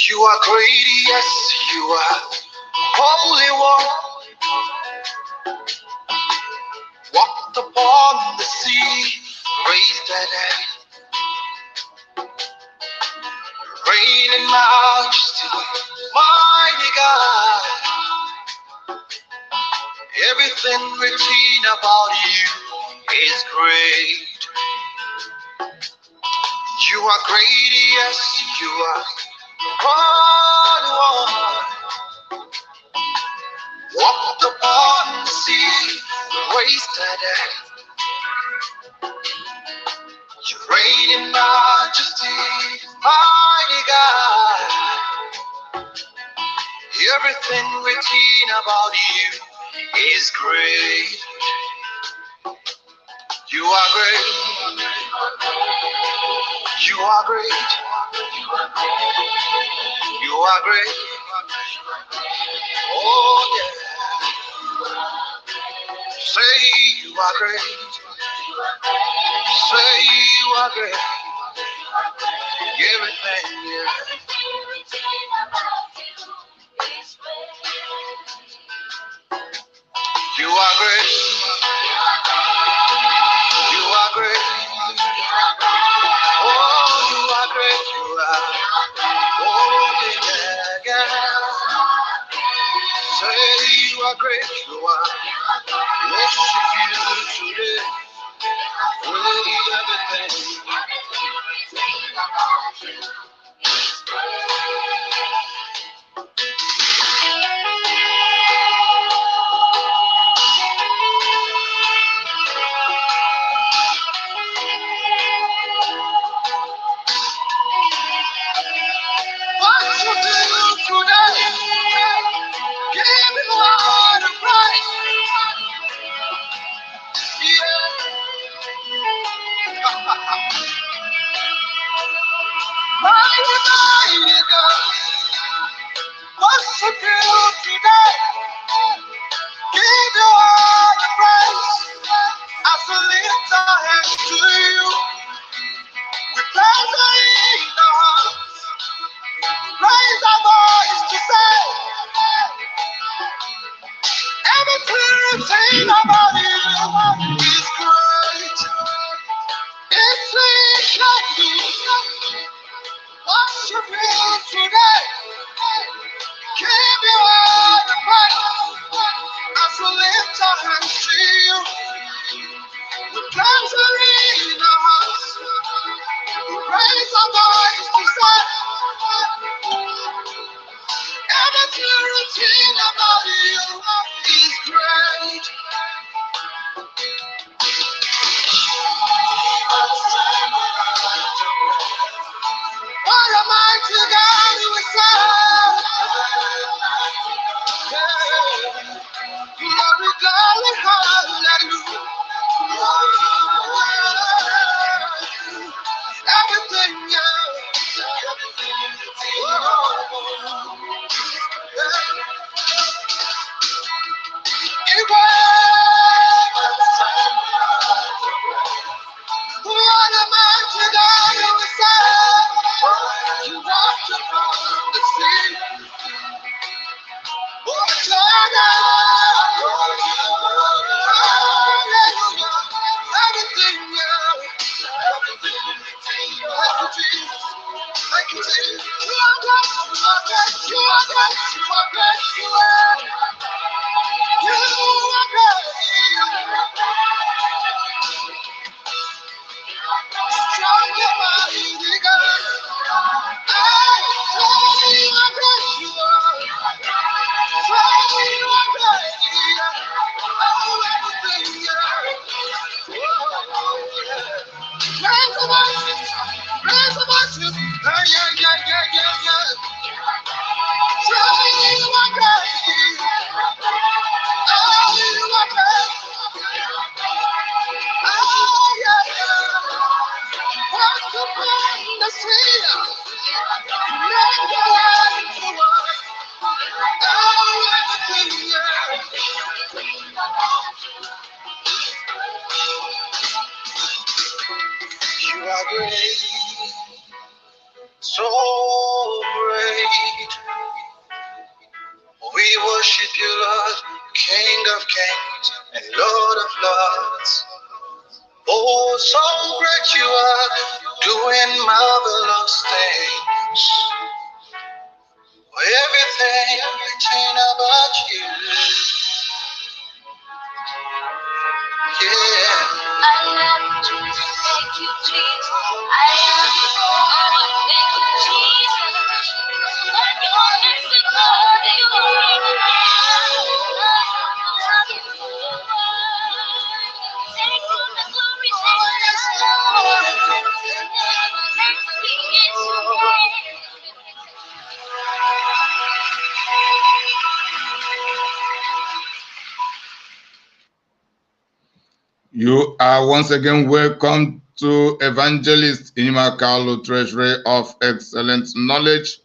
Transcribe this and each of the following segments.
You are great, yes, you are holy one. Walked upon the sea, raised the dead, reign in majesty, mighty God. Everything written about you is great. You are great, yes, you are holy one. Walked upon the sea, raised the dead. You reign in majesty, mighty God. Everything written about you is great. You are great. You are great. You are great. Oh yeah. Say you are great. Say you are great. Everything, yeah. You are great. You are great. Oh, you are great. You are. Oh, yeah, yeah. Say you are great. You are. Worship you today. With everything. What you do today? Give me all the praise. Yeah. Mighty God. What you do today? Give you all the praise. As we lift our hands to you, we pleasure in our hearts. Raise our voice to say, everything about you is great. It's shiny. Worship you today. Give you all the praise. As we lift our hands to you, we pleasure in our hearts. We raise our voice to say, everything about you is great. What a mighty God we serve. Glory, glory, hallelujah. Everything, yeah. What a mighty God we serve. You walked upon the sea. Oh, Jordan. Hallelujah. Everything, yeah. Thank you, Jesus. Thank you, Jesus. You are great. You are great. You are great. You are great. You are. You are great. Strong and mighty God. I say you are great. You are. Say you are great. Oh, everything, yeah. Raise the voices. Raise the voices. Yeah, yeah, yeah, yeah, yeah, yeah. Say you are great. Oh, you are great. Oh, yeah, yeah. Walk upon the sea. Make the way to us. Oh, everything, yeah. You are great, so great. We worship you, Lord, King of kings and Lord of lords. Oh, so great you are, doing marvelous things. Everything about you. Yeah. I love you, Jesus. Thank you, Jesus. I love you. Oh, thank you, Jesus. Lord, your mercy, Lord, you are take all the glory, take all the glory. You are once again welcome to Evangelist Inimakalu, Treasury of Excellent Knowledge.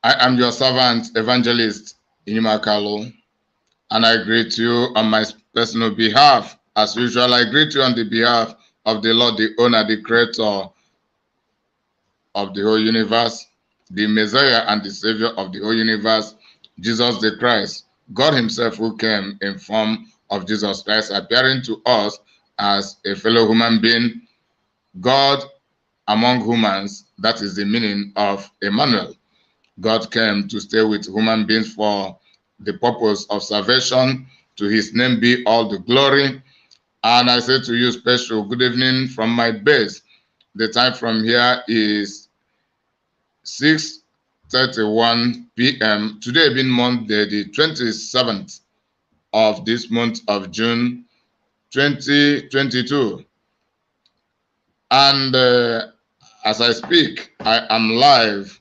I am your servant, Evangelist Inimakalu, and I greet you on my personal behalf. As usual, I greet you on the behalf of the Lord, the owner, the creator of the whole universe, the Messiah and the Savior of the whole universe, Jesus the Christ, God himself who came in form of Jesus Christ, appearing to us as a fellow human being, God among humans. That is the meaning of Emmanuel. God came to stay with human beings for the purpose of salvation. To his name be all the glory. And I say to you special good evening from my base. The time from here is 6:31 p.m. Today being Monday, the 27th of this month of June 2022. And as I speak, I am live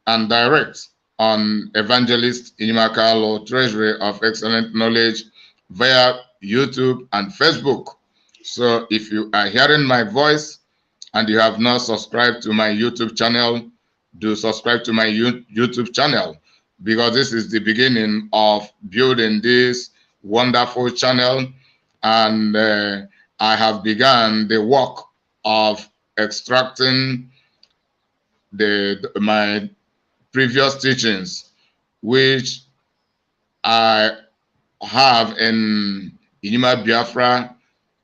and direct on Evangelist Inimakalu, Treasury of Excellent Knowledge, via YouTube and Facebook. So if you are hearing my voice and you have not subscribed to my YouTube channel, do subscribe to my YouTube channel, because this is the beginning of building this wonderful channel. And I have begun the work of extracting my previous teachings, which I have in Inima Biafra,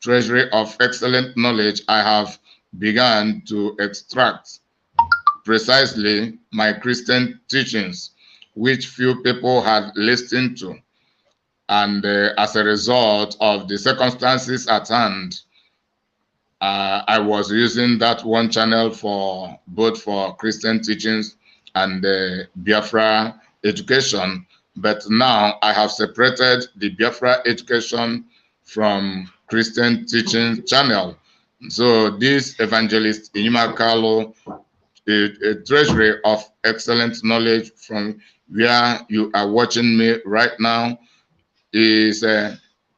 Treasury of Excellent Knowledge. I have begun to extract precisely my Christian teachings, which few people had listened to. And as a result of the circumstances at hand, I was using that one channel for both for Christian teachings and Biafra education. But now I have separated the Biafra education from Christian teaching channel. So this Evangelist Inimakalu, a treasury of excellent knowledge, from where you are watching me right now, is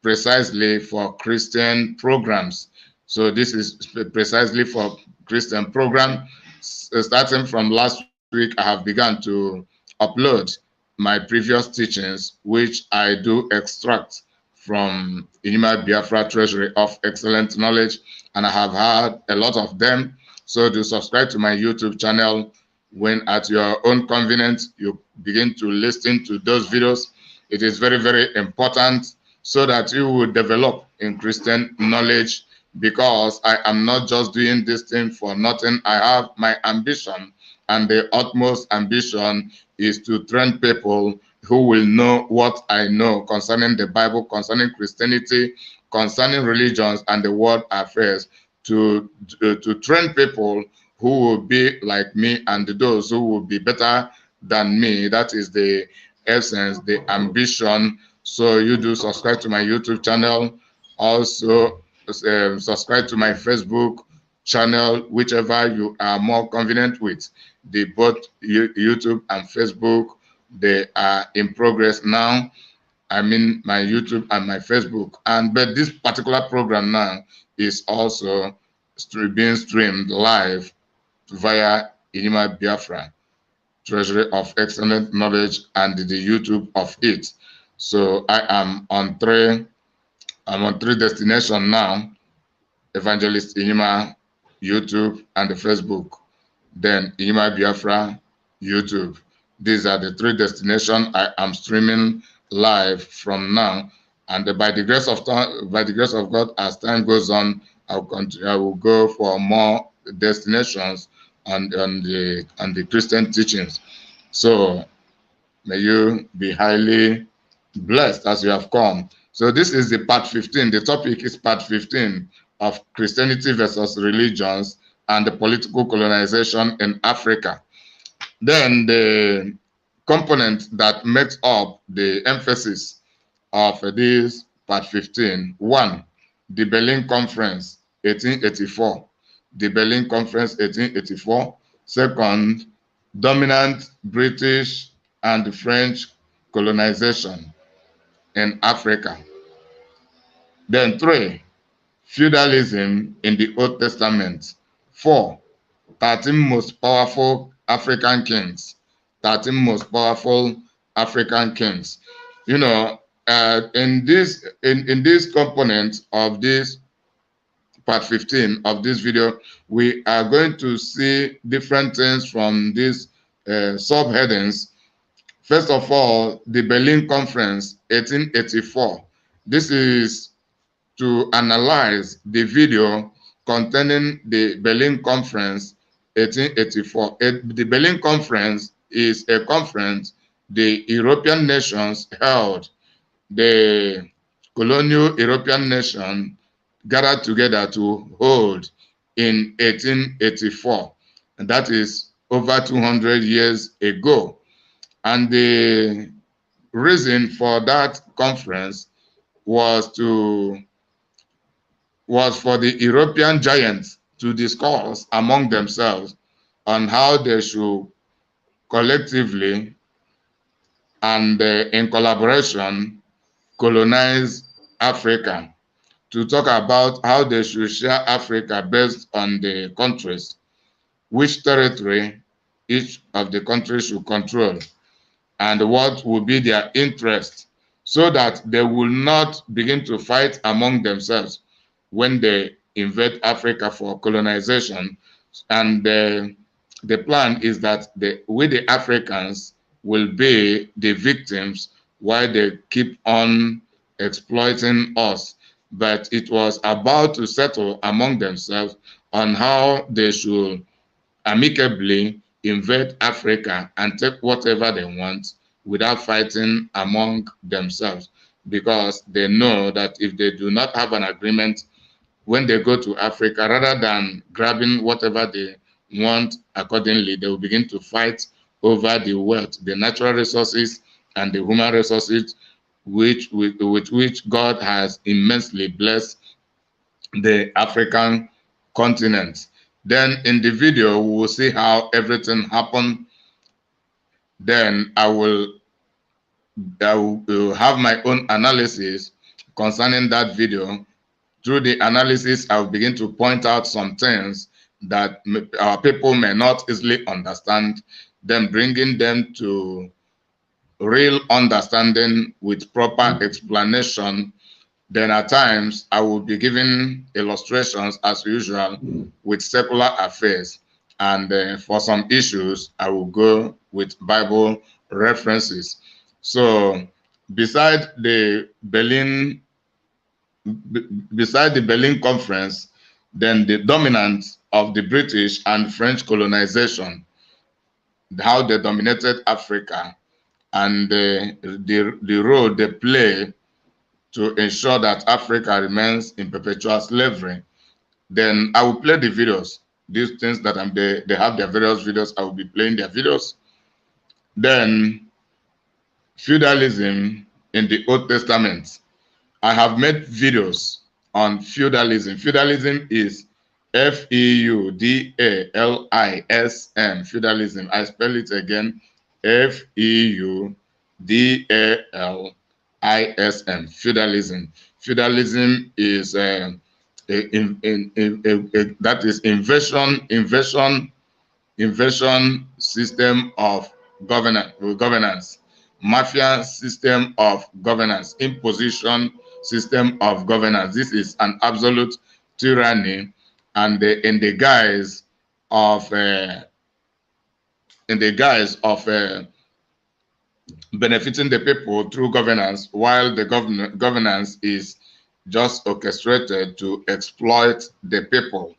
precisely for Christian programs. So this is precisely for Christian program. Starting from last week, I have begun to upload my previous teachings, which I do extract from Inima Biafra Treasury of Excellent Knowledge, and I have had a lot of them. So do subscribe to my YouTube channel. When at your own convenience, you begin to listen to those videos. It is very, very important so that you will develop in Christian knowledge, because I am not just doing this thing for nothing. I have my ambition, and the utmost ambition is to train people who will know what I know concerning the Bible, concerning Christianity, concerning religions and the world affairs, to train people who will be like me and those who will be better than me. That is the essence, the ambition. So you do subscribe to my YouTube channel. Also subscribe to my Facebook channel, whichever you are more convenient with. The both YouTube and Facebook, they are in progress now. I mean, my YouTube and my Facebook. But this particular program now is also being streamed live via Inima Biafra, Treasury of Excellent Knowledge, and the YouTube of it. So I'm on three destinations now: Evangelist Inima, YouTube, and the Facebook. Then Inima Biafra, YouTube. These are the 3 destinations I am streaming live from now. And by the grace of God, as time goes on, I will go for more destinations on the Christian teachings. So may you be highly blessed as you have come. So this is the part 15. The topic is part 15 of Christianity versus religions and the political colonization in Africa. Then the component that makes up the emphasis of this part 15. 1. The Berlin Conference 1884. The Berlin Conference 1884. Second, dominant British and French colonization in Africa. Then 3. Feudalism in the Old Testament. 4. 13 most powerful African kings. 13 most powerful African kings. You know, in this component of this part 15 of this video, we are going to see different things from these subheadings. First of all, the Berlin Conference 1884. This is to analyze the video containing the Berlin Conference 1884. The Berlin Conference is a conference the European nations held. The colonial European nation gathered together to hold in 1884. And that is over 200 years ago. And the reason for that conference was for the European giants to discuss among themselves on how they should collectively and in collaboration colonize Africa, to talk about how they should share Africa based on the countries, which territory each of the countries should control, and what will be their interest, so that they will not begin to fight among themselves when they invade Africa for colonization. And the plan is that we the Africans will be the victims while they keep on exploiting us. But it was about to settle among themselves on how they should amicably invade Africa and take whatever they want without fighting among themselves, because they know that if they do not have an agreement when they go to Africa, rather than grabbing whatever they want accordingly, they will begin to fight over the wealth, the natural resources and the human resources with which God has immensely blessed the African continent. Then in the video, we will see how everything happened. Then I will have my own analysis concerning that video. Through the analysis, I'll begin to point out some things that our people may not easily understand, then bringing them to real understanding with proper explanation. Then at times, I will be giving illustrations as usual with secular affairs. And for some issues, I will go with Bible references. So beside the Berlin Conference, then the dominance of the British and French colonization, how they dominated Africa, and the role they play to ensure that Africa remains in perpetual slavery. Then I will play the videos. These things that they have their various videos, I will be playing their videos. Then feudalism in the Old Testament. I have made videos on feudalism. Feudalism is Feudalism. Feudalism. I spell it again. Feudalism. Feudalism. Feudalism is that is invasion system of governance, mafia system of governance, imposition system of governance. This is an absolute tyranny, and in the guise of benefiting the people through governance, while the governance is just orchestrated to exploit the people.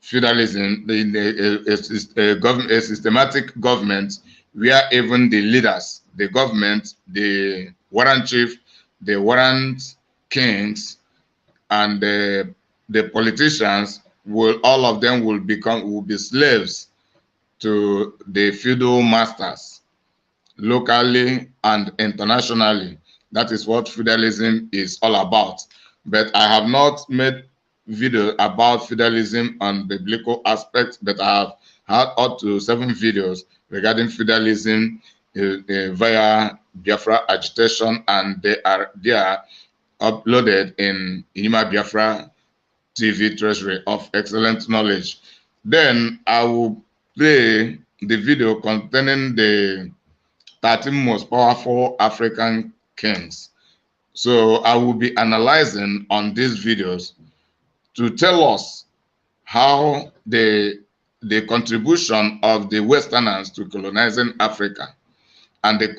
Feudalism, a systematic government where even the leaders, the government, the warrant chief, the warrant kings, and the politicians will, all of them will be slaves to the feudal masters, locally and internationally. That is what feudalism is all about. But I have not made video about feudalism on biblical aspects, but I have had up to 7 videos regarding feudalism via Biafra agitation, and they are uploaded in Inima Biafra TV Treasury of Excellent Knowledge. Then I will play the video containing the 13 most powerful African kings. So I will be analyzing on these videos to tell us how the contribution of the Westerners to colonizing Africa and the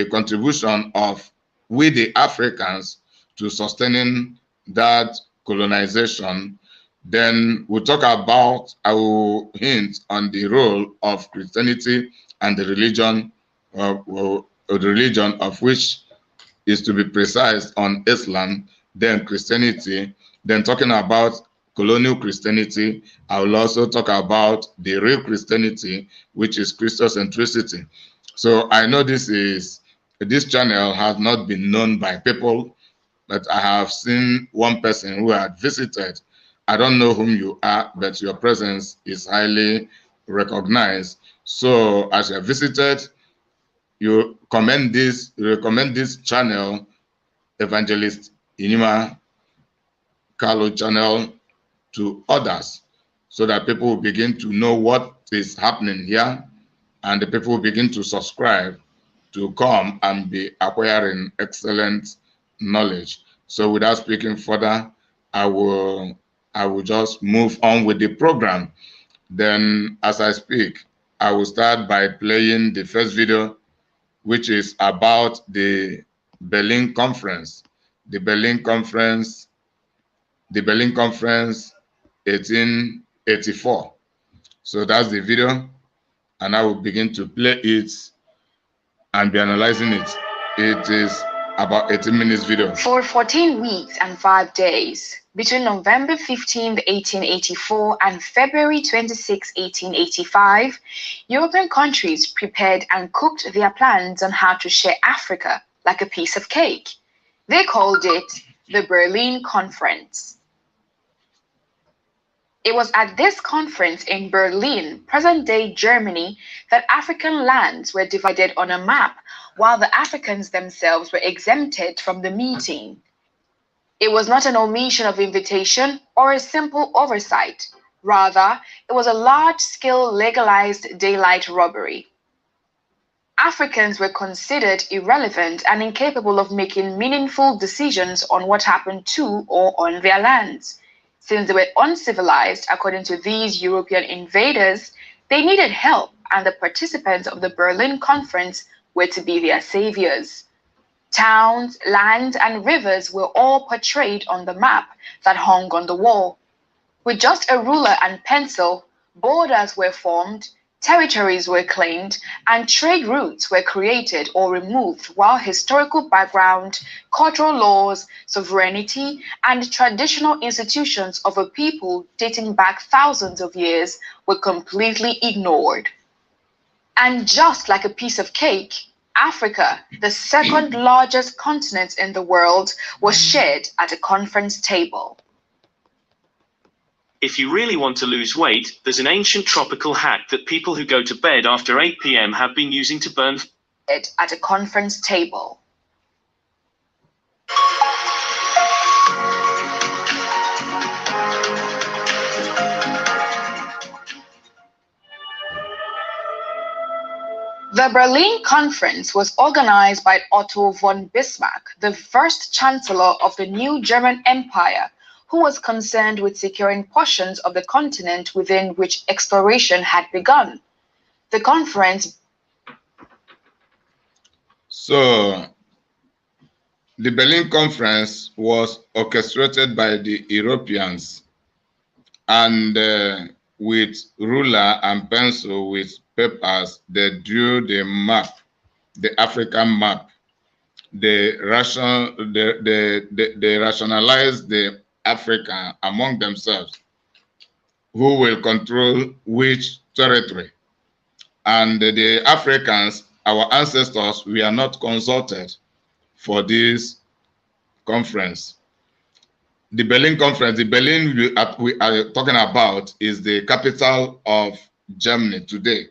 contribution of we the Africans to sustaining that colonization. Then we'll talk about, I will hint on the role of Christianity and the religion of which is, to be precise, on Islam, then Christianity, then talking about colonial Christianity. I will also talk about the real Christianity, which is Christocentricity. So I know this channel has not been known by people, but I have seen one person who had visited. I don't know whom you are, but your presence is highly recognized. So as you have visited, you recommend this channel, Evangelist Inima Carlo channel, to others, so that people will begin to know what is happening here, and the people will begin to subscribe to come and be acquiring excellent knowledge. So without speaking further, I will just move on with the program. Then as I speak, I will start by playing the first video, which is about the Berlin Conference. The Berlin Conference 1884. So that's the video, and I will begin to play it and be analyzing it. It is about 18 minutes video. For 14 weeks and 5 days, between November 15, 1884 and February 26, 1885, European countries prepared and cooked their plans on how to share Africa like a piece of cake. They called it the Berlin Conference. It was at this conference in Berlin, present-day Germany, that African lands were divided on a map, while the Africans themselves were exempted from the meeting. It was not an omission of invitation or a simple oversight. Rather, it was a large-scale legalized daylight robbery. Africans were considered irrelevant and incapable of making meaningful decisions on what happened to or on their lands. Since they were uncivilized, according to these European invaders, they needed help, and the participants of the Berlin Conference were to be their saviors. Towns, lands, and rivers were all portrayed on the map that hung on the wall. With just a ruler and pencil, borders were formed, territories were claimed, and trade routes were created or removed, while historical background, cultural laws, sovereignty, and traditional institutions of a people dating back thousands of years were completely ignored. And just like a piece of cake, Africa, the second largest continent in the world, was shared at a conference table. If you really want to lose weight, there's an ancient tropical hack that people who go to bed after 8 p.m. have been using to burn it at a conference table. The Berlin Conference was organized by Otto von Bismarck, the first chancellor of the new German Empire, who was concerned with securing portions of the continent within which exploration had begun. The conference So the Berlin Conference was orchestrated by the Europeans, and with ruler and pencil with papers, they drew the map, the African map. They rationalized the Africa among themselves, who will control which territory. And the Africans, our ancestors, we are not consulted for this conference. The Berlin Conference, the Berlin we are talking about is the capital of Germany today.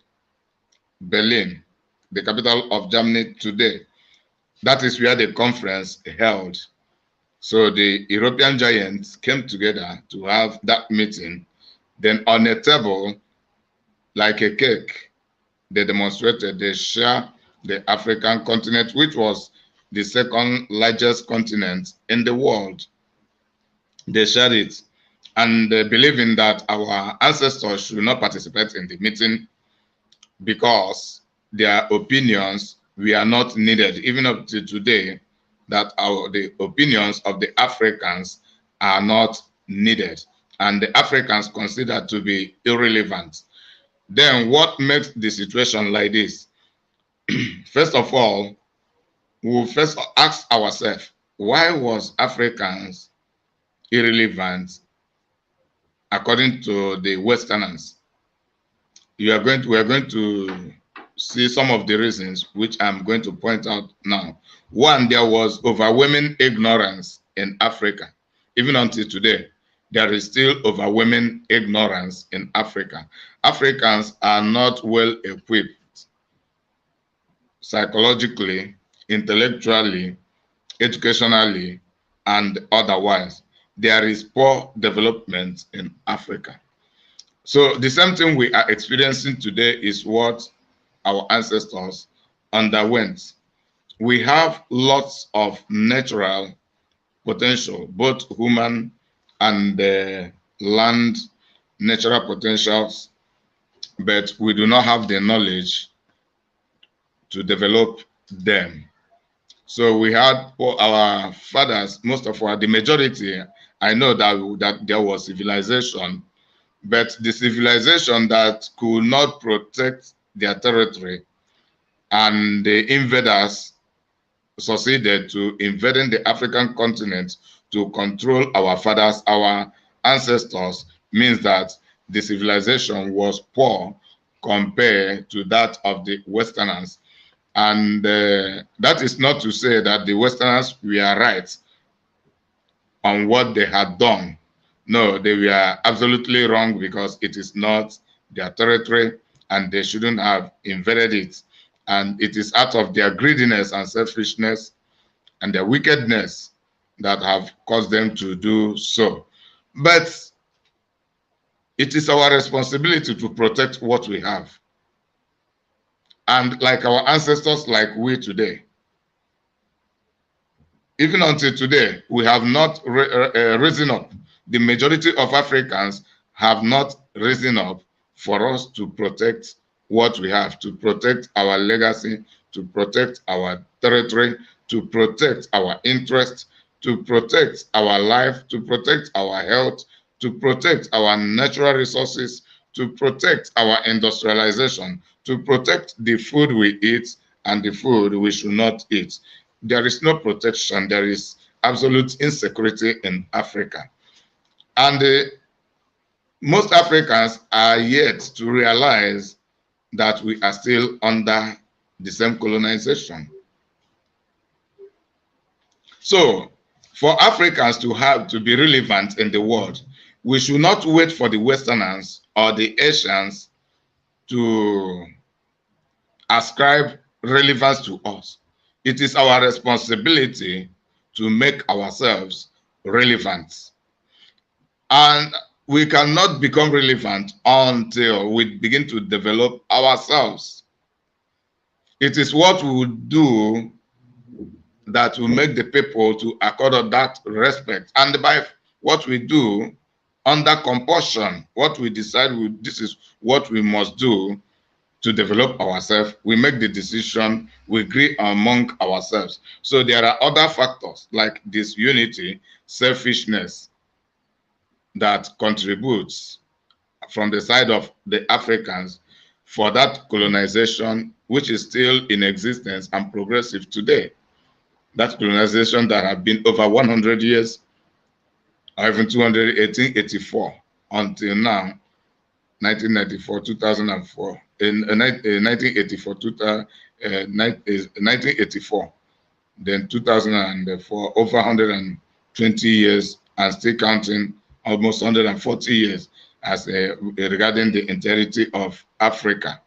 Berlin, the capital of Germany today. That is where the conference held. So the European giants came together to have that meeting. Then on a table, like a cake, they demonstrated they share the African continent, which was the second largest continent in the world. They shared it, and believing that our ancestors should not participate in the meeting because their opinions were not needed, even up to today, that the opinions of the Africans are not needed, and the Africans considered to be irrelevant. Then what makes the situation like this? First of all, we'll first ask ourselves, why was Africans irrelevant according to the Westerners? We are going to see some of the reasons which I'm going to point out now. One, there was overwhelming ignorance in Africa. Even until today, there is still overwhelming ignorance in Africa. Africans are not well equipped psychologically, intellectually, educationally, and otherwise. There is poor development in Africa. So the same thing we are experiencing today is what our ancestors underwent. We have lots of natural potential, both human and land natural potentials, but we do not have the knowledge to develop them. So we had our fathers, most of the majority, I know that there was civilization, but the civilization that could not protect their territory, and the invaders succeeded to invading the African continent to control our fathers, our ancestors, means that the civilization was poor compared to that of the Westerners. And that is not to say that the Westerners were right on what they had done. No, they were absolutely wrong because it is not their territory and they shouldn't have invaded it. And it is out of their greediness and selfishness and their wickedness that have caused them to do so. But it is our responsibility to protect what we have. And like our ancestors, like we today, even until today, we have not risen up. The majority of Africans have not risen up for us to protect what we have, to protect our legacy, to protect our territory, to protect our interests, to protect our life, to protect our health, to protect our natural resources, to protect our industrialization, to protect the food we eat and the food we should not eat. There is no protection. There is absolute insecurity in Africa. And most Africans are yet to realize that we are still under the same colonization. So, for Africans to be relevant in the world, we should not wait for the Westerners or the Asians to ascribe relevance to us. It is our responsibility to make ourselves relevant. And we cannot become relevant until we begin to develop ourselves. It is what we will do that will make the people to accord us that respect. And by what we do under compulsion, what we decide this is what we must do, to develop ourselves. We make the decision, we agree among ourselves. So there are other factors like disunity, selfishness that contributes from the side of the Africans for that colonization, which is still in existence and progressive today. That colonization that have been over 100 years, or even 1884 until now, 1994, 2004, in 1984, 1984, then 2004, over 120 years and still counting, almost 140 years as regarding the entirety of Africa.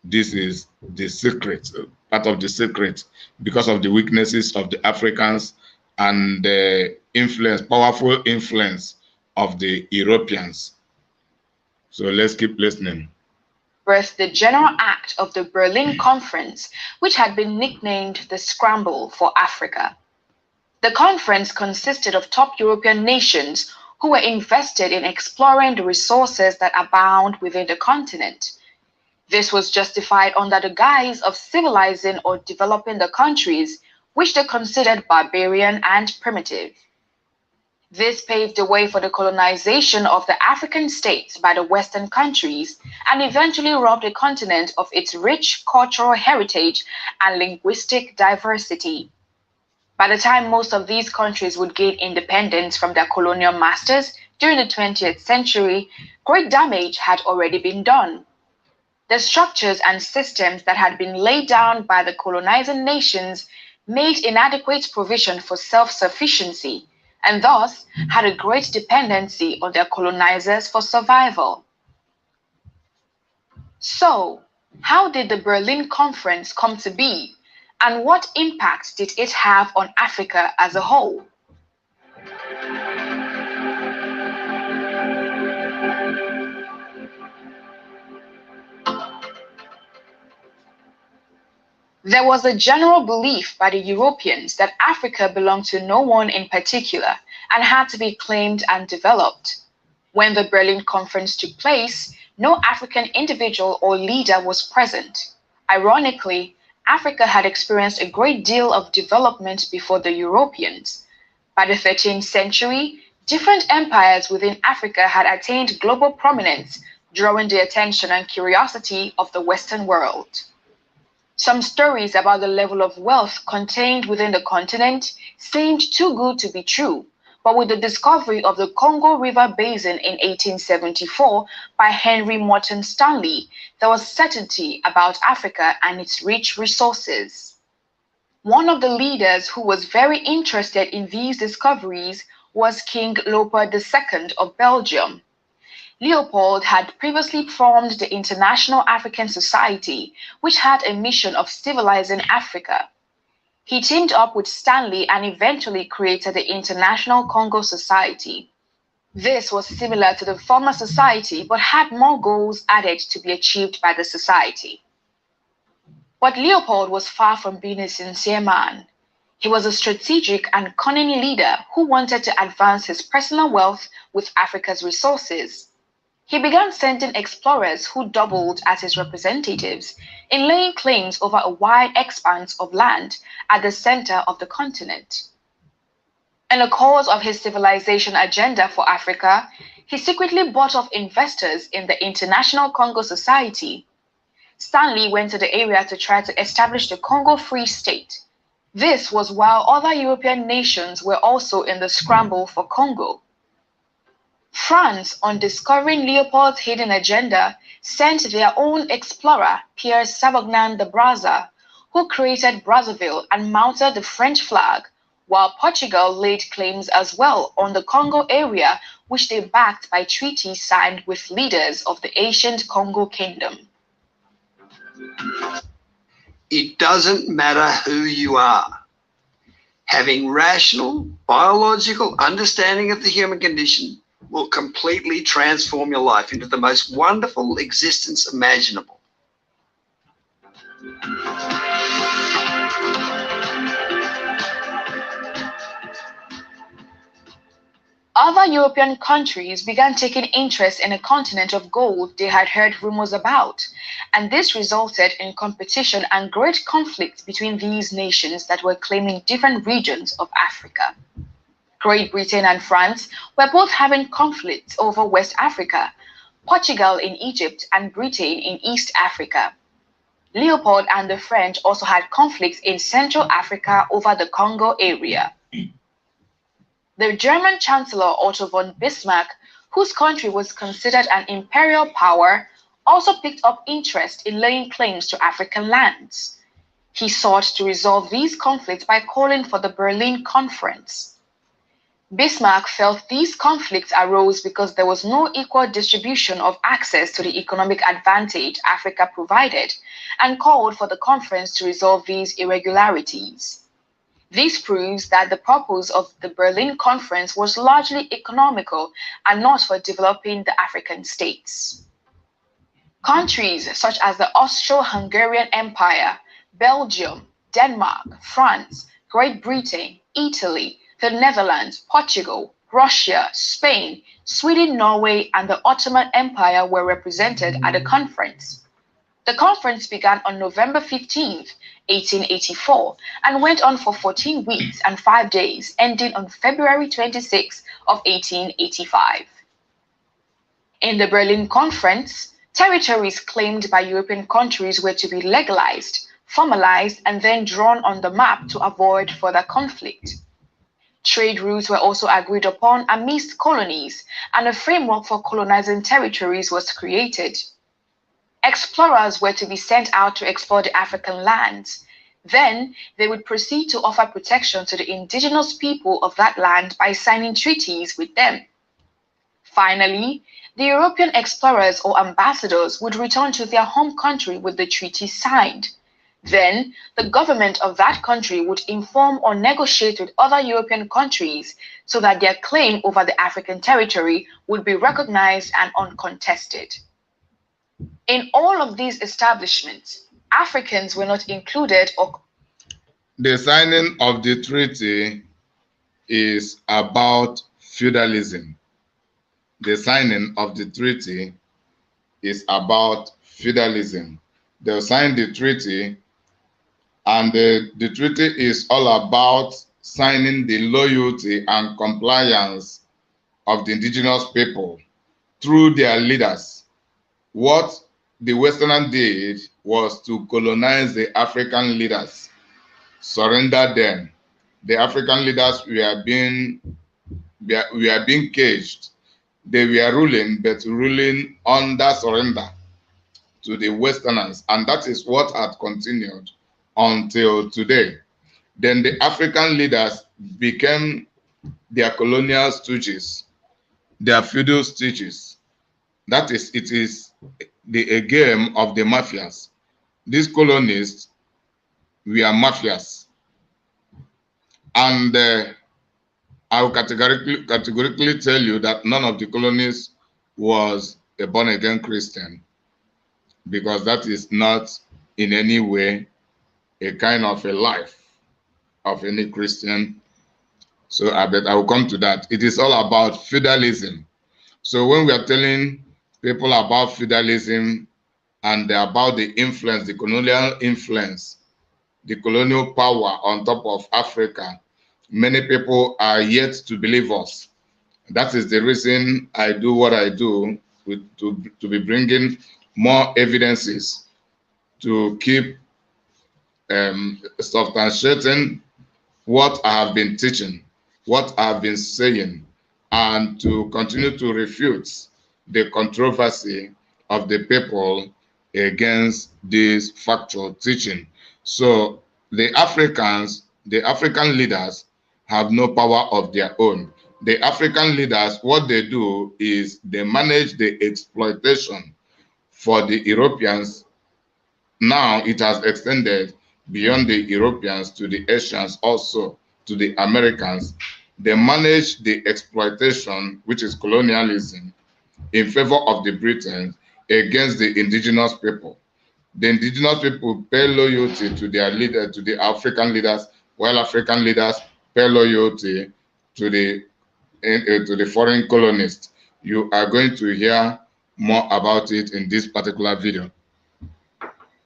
This is the secret, part of the secret, because of the weaknesses of the Africans and the influence, powerful influence of the Europeans. So let's keep listening. Birthed the General Act of the Berlin Conference, which had been nicknamed the Scramble for Africa. The conference consisted of top European nations who were invested in exploring the resources that abound within the continent. This was justified under the guise of civilizing or developing the countries which they considered barbarian and primitive. This paved the way for the colonization of the African states by the Western countries and eventually robbed the continent of its rich cultural heritage and linguistic diversity. By the time most of these countries would gain independence from their colonial masters during the 20th century, great damage had already been done. The structures and systems that had been laid down by the colonizing nations made inadequate provision for self-sufficiency and thus had a great dependency on their colonizers for survival. So, how did the Berlin Conference come to be, and what impact did it have on Africa as a whole? There was a general belief by the Europeans that Africa belonged to no one in particular and had to be claimed and developed. When the Berlin Conference took place, no African individual or leader was present. Ironically, Africa had experienced a great deal of development before the Europeans. By the 13th century, different empires within Africa had attained global prominence, drawing the attention and curiosity of the Western world. Some stories about the level of wealth contained within the continent seemed too good to be true, but with the discovery of the Congo River Basin in 1874 by Henry Morton Stanley, there was certainty about Africa and its rich resources. One of the leaders who was very interested in these discoveries was King Leopold II of Belgium. Leopold had previously formed the International African Society, which had a mission of civilizing Africa. He teamed up with Stanley and eventually created the International Congo Society. This was similar to the former society but had more goals added to be achieved by the society. But Leopold was far from being a sincere man. He was a strategic and cunning leader who wanted to advance his personal wealth with Africa's resources. He began sending explorers who doubled as his representatives in laying claims over a wide expanse of land at the center of the continent. In the course of his civilization agenda for Africa, he secretly bought off investors in the International Congo Society. Stanley went to the area to try to establish the Congo Free State. This was while other European nations were also in the scramble for Congo. France, on discovering Leopold's hidden agenda, sent their own explorer, Pierre Savognin de Brazza, who created Brazzaville and mounted the French flag, while Portugal laid claims as well on the Congo area, which they backed by treaties signed with leaders of the ancient Congo Kingdom. It doesn't matter who you are. Having rational, biological understanding of the human condition will completely transform your life into the most wonderful existence imaginable. Other European countries began taking interest in a continent of gold they had heard rumors about, and this resulted in competition and great conflict between these nations that were claiming different regions of Africa. Great Britain and France were both having conflicts over West Africa, Portugal in Egypt, and Britain in East Africa. Leopold and the French also had conflicts in Central Africa over the Congo area. The German Chancellor Otto von Bismarck, whose country was considered an imperial power, also picked up interest in laying claims to African lands. He sought to resolve these conflicts by calling for the Berlin Conference. Bismarck felt these conflicts arose because there was no equal distribution of access to the economic advantage Africa provided, and called for the conference to resolve these irregularities. This proves that the purpose of the Berlin Conference was largely economical and not for developing the African states. Countries such as the Austro-Hungarian Empire, Belgium, Denmark, France, Great Britain, Italy, the Netherlands, Portugal, Russia, Spain, Sweden, Norway, and the Ottoman Empire were represented at the conference. The conference began on November 15, 1884, and went on for 14 weeks and 5 days, ending on February 26 of 1885. In the Berlin Conference, territories claimed by European countries were to be legalized, formalized, and then drawn on the map to avoid further conflict. Trade routes were also agreed upon amidst colonies, and a framework for colonizing territories was created. Explorers were to be sent out to explore the African lands. Then they would proceed to offer protection to the indigenous people of that land by signing treaties with them. Finally, the European explorers or ambassadors would return to their home country with the treaty signed. Then the government of that country would inform or negotiate with other European countries so that their claim over the African territory would be recognized and uncontested. In all of these establishments, Africans were not included or... The signing of the treaty is about feudalism. The signing of the treaty is about feudalism. They'll sign the treaty, and the treaty is all about signing the loyalty and compliance of the indigenous people through their leaders. What the Westerners did was to colonize the African leaders, surrender them. The African leaders were being caged. They were ruling, but ruling under surrender to the Westerners, and that is what had continued until today. Then the African leaders became their colonial stooges, their feudal stooges. That is, it is a game of the mafias. These colonists were mafias, and I will categorically tell you that none of the colonists was a born-again Christian, because that is not in any way a kind of a life of any Christian. So I will come to that. It is all about feudalism. So when we are telling people about feudalism and about the influence, the colonial influence, the colonial power on top of Africa, many people are yet to believe us. That is the reason I do what I do, to be bringing more evidences to keep substantiating what I have been teaching, what I have been saying, and to continue to refute the controversy of the people against this factual teaching. So the African leaders have no power of their own. The African leaders, what they do is they manage the exploitation for the Europeans. Now it has extended beyond the Europeans to the Asians, also to the Americans. They manage the exploitation, which is colonialism, in favor of the Britons against the indigenous people. The indigenous people pay loyalty to their leader, to the African leaders, while African leaders pay loyalty to the to the foreign colonists. You are going to hear more about it in this particular video.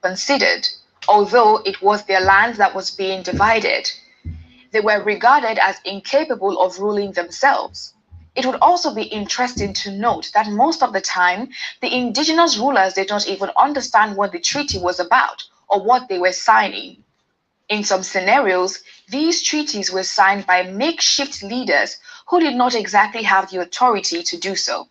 Considered, although it was their land that was being divided, they were regarded as incapable of ruling themselves. It would also be interesting to note that most of the time, the indigenous rulers did not even understand what the treaty was about or what they were signing. In some scenarios, these treaties were signed by makeshift leaders who did not exactly have the authority to do so.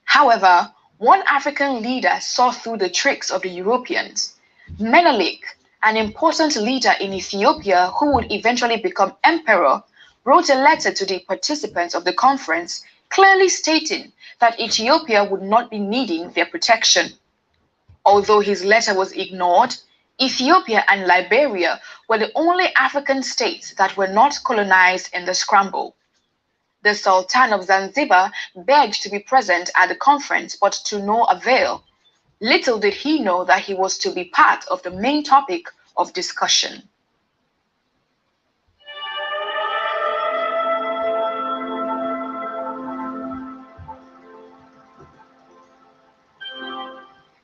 However, one African leader saw through the tricks of the Europeans. Menelik, an important leader in Ethiopia who would eventually become emperor, wrote a letter to the participants of the conference clearly stating that Ethiopia would not be needing their protection. Although his letter was ignored, Ethiopia and Liberia were the only African states that were not colonized in the scramble. The Sultan of Zanzibar begged to be present at the conference, but to no avail. Little did he know that he was to be part of the main topic of discussion.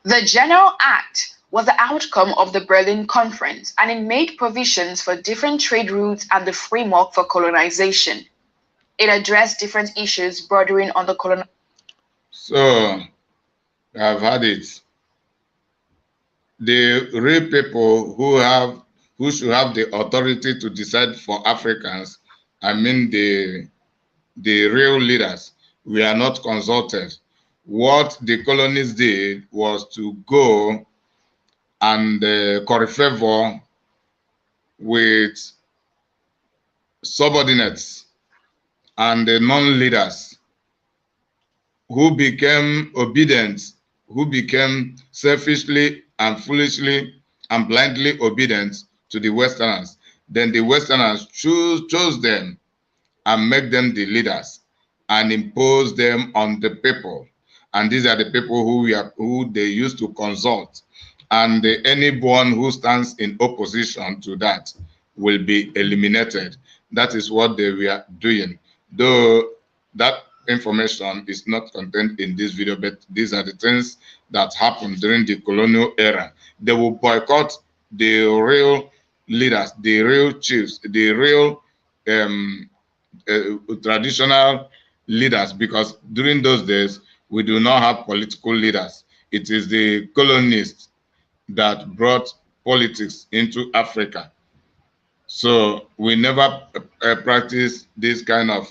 The General Act was the outcome of the Berlin Conference, and it made provisions for different trade routes and the framework for colonization. It addressed different issues bordering on the colonial. So, I've had it. The real people who should have the authority to decide for Africans, I mean the real leaders, we are not consulted. What the colonists did was to go and curry favor with subordinates and the non-leaders who became obedient, who became selfishly and foolishly and blindly obedient to the Westerners. Then the Westerners chose them and make them the leaders and impose them on the people. And these are the people who they used to consult. And anyone who stands in opposition to that will be eliminated. That is what they were doing. Though that information is not contained in this video, but these are the things that happened during the colonial era. They will boycott the real leaders, the real chiefs, the real traditional leaders, because during those days, we do not have political leaders. It is the colonists that brought politics into Africa. So we never practice this kind of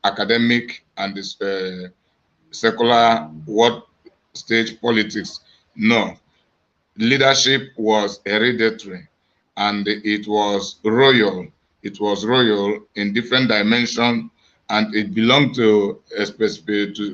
academic and this secular world stage politics. No, leadership was hereditary and it was royal. It was royal in different dimensions, and it belonged to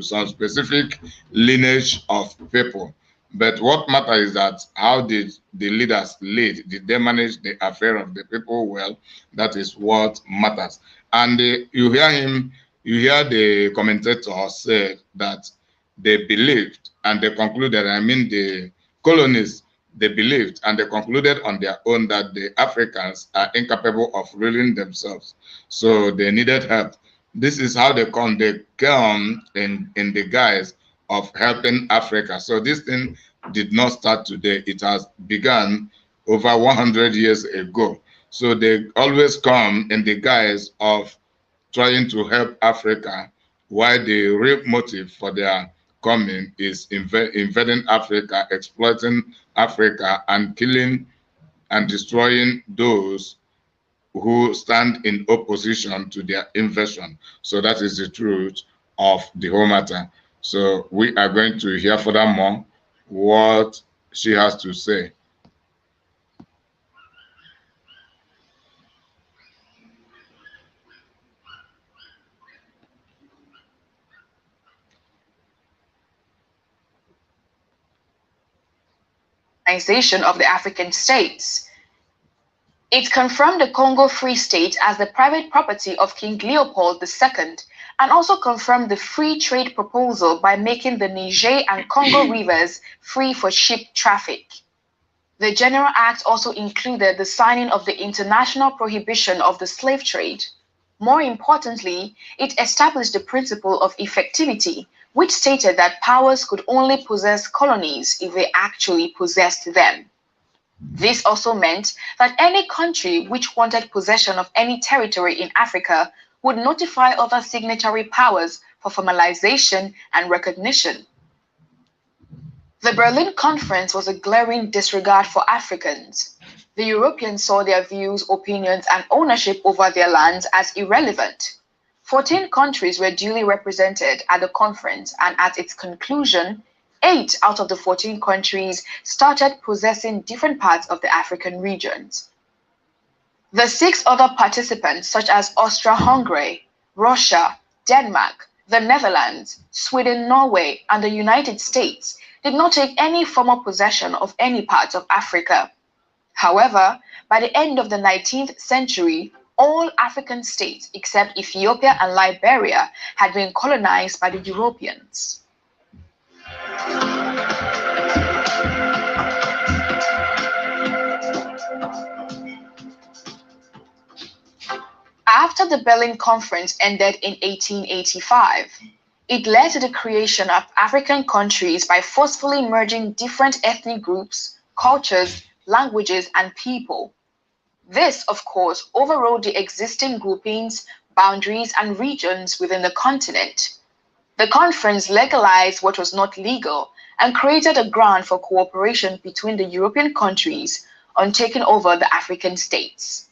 some specific lineage of people. But what matters is that how did the leaders lead? Did they manage the affair of the people well? That is what matters. And you hear the commentator say that they believed and they concluded, I mean the colonists, they believed and they concluded on their own that the Africans are incapable of ruling themselves. So they needed help. This is how they come. They come in the guise of helping Africa. So this thing did not start today. It has begun over 100 years ago. So they always come in the guise of trying to help Africa, while the real motive for their coming is invading Africa, exploiting Africa, and killing and destroying those who stand in opposition to their invasion. So that is the truth of the whole matter. So we are going to hear furthermore what she has to say. Of the African states. It confirmed the Congo Free State as the private property of King Leopold II, and also confirmed the free trade proposal by making the Niger and Congo rivers free for ship traffic. The General Act also included the signing of the International Prohibition of the Slave Trade. More importantly, it established the principle of effectivity, which stated that powers could only possess colonies if they actually possessed them. This also meant that any country which wanted possession of any territory in Africa would notify other signatory powers for formalization and recognition. The Berlin Conference was a glaring disregard for Africans. The Europeans saw their views, opinions, and ownership over their lands as irrelevant. 14 countries were duly represented at the conference, and at its conclusion, 8 out of the 14 countries started possessing different parts of the African regions. The 6 other participants, such as Austria-Hungary, Russia, Denmark, the Netherlands, Sweden, Norway, and the United States, did not take any formal possession of any part of Africa. However, by the end of the 19th century, all African states except Ethiopia and Liberia had been colonized by the Europeans. After the Berlin Conference ended in 1885, it led to the creation of African countries by forcefully merging different ethnic groups, cultures, languages, and people. This, of course, overrode the existing groupings, boundaries, and regions within the continent. The conference legalized what was not legal and created a ground for cooperation between the European countries on taking over the African states.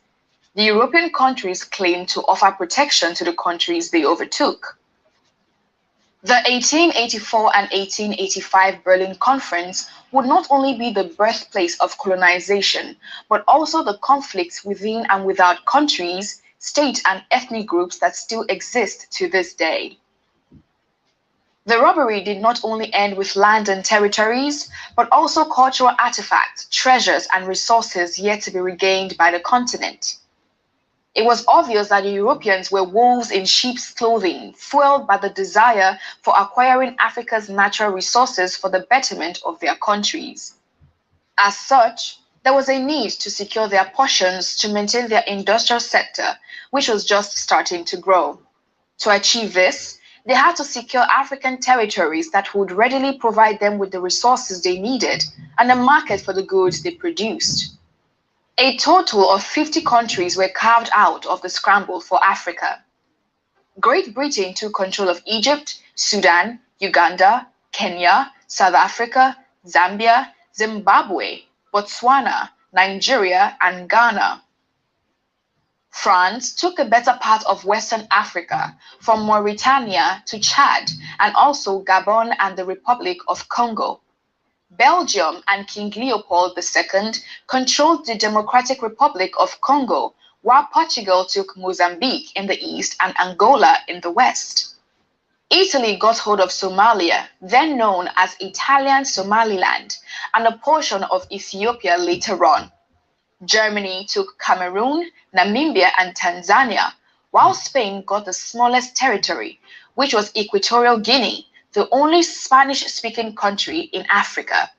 The European countries claimed to offer protection to the countries they overtook. The 1884 and 1885 Berlin Conference would not only be the birthplace of colonization, but also the conflicts within and without countries, states, and ethnic groups that still exist to this day. The robbery did not only end with land and territories, but also cultural artifacts, treasures, and resources yet to be regained by the continent. It was obvious that the Europeans were wolves in sheep's clothing, fueled by the desire for acquiring Africa's natural resources for the betterment of their countries. As such, there was a need to secure their portions to maintain their industrial sector, which was just starting to grow. To achieve this, they had to secure African territories that would readily provide them with the resources they needed and a market for the goods they produced. A total of 50 countries were carved out of the scramble for Africa. Great Britain took control of Egypt, Sudan, Uganda, Kenya, South Africa, Zambia, Zimbabwe, Botswana, Nigeria, and Ghana. France took a better part of Western Africa, from Mauritania to Chad, and also Gabon and the Republic of Congo. Belgium and King Leopold II controlled the Democratic Republic of Congo, while Portugal took Mozambique in the east and Angola in the west. Italy got hold of Somalia, then known as Italian Somaliland, and a portion of Ethiopia later on. Germany took Cameroon, Namibia, and Tanzania, while Spain got the smallest territory, which was Equatorial Guinea, the only Spanish-speaking country in Africa.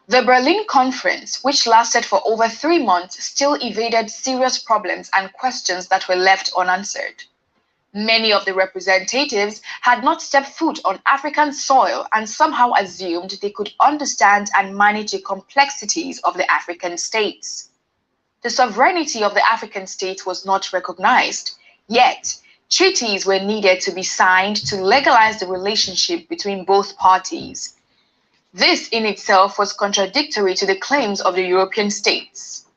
The Berlin Conference, which lasted for over 3 months, still evaded serious problems and questions that were left unanswered. Many of the representatives had not stepped foot on African soil and somehow assumed they could understand and manage the complexities of the African states. The sovereignty of the African states was not recognized, yet treaties were needed to be signed to legalize the relationship between both parties. This in itself was contradictory to the claims of the European states.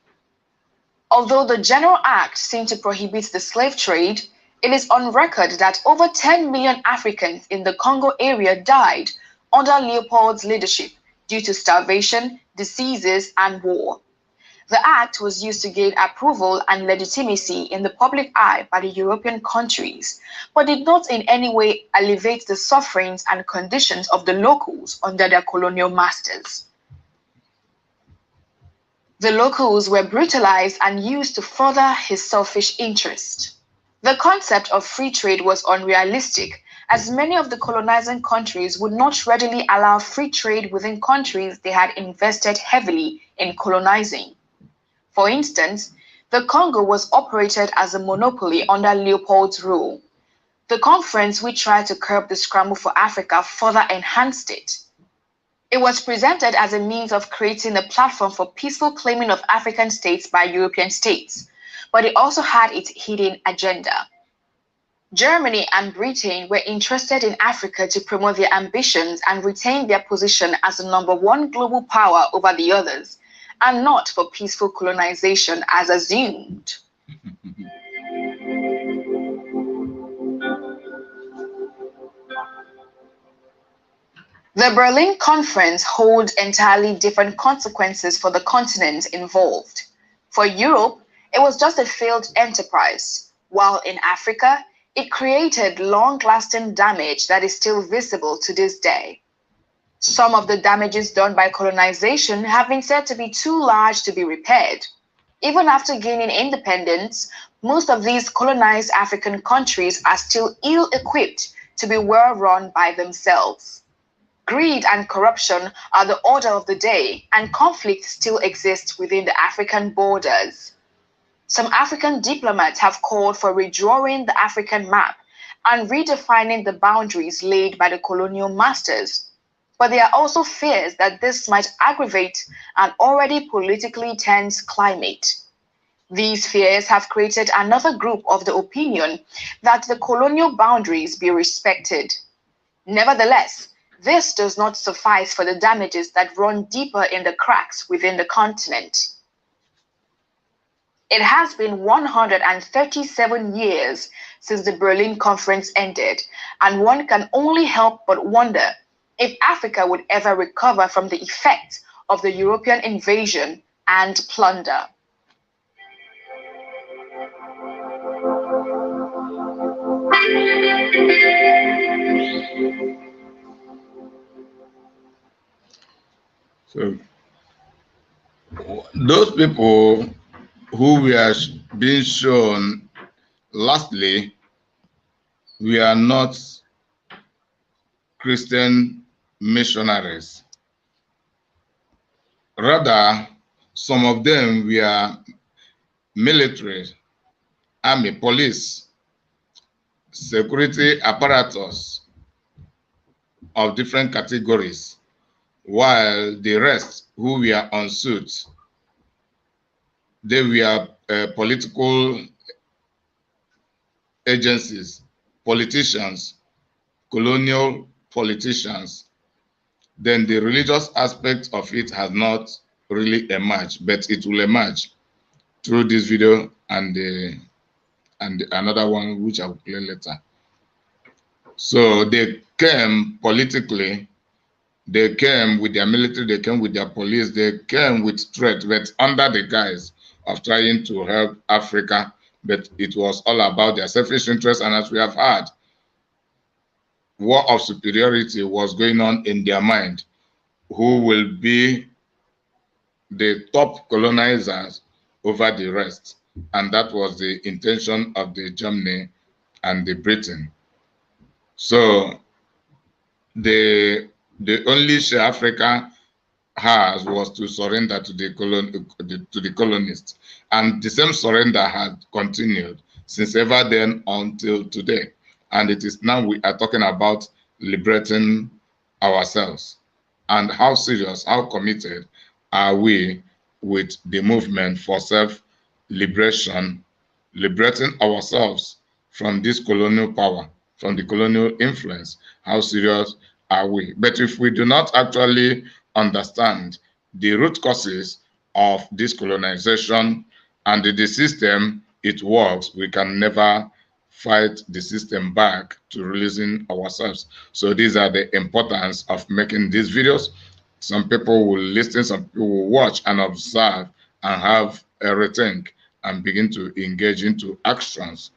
Although the General Act seemed to prohibit the slave trade, it is on record that over 10 million Africans in the Congo area died under Leopold's leadership due to starvation, diseases, and war. The act was used to gain approval and legitimacy in the public eye by the European countries, but did not in any way alleviate the sufferings and conditions of the locals under their colonial masters. The locals were brutalized and used to further his selfish interest. The concept of free trade was unrealistic, as many of the colonizing countries would not readily allow free trade within countries they had invested heavily in colonizing. For instance, the Congo was operated as a monopoly under Leopold's rule. The conference, which tried to curb the scramble for Africa, further enhanced it. It was presented as a means of creating a platform for peaceful claiming of African states by European states, but it also had its hidden agenda. Germany and Britain were interested in Africa to promote their ambitions and retain their position as the #1 global power over the others, and not for peaceful colonization as assumed. The Berlin Conference holds entirely different consequences for the continents involved. For Europe, it was just a failed enterprise, while in Africa, it created long-lasting damage that is still visible to this day. Some of the damages done by colonization have been said to be too large to be repaired. Even after gaining independence, most of these colonized African countries are still ill-equipped to be well run by themselves. Greed and corruption are the order of the day, and conflict still exists within the African borders. Some African diplomats have called for redrawing the African map and redefining the boundaries laid by the colonial masters. But there are also fears that this might aggravate an already politically tense climate. These fears have created another group of the opinion that the colonial boundaries be respected. Nevertheless, this does not suffice for the damages that run deeper in the cracks within the continent. It has been 137 years since the Berlin Conference ended, and one can only help but wonder if Africa would ever recover from the effects of the European invasion and plunder. So those people who were being shown lastly were not Christian missionaries. Rather, some of them were military, army, police, security apparatus of different categories, while the rest who were on suit, they were political agencies, politicians, colonial politicians. Then the religious aspect of it has not really emerged, but it will emerge through this video and another one which I will play later. So they came politically, they came with their military, they came with their police, they came with threat, but under the guise of trying to help Africa, but it was all about their selfish interests. And as we have heard, war of superiority was going on in their mind. Who will be the top colonizers over the rest? And that was the intention of the Germany and the Britain. So the only share Africa has was to surrender to the colonists, and the same surrender had continued since ever then until today. And it is now we are talking about liberating ourselves. And how serious, how committed are we with the movement for self-liberation, liberating ourselves from this colonial power, from the colonial influence? How serious are we? But if we do not actually understand the root causes of this colonization and the system it works, we can never fight the system back to releasing ourselves. So these are the importance of making these videos. Some people will listen, some people will watch and observe and have a rethink and begin to engage into actions.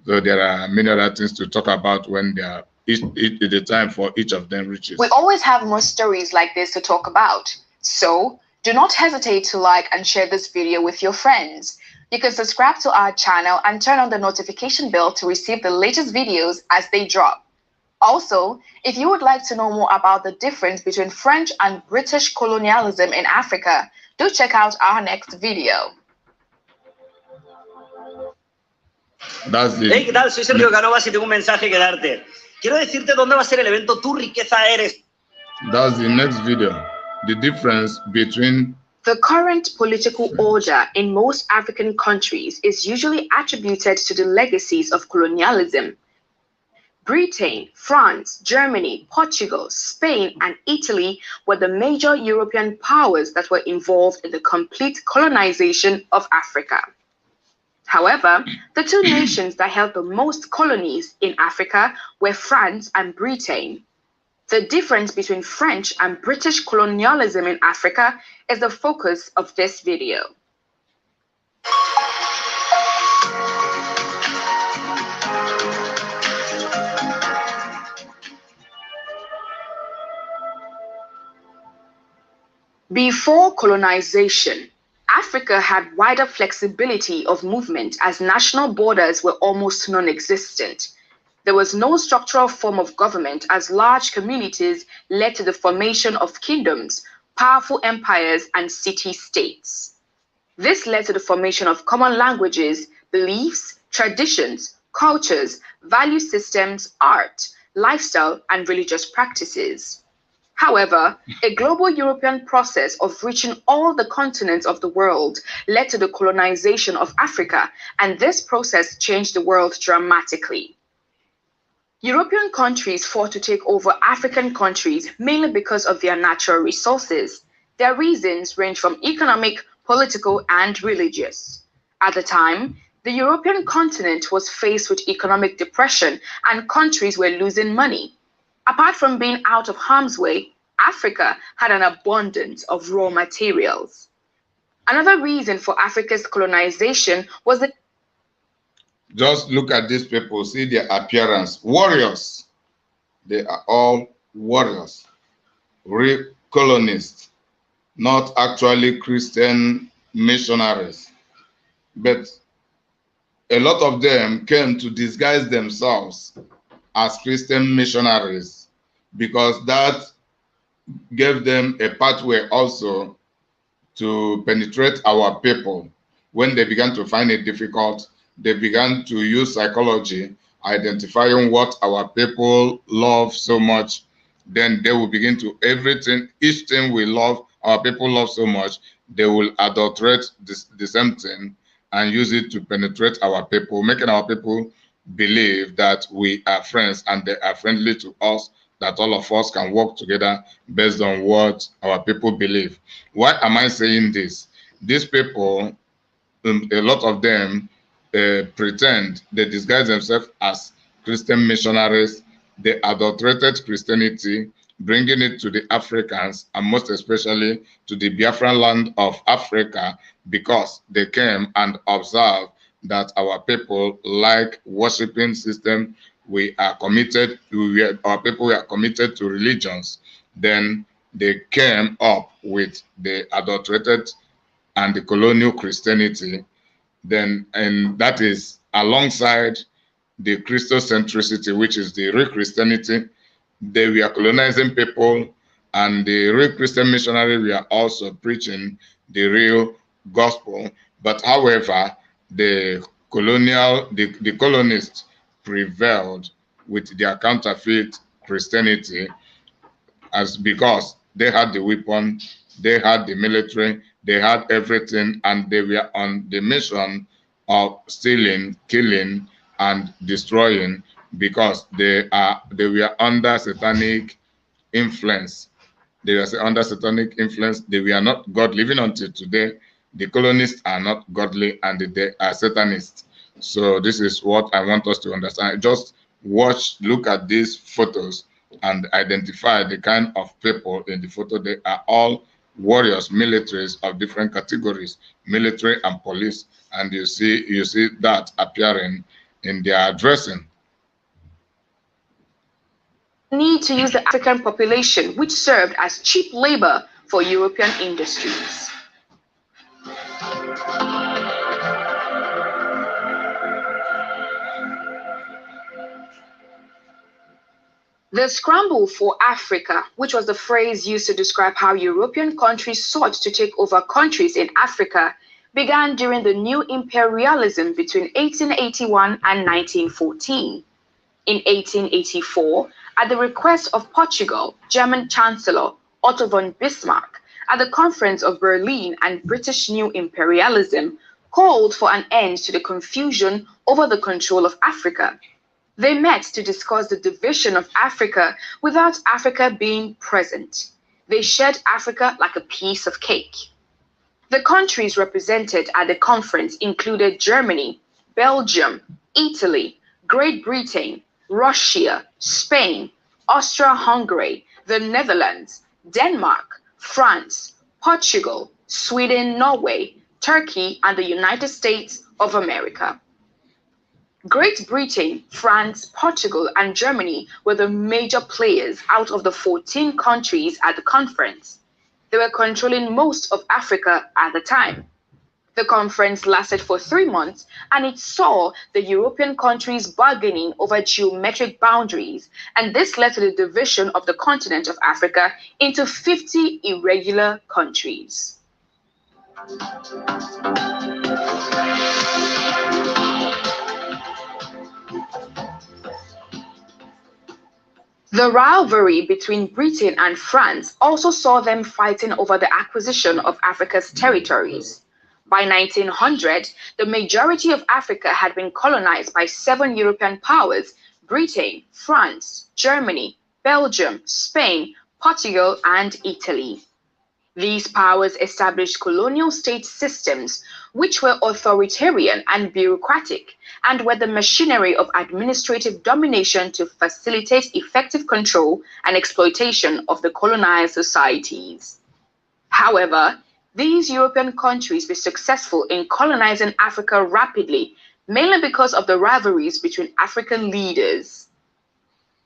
So there are many other things to talk about when they are the time for each of them reaches. We always have more stories like this to talk about. So do not hesitate to like and share this video with your friends. You can subscribe to our channel and turn on the notification bell to receive the latest videos as they drop. Also, if you would like to know more about the difference between French and British colonialism in Africa, do check out our next video. Hey, ¿qué tal? Soy Sergio Canovas y tengo un mensaje que darte. Quiero decirte dónde va a ser el evento Tu riqueza eres. That's the next video. The difference between the current political order in most African countries is usually attributed to the legacies of colonialism. Britain, France, Germany, Portugal, Spain, and Italy were the major European powers that were involved in the complete colonization of Africa. However, the two nations that held the most colonies in Africa were France and Britain. The difference between French and British colonialism in Africa is the focus of this video. Before colonization, Africa had wider flexibility of movement as national borders were almost non-existent. There was no structural form of government as large communities led to the formation of kingdoms, powerful empires, and city-states. This led to the formation of common languages, beliefs, traditions, cultures, value systems, art, lifestyle, and religious practices. However, a global European process of reaching all the continents of the world led to the colonization of Africa, and this process changed the world dramatically. European countries fought to take over African countries mainly because of their natural resources. Their reasons range from economic, political, and religious. At the time, the European continent was faced with economic depression and countries were losing money. Apart from being out of harm's way, Africa had an abundance of raw materials. Another reason for Africa's colonization was the just look at these people, see their appearance. Warriors. They are all warriors. Real colonists, not actually Christian missionaries. But a lot of them came to disguise themselves as Christian missionaries because that gave them a pathway also to penetrate our people. When they began to find it difficult, they began to use psychology, identifying what our people love so much. Then they will begin to each thing we love, our people love so much, they will adulterate the same thing and use it to penetrate our people, making our people believe that we are friends and they are friendly to us, that all of us can work together based on what our people believe. Why am I saying this? These people, a lot of them, pretend, they disguise themselves as Christian missionaries. They adulterated Christianity, bringing it to the Africans and most especially to the Biafran land of Africa because they came and observed that our people like worshiping system. We are committed to, our people were committed to religions. Then they came up with the adulterated and the colonial Christianity. Then, and that is alongside the Christocentricity, which is the real Christianity. They were colonizing people, and the real Christian missionary were also preaching the real gospel. But however, the colonists prevailed with their counterfeit Christianity, as because they had the weapon, they had the military, they had everything, and they were on the mission of stealing, killing, and destroying because they were under satanic influence. They were under satanic influence. They were not godly. Even until today, the colonists are not godly and they are satanists. So this is what I want us to understand. Just look at these photos and identify the kind of people in the photo. They are all warriors, militaries of different categories, military and police, and you see that appearing in their dressing. Need to use the African population, which served as cheap labor for European industries. The scramble for Africa, which was the phrase used to describe how European countries sought to take over countries in Africa, began during the new imperialism between 1881 and 1914. In 1884, at the request of Portugal, German Chancellor Otto von Bismarck, at the Conference of Berlin, and British New Imperialism called for an end to the confusion over the control of Africa. They met to discuss the division of Africa without Africa being present. They shared Africa like a piece of cake. The countries represented at the conference included Germany, Belgium, Italy, Great Britain, Russia, Spain, Austria-Hungary, the Netherlands, Denmark, France, Portugal, Sweden, Norway, Turkey, and the United States of America. Great Britain, France, Portugal, and Germany were the major players out of the 14 countries at the conference. They were controlling most of Africa at the time. The conference lasted for 3 months, and it saw the European countries bargaining over geometric boundaries, and this led to the division of the continent of Africa into 50 irregular countries. The rivalry between Britain and France also saw them fighting over the acquisition of Africa's territories. By 1900, the majority of Africa had been colonized by 7 European powers: Britain, France, Germany, Belgium, Spain, Portugal, and Italy. These powers established colonial state systems which were authoritarian and bureaucratic, and were the machinery of administrative domination to facilitate effective control and exploitation of the colonized societies. However, these European countries were successful in colonizing Africa rapidly, mainly because of the rivalries between African leaders.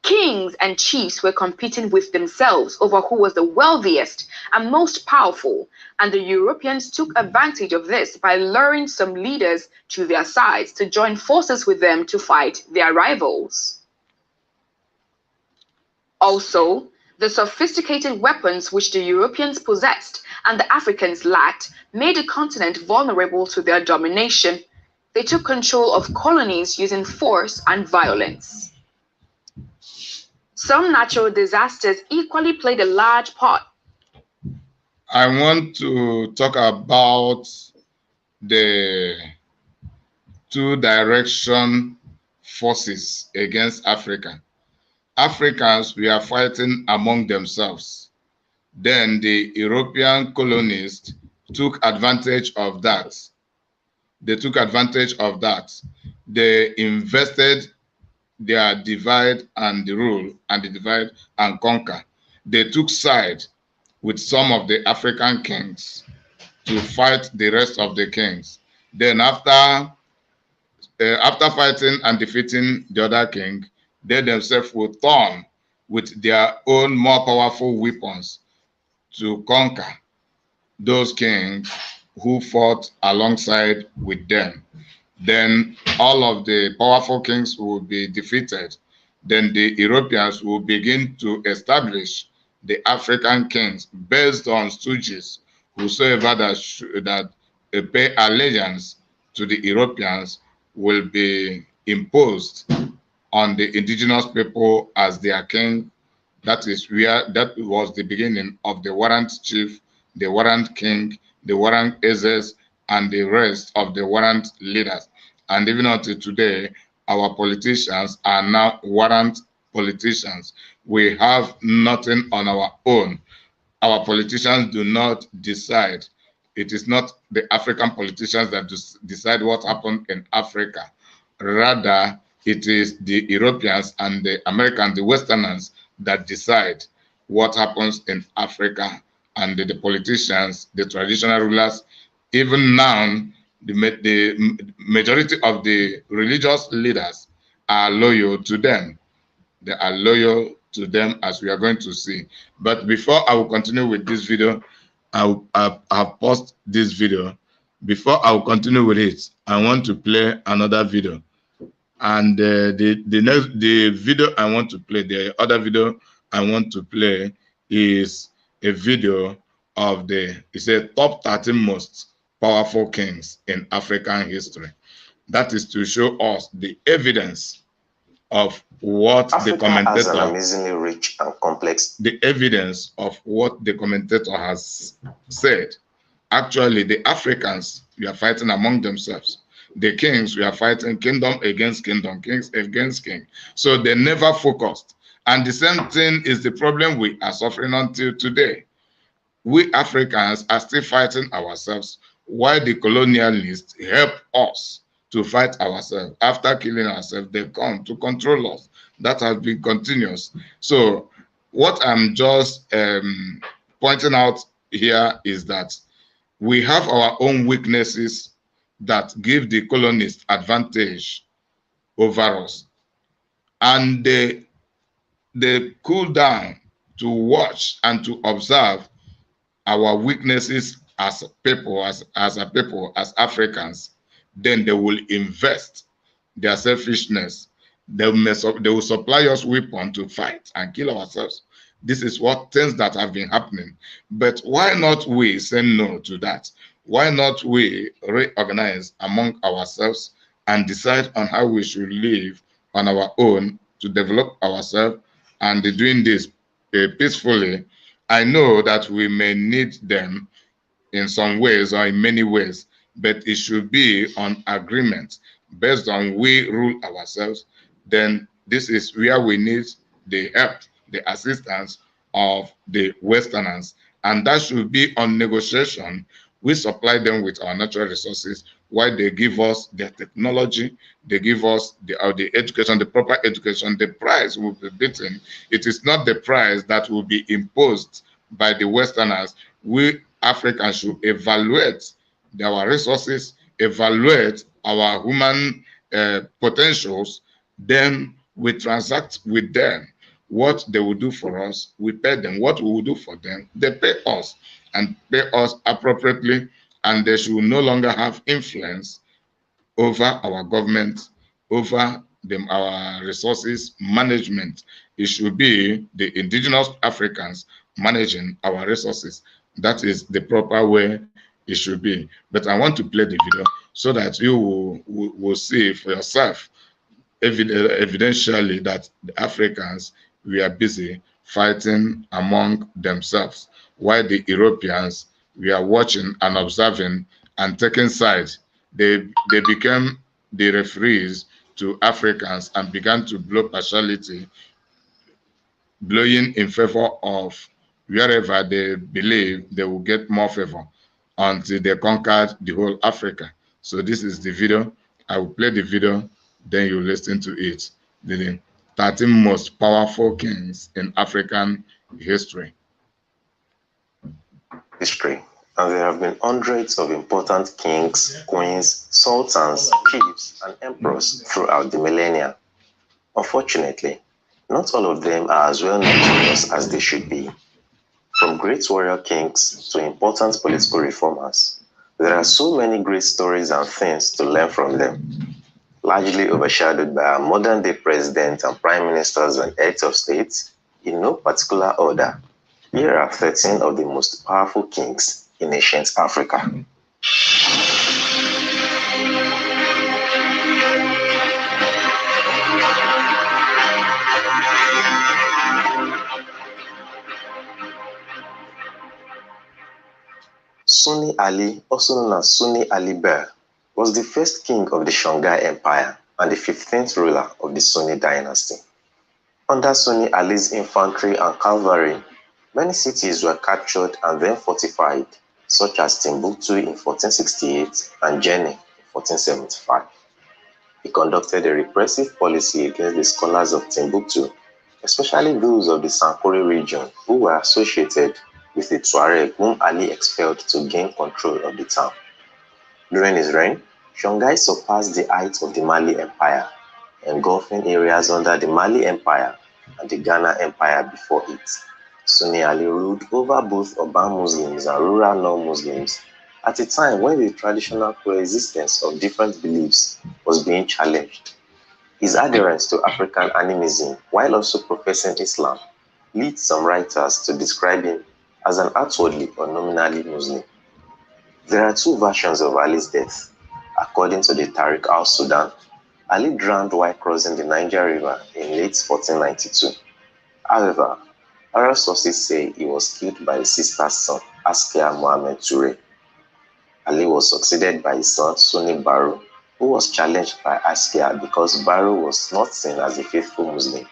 Kings and chiefs were competing with themselves over who was the wealthiest and most powerful, and the Europeans took advantage of this by luring some leaders to their sides to join forces with them to fight their rivals. Also, the sophisticated weapons which the Europeans possessed and the Africans lacked made the continent vulnerable to their domination. They took control of colonies using force and violence. Some natural disasters equally played a large part. I want to talk about the two-direction forces against Africa. Africans were fighting among themselves. Then the European colonists took advantage of that. They took advantage of that. They invested their divide and rule and the divide and conquer. They took side with some of the African kings to fight the rest of the kings. Then after fighting and defeating the other king, they themselves will turn with their own more powerful weapons to conquer those kings who fought alongside with them. Then all of the powerful kings will be defeated. Then the Europeans will begin to establish the African kings based on stooges, whosoever that pay allegiance to the Europeans will be imposed on the indigenous people as their king. That was the beginning of the warrant chief, the warrant king, the warrant aces, and the rest of the warrant leaders. And even until today, our politicians are now warrant politicians. We have nothing on our own. Our politicians do not decide. It is not the African politicians that decide what happened in Africa. Rather, it is the Europeans and the Americans, the Westerners, that decide what happens in Africa. And the politicians, the traditional rulers, even now, the majority of the religious leaders are loyal to them. They are loyal to them, as we are going to see. But before I will continue with this video, I have paused this video. Before I will continue with it, I want to play another video. And the video I want to play, the other video I want to play is a video of it's a top 13 most powerful kings in African history. That is to show us the evidence of what Africa the commentator has an amazingly rich and complex. The evidence of what the commentator has said. Actually, the Africans, we are fighting among themselves. The kings, we are fighting kingdom against kingdom, kings against king. So they never focused. And the same thing is the problem we are suffering until today. We Africans are still fighting ourselves while the colonialists help us to fight ourselves. After killing ourselves, they come to control us. That has been continuous. So what I'm just pointing out here is that we have our own weaknesses that give the colonists advantage over us. And they cool down to watch and to observe our weaknesses as people, as Africans. Then they will invest their selfishness. They will supply us weapons to fight and kill ourselves. This is what things that have been happening. But why not we say no to that? Why not we reorganize among ourselves and decide on how we should live on our own to develop ourselves and doing this peacefully? I know that we may need them in some ways or in many ways, but it should be on agreement based on we rule ourselves. Then this is where we need the help, the assistance of the Westerners, and that should be on negotiation. We supply them with our natural resources while they give us their technology, they give us the education, the proper education. The price will be beaten. It is not the price that will be imposed by the Westerners. We Africans should evaluate our resources, evaluate our human potentials, then we transact with them. What they will do for us, we pay them. What we will do for them, they pay us and pay us appropriately, and they should no longer have influence over our government, over our resources management. It should be the indigenous Africans managing our resources. That is the proper way it should be. But I want to play the video so that you will see for yourself evidentially that the Africans, we are busy fighting among themselves, while the Europeans, we are watching and observing and taking sides. They became the referees to Africans and began to blow partiality, blowing in favor of wherever they believe they will get more favor until they conquered the whole Africa. So this is the video. I will play the video, then you listen to it. The 13 most powerful kings in African history. And there have been hundreds of important kings, queens, sultans, chiefs, and emperors throughout the millennia. Unfortunately, not all of them are as well known to us as they should be. From great warrior kings to important political reformers, there are so many great stories and things to learn from them. Largely overshadowed by our modern-day presidents and prime ministers and heads of states, in no particular order, here are 13 of the most powerful kings in ancient Africa. Sunni Ali, also known as Sunni Ali Ber, was the first king of the Songhai Empire and the 15th ruler of the Sunni dynasty. Under Sunni Ali's infantry and cavalry, many cities were captured and then fortified, such as Timbuktu in 1468 and Jenne in 1475. He conducted a repressive policy against the scholars of Timbuktu, especially those of the Sankore region who were associated with the Tuareg whom Ali expelled to gain control of the town. During his reign, Songhai surpassed the height of the Mali Empire, engulfing areas under the Mali Empire and the Ghana Empire before it. Sunni Ali ruled over both urban Muslims and rural non-Muslims at a time when the traditional coexistence of different beliefs was being challenged. His adherence to African animism, while also professing Islam, leads some writers to describe him as an outwardly or nominally Muslim. There are two versions of Ali's death. According to the Tariq al-Sudan, Ali drowned while crossing the Niger River in late 1492. However, other sources say he was killed by his sister's son, Askia Mohammed Toure. Ali was succeeded by his son, Sunni Baru, who was challenged by Askia because Baru was not seen as a faithful Muslim,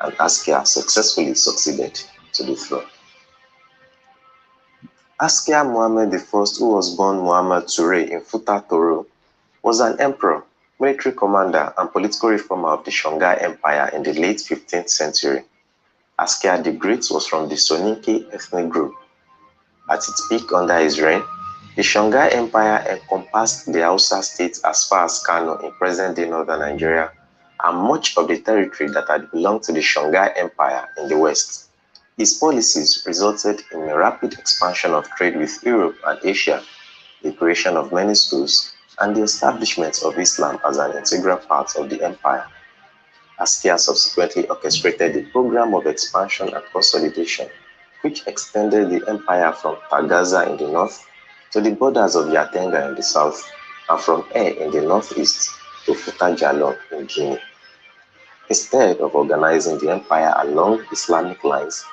and Askia successfully succeeded to the throne. Askia Mohammed I, who was born Muhammad Toure in Futa Toro, was an emperor, military commander, and political reformer of the Songhai Empire in the late 15th century. Askia the Great was from the Soninke ethnic group. At its peak under his reign, the Songhai Empire encompassed the Hausa states as far as Kano in present-day northern Nigeria and much of the territory that had belonged to the Songhai Empire in the west. His policies resulted in a rapid expansion of trade with Europe and Asia, the creation of many schools, and the establishment of Islam as an integral part of the empire. Askia subsequently orchestrated a program of expansion and consolidation, which extended the empire from Tagaza in the north to the borders of Yatenga in the south, and from Air in the northeast to Futa Jalon in Guinea. Instead of organizing the empire along Islamic lines,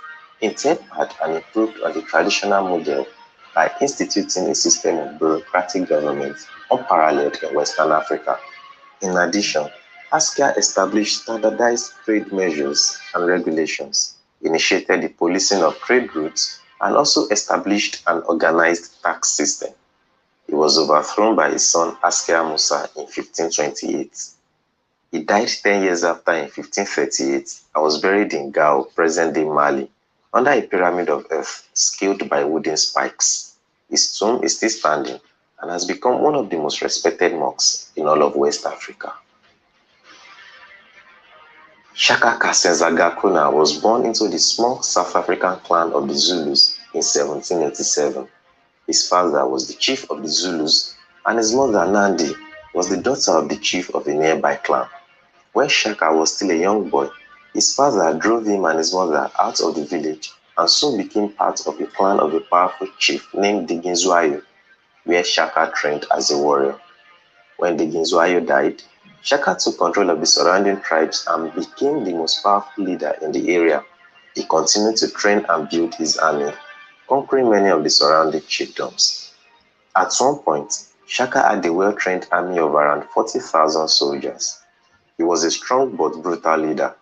he tempered and improved on the traditional model by instituting a system of bureaucratic government unparalleled in Western Africa. In addition, Askia established standardized trade measures and regulations, initiated the policing of trade routes, and also established an organized tax system. He was overthrown by his son Askia Musa in 1528. He died 10 years after in 1538 and was buried in Gao, present-day Mali, under a pyramid of earth scaled by wooden spikes. His tomb is still standing and has become one of the most respected mosques in all of West Africa. Shaka Kasenzaga Kuna was born into the small South African clan of the Zulus in 1787. His father was the chief of the Zulus, and his mother, Nandi, was the daughter of the chief of a nearby clan. When Shaka was still a young boy, his father drove him and his mother out of the village and soon became part of a clan of a powerful chief named Diginzwayo, where Shaka trained as a warrior. When Diginzwayo died, Shaka took control of the surrounding tribes and became the most powerful leader in the area. He continued to train and build his army, conquering many of the surrounding chiefdoms. At one point, Shaka had a well-trained army of around 40,000 soldiers. He was a strong but brutal leader.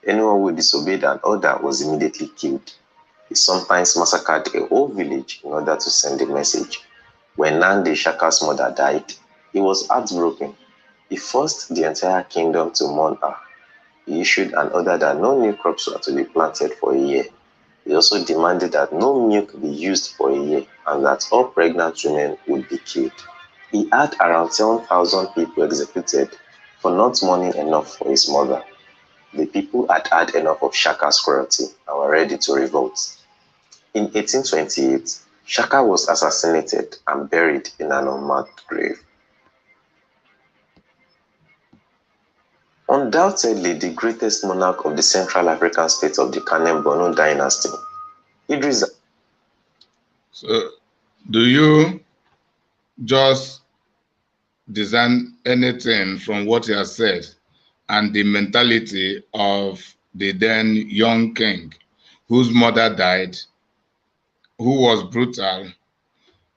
Anyone who disobeyed an order was immediately killed. He sometimes massacred a whole village in order to send a message. When Nandi, Shaka's mother, died, he was heartbroken. He forced the entire kingdom to mourn her. He issued an order that no new crops were to be planted for a year. He also demanded that no milk be used for a year and that all pregnant women would be killed. He had around 7,000 people executed for not mourning enough for his mother. The people had had enough of Shaka's cruelty and were ready to revolt. In 1828, Shaka was assassinated and buried in an unmarked grave. Undoubtedly the greatest monarch of the Central African state of the Kanem-Borno dynasty, Idris. So, do you just design anything from what he has said and the mentality of the then young king whose mother died, who was brutal,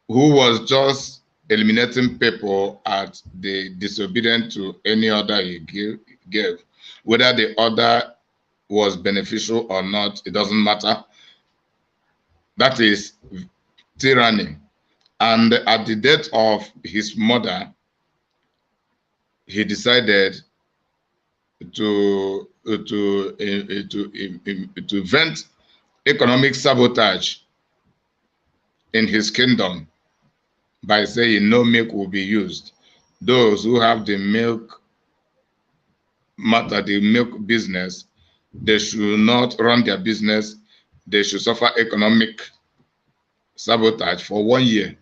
who was just eliminating people at the disobedient to any order he gave? Whether the order was beneficial or not, it doesn't matter. That is tyranny. And at the death of his mother, he decided to vent economic sabotage in his kingdom by saying no milk will be used. Those who have the milk matter, the milk business, they should not run their business. They should suffer economic sabotage for 1 year.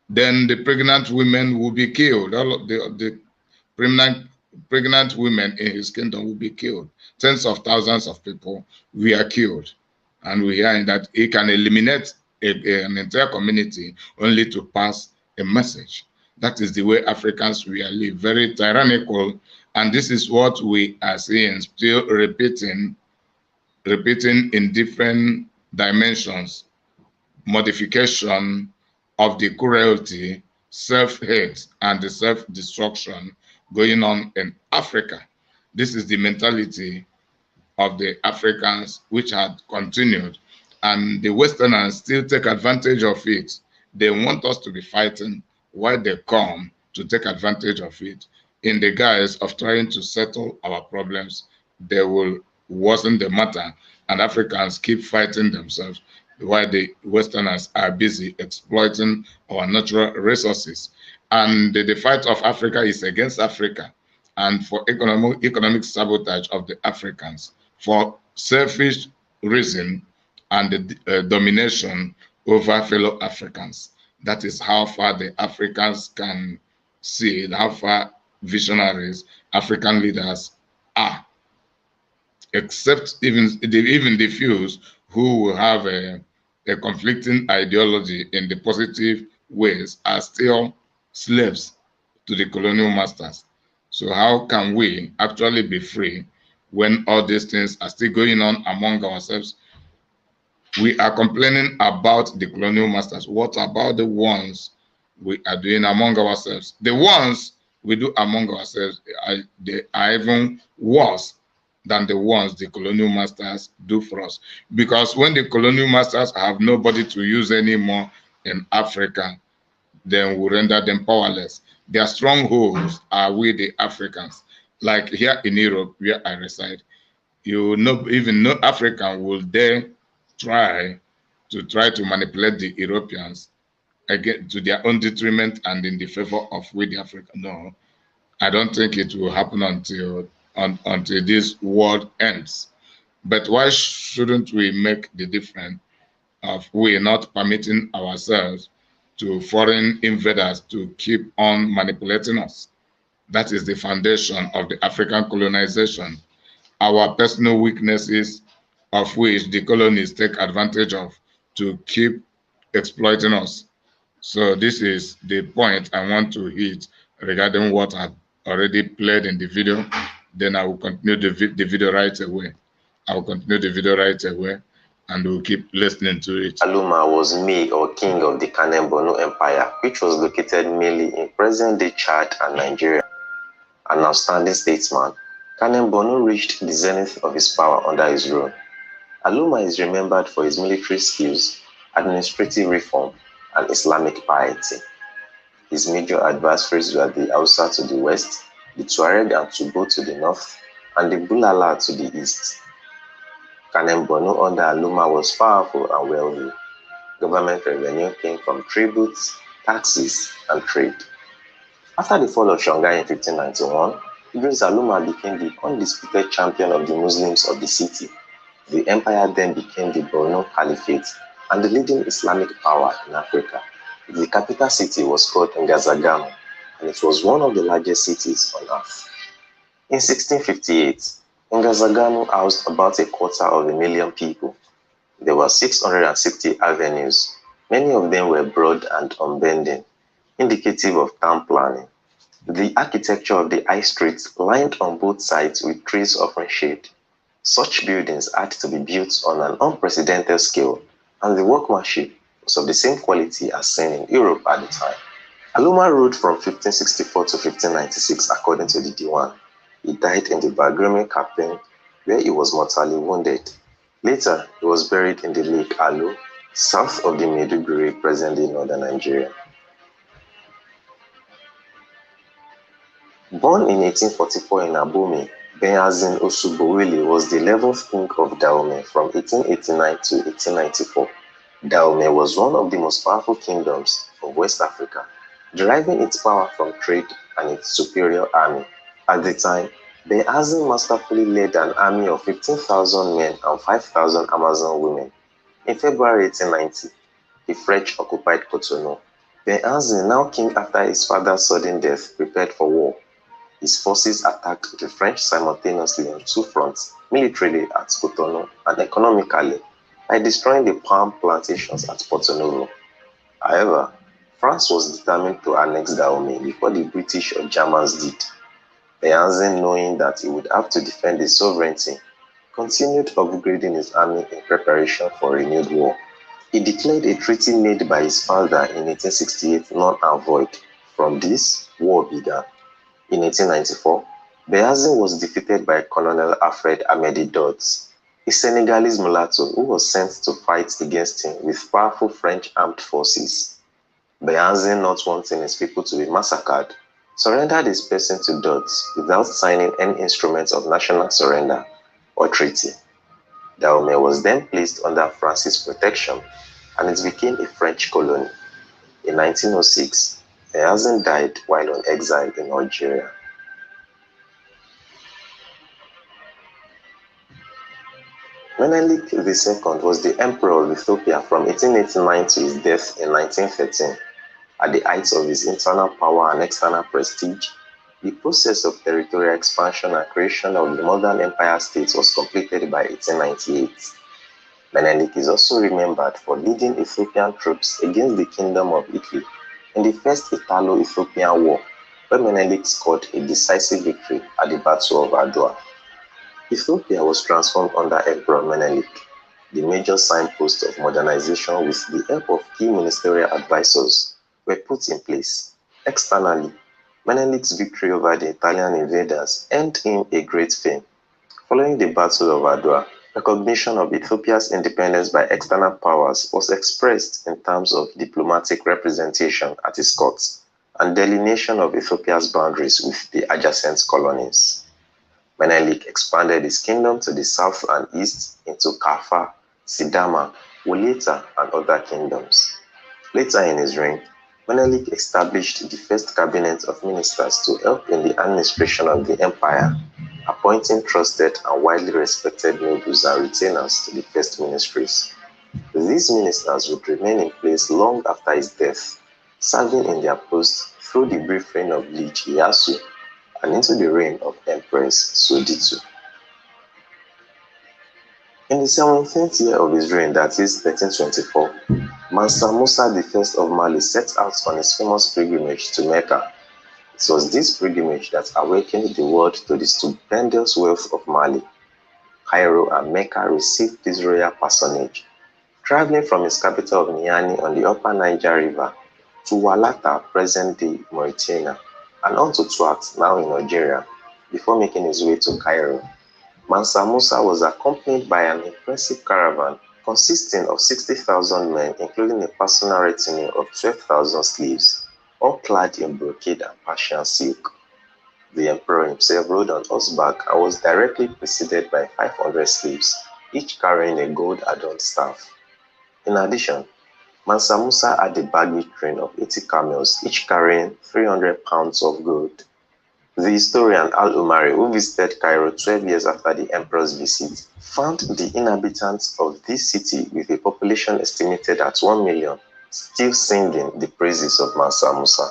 Then the pregnant women will be killed. All of the pregnant pregnant women in his kingdom will be killed. Tens of thousands of people were killed. And we hear that he can eliminate an entire community only to pass a message. That is the way Africans will live, very tyrannical. And this is what we are seeing, still repeating in different dimensions. Modification of the cruelty, self-hate, and the self-destruction going on in Africa. This is the mentality of the Africans which had continued, and the Westerners still take advantage of it. They want us to be fighting while they come to take advantage of it in the guise of trying to settle our problems. They will worsen the matter, and Africans keep fighting themselves while the Westerners are busy exploiting our natural resources. And the fight of Africa is against Africa and for economic sabotage of the Africans, for selfish reason and the domination over fellow Africans. That is how far the Africans can see, how far visionaries, African leaders are. Except even the few who will have a conflicting ideology in the positive ways are still slaves to the colonial masters. So how can we actually be free when all these things are still going on among ourselves? We are complaining about the colonial masters. What about the ones we are doing among ourselves? The ones we do among ourselves, they are even worse than the ones the colonial masters do for us. Because when the colonial masters have nobody to use anymore in Africa, then we render them powerless. Their strongholds are we the Africans. Like here in Europe, where I reside, even no African will dare try to manipulate the Europeans again to their own detriment and in the favor of we the African. No, I don't think it will happen until this world ends. But why shouldn't we make the difference of we not permitting ourselves to foreign invaders to keep on manipulating us? That is the foundation of the African colonization. Our personal weaknesses, of which the colonies take advantage of to keep exploiting us. So this is the point I want to hit regarding what I've already played in the video. Then I will continue the video right away. I will continue the video right away and we'll keep listening to it. Aluma was May or king of the Kanem Borno Empire, which was located mainly in present-day Chad and Nigeria. An outstanding statesman, Kanem Borno reached the zenith of his power under his rule. Aluma is remembered for his military skills, administrative reform, and Islamic piety. His major adversaries were the Hausa to the west, the Tuareg and Tubo to the north, and the Bulala to the east. Kanem Borno under Aluma was powerful and wealthy. Government revenue came from tributes, taxes, and trade. After the fall of Shanghai in 1591, Idris Aluma became the undisputed champion of the Muslims of the city. The empire then became the Borno Caliphate and the leading Islamic power in Africa. The capital city was called Ngazagamu, and it was one of the largest cities on earth. In 1658, Ngazagamu housed about 250,000 people. There were 660 avenues. Many of them were broad and unbending, indicative of town planning. The architecture of the high streets lined on both sides with trees offering shade. Such buildings had to be built on an unprecedented scale, and the workmanship was of the same quality as seen in Europe at the time. Aluma ruled from 1564 to 1596 according to the Diwan. He died in the Bagreme campaign where he was mortally wounded. Later, he was buried in the Lake Alu, south of the Maiduguri, present-day northern Nigeria. Born in 1844 in Abome, Benazin Osubowile was the 11th king of Dahomey from 1889 to 1894. Dahomey was one of the most powerful kingdoms of West Africa, deriving its power from trade and its superior army. At the time, Benazin masterfully led an army of 15,000 men and 5,000 Amazon women. In February 1890, the French occupied Cotonou. Benazin, now king after his father's sudden death, prepared for war. His forces attacked the French simultaneously on two fronts, militarily at Cotonou and economically by destroying the palm plantations at Porto Novo. However, France was determined to annex Dahomey before the British or Germans did. Béhanzin, knowing that he would have to defend his sovereignty, continued upgrading his army in preparation for renewed war. He declared a treaty made by his father in 1868 null and void. From this, war began. In 1894, Béhanzin was defeated by Colonel Alfred Amedi Dodds, a Senegalese mulatto who was sent to fight against him with powerful French armed forces. Béhanzin, not wanting his people to be massacred, surrendered his person to Dodds without signing any instrument of national surrender or treaty. Dahomey was then placed under France's protection and it became a French colony. In 1906, Béhanzin died while on exile in Algeria. Menelik II was the emperor of Ethiopia from 1889 to his death in 1913. At the height of his internal power and external prestige, the process of territorial expansion and creation of the modern empire state was completed by 1898. Menelik is also remembered for leading Ethiopian troops against the Kingdom of Italy in the First Italo-Ethiopian War, where Menelik scored a decisive victory at the Battle of Adwa. Ethiopia was transformed under Emperor Menelik, the major signpost of modernization with the help of key ministerial advisors were put in place. Externally, Menelik's victory over the Italian invaders earned him a great fame. Following the Battle of Adwa, recognition of Ethiopia's independence by external powers was expressed in terms of diplomatic representation at his courts and delineation of Ethiopia's boundaries with the adjacent colonies. Menelik expanded his kingdom to the south and east into Kaffa, Sidama, Wuleta, and other kingdoms. Later in his reign, Menelik established the first cabinet of ministers to help in the administration of the empire, appointing trusted and widely respected nobles and retainers to the first ministries. These ministers would remain in place long after his death, serving in their post through the brief reign of Liege Iyasu and into the reign of Empress Soditu. In the 17th year of his reign, that is 1324, Mansa Musa I of Mali set out on his famous pilgrimage to Mecca. It was this pilgrimage that awakened the world to the stupendous wealth of Mali. Cairo and Mecca received this royal personage, traveling from his capital of Niani on the upper Niger River to Walata, present-day Mauritania, and on to Tuat, now in Algeria, before making his way to Cairo. Mansa Musa was accompanied by an impressive caravan consisting of 60,000 men, including a personal retinue of 12,000 slaves, all clad in brocade and Persian silk. The emperor himself rode on horseback and was directly preceded by 500 slaves, each carrying a gold-adorned staff. In addition, Mansa Musa had a baggage train of 80 camels, each carrying 300 pounds of gold. The historian Al-Umari, who visited Cairo 12 years after the emperor's visit, found the inhabitants of this city, with a population estimated at 1 million, still singing the praises of Mansa Musa.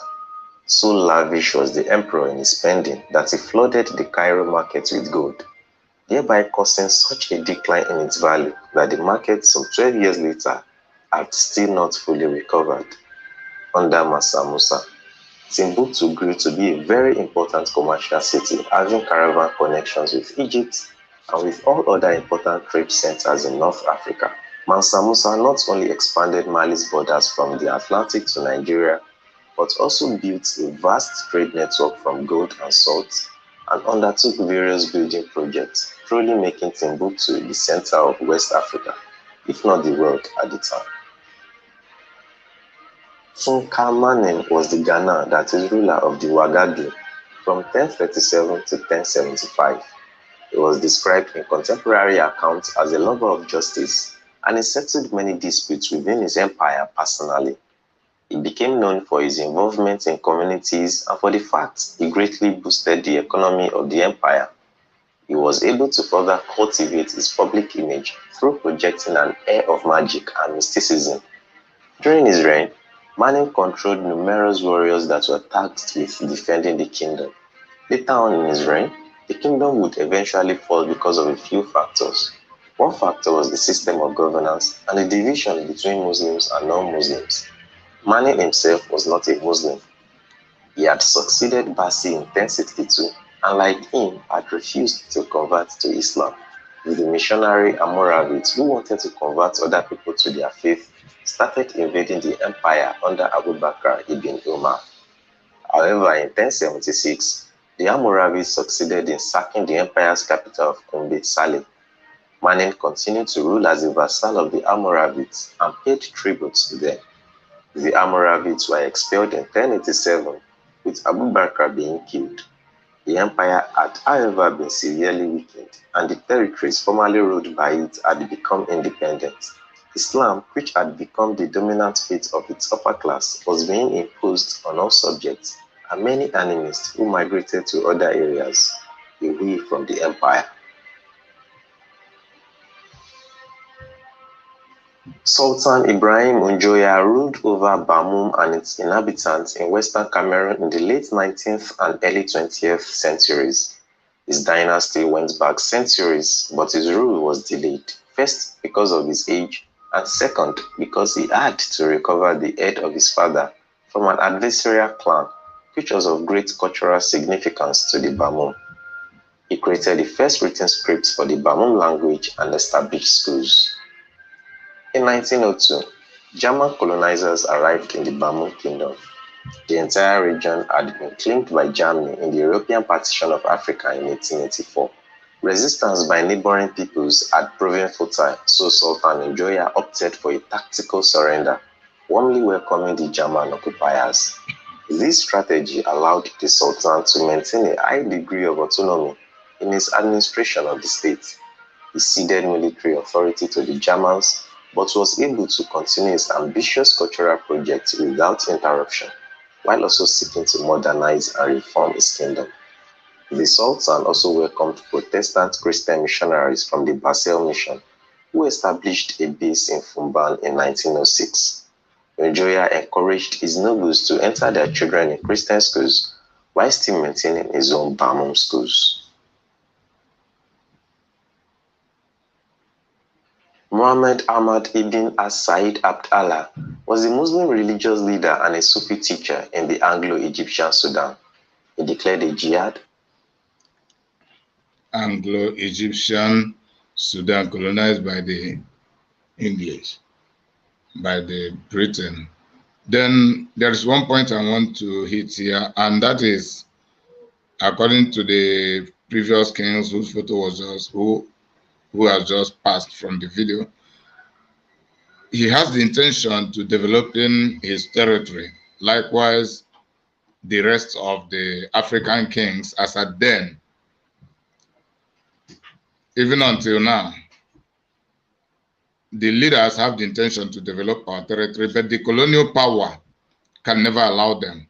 So lavish was the emperor in his spending that he flooded the Cairo market with gold, thereby causing such a decline in its value that the market some 12 years later had still not fully recovered. Under Mansa Musa, Timbuktu grew to be a very important commercial city, having caravan connections with Egypt and with all other important trade centers in North Africa. Mansa Musa not only expanded Mali's borders from the Atlantic to Nigeria, but also built a vast trade network from gold and salt and undertook various building projects, truly making Timbuktu the center of West Africa, if not the world at the time. Tutankhamun was the Ghana, that is ruler of the Ouagadougou, from 1037 to 1075. He was described in contemporary accounts as a lover of justice, and he settled many disputes within his empire personally. He became known for his involvement in communities and for the fact he greatly boosted the economy of the empire. He was able to further cultivate his public image through projecting an air of magic and mysticism. During his reign, Manning controlled numerous warriors that were tasked with defending the kingdom. Later on in his reign, the kingdom would eventually fall because of a few factors. One factor was the system of governance and the division between Muslims and non-Muslims. Mani himself was not a Muslim. He had succeeded Basi in 1062 and like him had refused to convert to Islam. The missionary Almoravids who wanted to convert other people to their faith started invading the empire under Abu Bakr ibn Umar. However, in 1076, the Almoravids succeeded in sacking the empire's capital of Kumbe, Saleh. Mani continued to rule as a vassal of the Almoravids and paid tribute to them. The Almoravids were expelled in 1087, with Abu Bakr being killed. The empire had, however, been severely weakened, and the territories formerly ruled by it had become independent. Islam, which had become the dominant faith of its upper class, was being imposed on all subjects, and many animists who migrated to other areas away from the empire. Sultan Ibrahim Unjoya ruled over Bamum and its inhabitants in western Cameroon in the late 19th and early 20th centuries. His dynasty went back centuries, but his rule was delayed, first because of his age, and second because he had to recover the head of his father from an adversarial clan, which was of great cultural significance to the Bamum. He created the first written scripts for the Bamum language and established schools. In 1902, German colonizers arrived in the Bamum Kingdom. The entire region had been claimed by Germany in the European partition of Africa in 1884. Resistance by neighboring peoples had proven futile, so Sultan Njoya opted for a tactical surrender, warmly welcoming the German occupiers. This strategy allowed the Sultan to maintain a high degree of autonomy in his administration of the state. He ceded military authority to the Germans, but was able to continue his ambitious cultural projects without interruption, while also seeking to modernize and reform his kingdom. The Sultan also welcomed Protestant Christian missionaries from the Basel Mission, who established a base in Fumban in 1906. Njoya encouraged his nobles to enter their children in Christian schools, while still maintaining his own Bamum schools. Muhammad Ahmad ibn as-Sa'id Abd Allah was a Muslim religious leader and a Sufi teacher in the Anglo-Egyptian Sudan. He declared a jihad. Anglo-Egyptian Sudan, colonized by the English, by the Britain. Then there is one point I want to hit here, and that is, according to the previous kings whose photo was just who has just passed from the video, he has the intention to developing his territory. Likewise, the rest of the African kings, as at then, even until now, the leaders have the intention to develop our territory, but the colonial power can never allow them.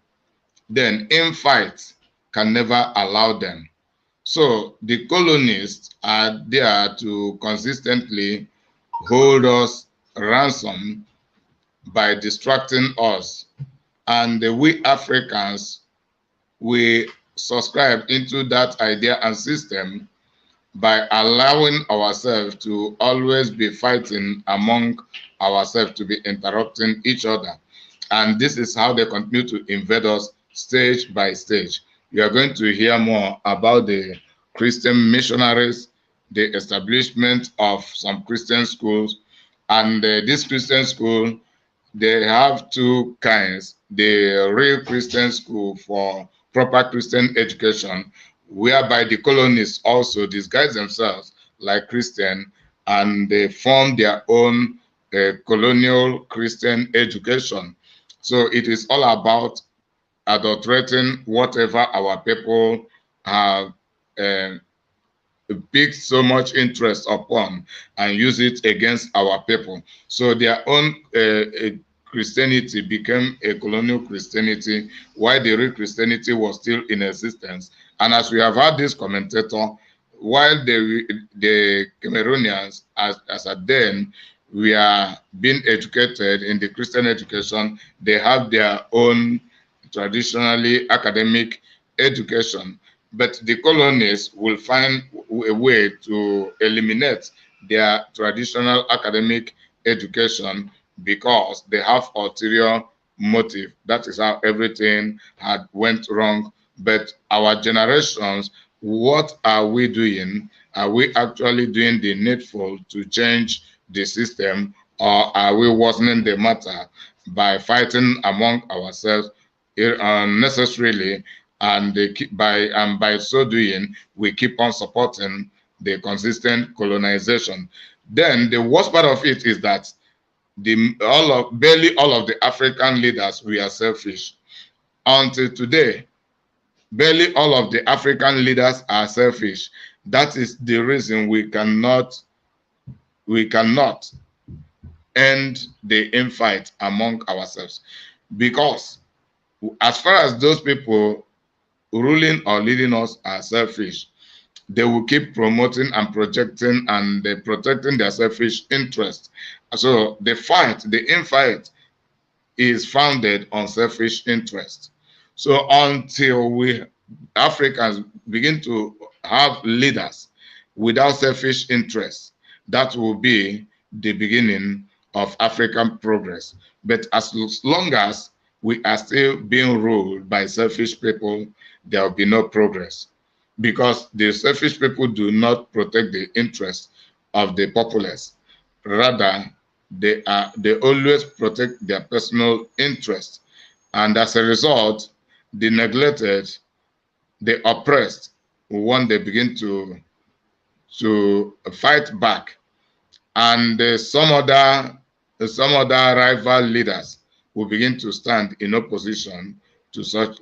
Then infight can never allow them. So the colonists are there to consistently hold us ransom by distracting us. And we Africans, we subscribe into that idea and system by allowing ourselves to always be fighting among ourselves, to be interrupting each other. And this is how they continue to invade us stage by stage. We are going to hear more about the Christian missionaries, the establishment of some Christian schools, and this Christian school, they have two kinds: the real Christian school for proper Christian education, whereby the colonists also disguise themselves like Christian and they form their own colonial Christian education. So it is all about adulterating whatever our people have picked so much interest upon and use it against our people. So their own Christianity became a colonial Christianity, while the real Christianity was still in existence. And as we have had this commentator, while the Cameroonians, as at then, we are being educated in the Christian education, they have their own traditionally academic education. but the colonists will find a way to eliminate their traditional academic education because they have ulterior motive. That is how everything had went wrong. But our generations, what are we doing? Are we actually doing the needful to change the system, or are we worsening the matter by fighting among ourselves unnecessarily, and by so doing, we keep on supporting the consistent colonization? Then the worst part of it is that barely all of the African leaders were selfish. Until today, barely all of the African leaders are selfish. That is the reason we cannot end the infight among ourselves, because as far as those people ruling or leading us are selfish, they will keep promoting and projecting and protecting their selfish interests. So the infight is founded on selfish interest. So until we Africans begin to have leaders without selfish interests, that will be the beginning of African progress. But as long as we are still being ruled by selfish people, there will be no progress, because the selfish people do not protect the interests of the populace. Rather, they always protect their personal interests, and as a result, the neglected, the oppressed, when they begin to fight back, and some other rival leaders will begin to stand in opposition to such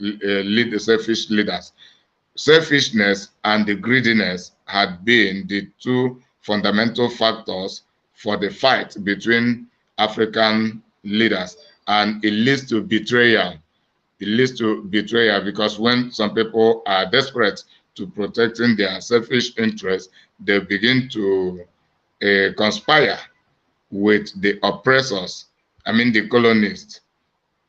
selfish leaders. Selfishness and the greediness had been the two fundamental factors for the fight between African leaders, and it leads to betrayal. It leads to betrayal because when some people are desperate to protecting their selfish interests, they begin to conspire with the oppressors, I mean the colonists,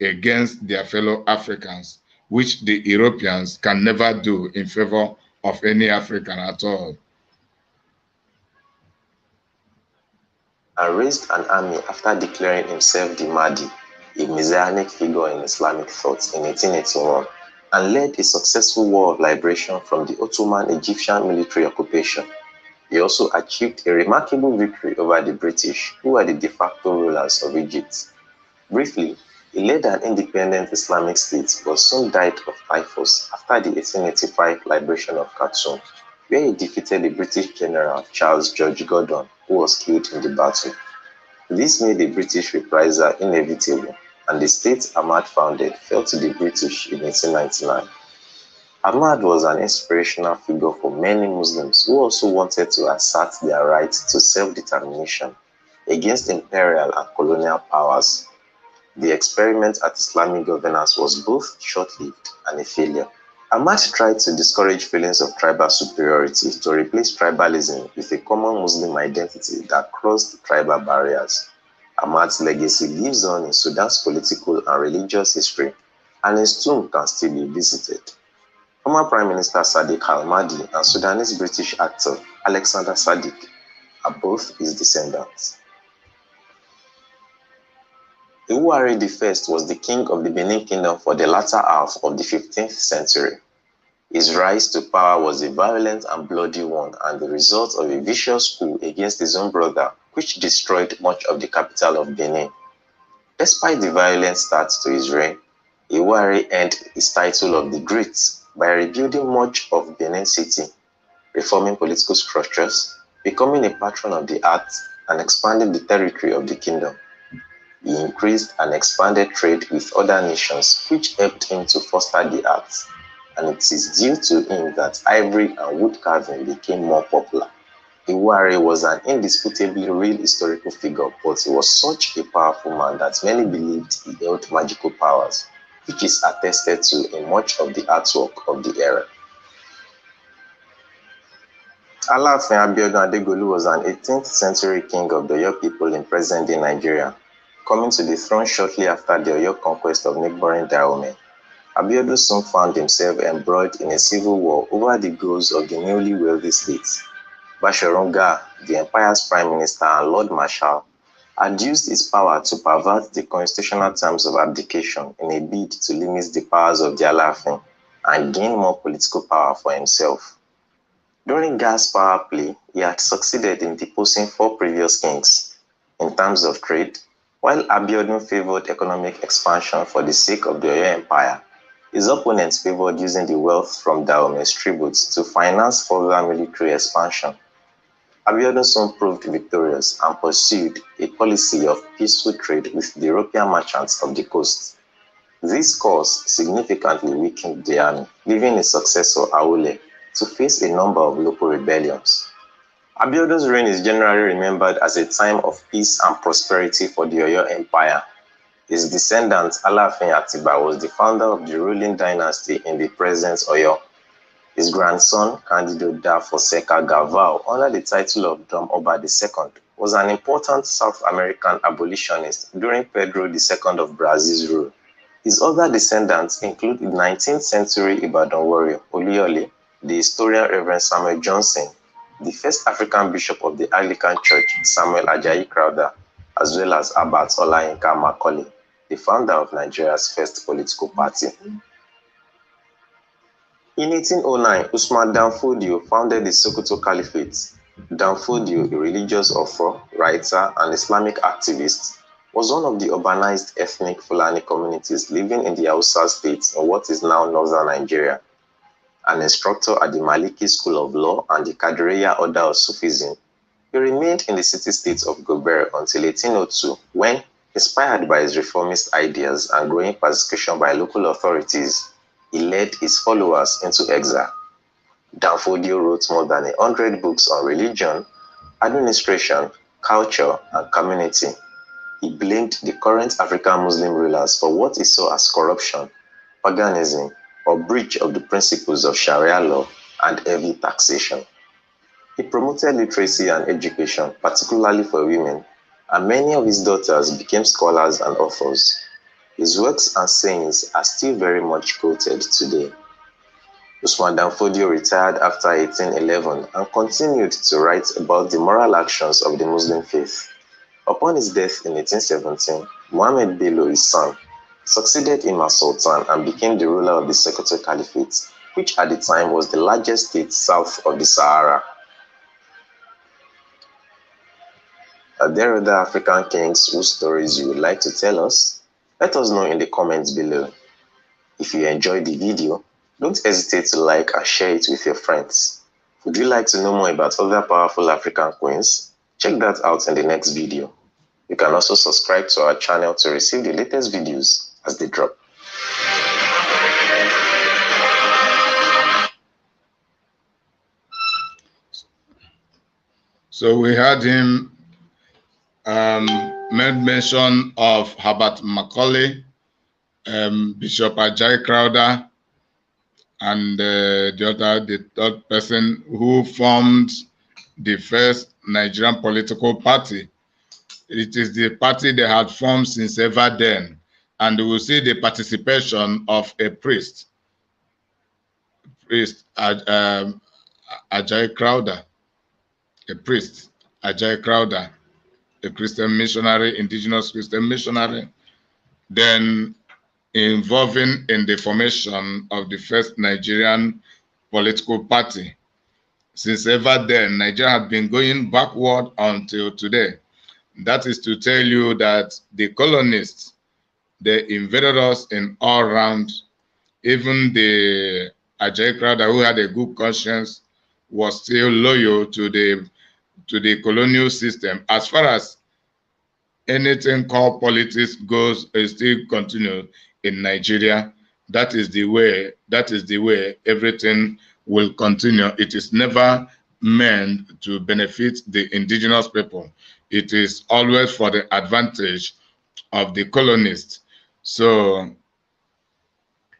against their fellow Africans, which the Europeans can never do in favor of any African at all. And raised an army after declaring himself the Mahdi, a messianic figure in Islamic thought, in 1881, and led a successful war of liberation from the Ottoman Egyptian military occupation. He also achieved a remarkable victory over the British, who were the de facto rulers of Egypt. Briefly, he led an independent Islamic state but soon died of typhus after the 1885 liberation of Khartoum, where he defeated the British general Charles George Gordon, who was killed in the battle. This made the British reprisal inevitable, and the state Ahmad founded fell to the British in 1899. Ahmad was an inspirational figure for many Muslims who also wanted to assert their right to self-determination against imperial and colonial powers. The experiment at Islamic governance was both short-lived and a failure. Ahmad tried to discourage feelings of tribal superiority to replace tribalism with a common Muslim identity that crossed tribal barriers. Ahmad's legacy lives on in Sudan's political and religious history, and his tomb can still be visited. Former Prime Minister Sadiq Al-Mahdi and Sudanese British actor Alexander Sadiq are both his descendants. Iwuare I was the king of the Benin Kingdom for the latter half of the 15th century. His rise to power was a violent and bloody one, and the result of a vicious coup against his own brother, which destroyed much of the capital of Benin. Despite the violent start to his reign, Iwuare earned his title of the Great by rebuilding much of Benin City, reforming political structures, becoming a patron of the arts, and expanding the territory of the kingdom. He increased and expanded trade with other nations, which helped him to foster the arts, and it is due to him that ivory and wood carving became more popular. Iwuare was an indisputably real historical figure, but he was such a powerful man that many believed he held magical powers, which is attested to in much of the artwork of the era. Alaafin Abiodun Adegolu was an 18th century king of the Oyo people in present-day Nigeria, coming to the throne shortly after the Oyo conquest of neighboring Dahomey. Abiodun soon found himself embroiled in a civil war over the goals of the newly wealthy states. Basharon Gaa, the empire's prime minister and Lord Marshal, had used his power to pervert the constitutional terms of abdication in a bid to limit the powers of the Alaafin and gain more political power for himself. During Gaa's power play, he had succeeded in deposing 4 previous kings. In terms of trade, while Abiodun favored economic expansion for the sake of the Oyo Empire, his opponents favored using the wealth from Dahome's tributes to finance further military expansion. Abiodun soon proved victorious and pursued a policy of peaceful trade with the European merchants of the coast. This course significantly weakened the army, leaving his successor Awole to face a number of local rebellions. Abiodun's reign is generally remembered as a time of peace and prosperity for the Oyo Empire. His descendant Alaafin Atiba was the founder of the ruling dynasty in the present Oyo. His grandson, Candido da Fonseca Gavao, under the title of Dom Oba II, was an important South American abolitionist during Pedro II of Brazil's rule. His other descendants include the 19th century Ibadan warrior Oluyole, the historian Reverend Samuel Johnson, the first African bishop of the Anglican Church, Samuel Ajayi Crowther, as well as Abat Olayinka Macaulay, the founder of Nigeria's first political party. In 1809, Usman Dan Fodio founded the Sokoto Caliphate. Dan Fodio, a religious author, writer, and Islamic activist, was one of the urbanized ethnic Fulani communities living in the Hausa state in what is now northern Nigeria. An instructor at the Maliki School of Law and the Kadiriya Order of Sufism, he remained in the city-state of Gober until 1802, when, inspired by his reformist ideas and growing persecution by local authorities, he led his followers into exile. Dan Fodio wrote more than 100 books on religion, administration, culture, and community. He blamed the current African Muslim rulers for what he saw as corruption, paganism, or breach of the principles of Sharia law and heavy taxation. He promoted literacy and education, particularly for women, and many of his daughters became scholars and authors. His works and sayings are still very much quoted today. Usman Dan Fodio retired after 1811 and continued to write about the moral actions of the Muslim faith. Upon his death in 1817, Muhammad Bello, his son, succeeded him as Sultan and became the ruler of the Sokoto Caliphate, which at the time was the largest state south of the Sahara. Are there other African kings whose stories you would like to tell us? Let us know in the comments below. If you enjoyed the video, don't hesitate to like and share it with your friends. Would you like to know more about other powerful African queens? Check that out in the next video. You can also subscribe to our channel to receive the latest videos as they drop. So we had him made mention of Herbert Macaulay, Bishop Ajayi Crowther, and the third person who formed the first Nigerian political party. It is the party they had formed since ever then, and we will see the participation of a priest Ajayi Crowther, Ajayi Crowther, a Christian missionary, indigenous Christian missionary, then involving in the formation of the first Nigerian political party. Since ever then, Nigeria had been going backward until today. That is to tell you that the colonists, they invaded us in all round. Even the Ajayi Crowther, who had a good conscience, was still loyal to the colonial system. As far as anything called politics goes, it still continues in Nigeria. That is the way everything will continue. It is never meant to benefit the indigenous people. It is always for the advantage of the colonists. So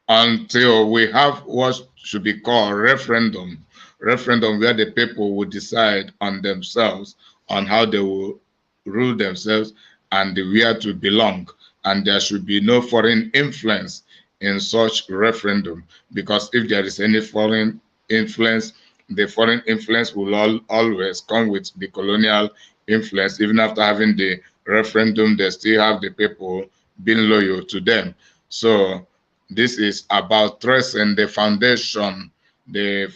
until we have what should be called referendum where the people will decide on themselves, on how they will rule themselves and where to belong, and there should be no foreign influence in such referendum, because if there is any foreign influence, the foreign influence will always come with the colonial influence. Even after having the referendum, they still have the people being loyal to them. So this is about tracing the foundation, the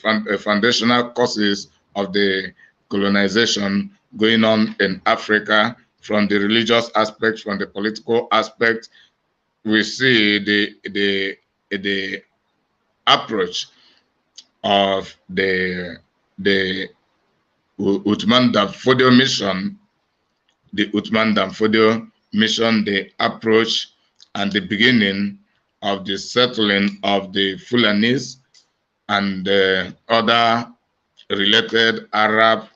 foundational causes of the colonization going on in Africa, from the religious aspect, from the political aspect. We see the approach of the Uthman Danfodio mission, the approach and the beginning of the settling of the Fulanis and other related Arab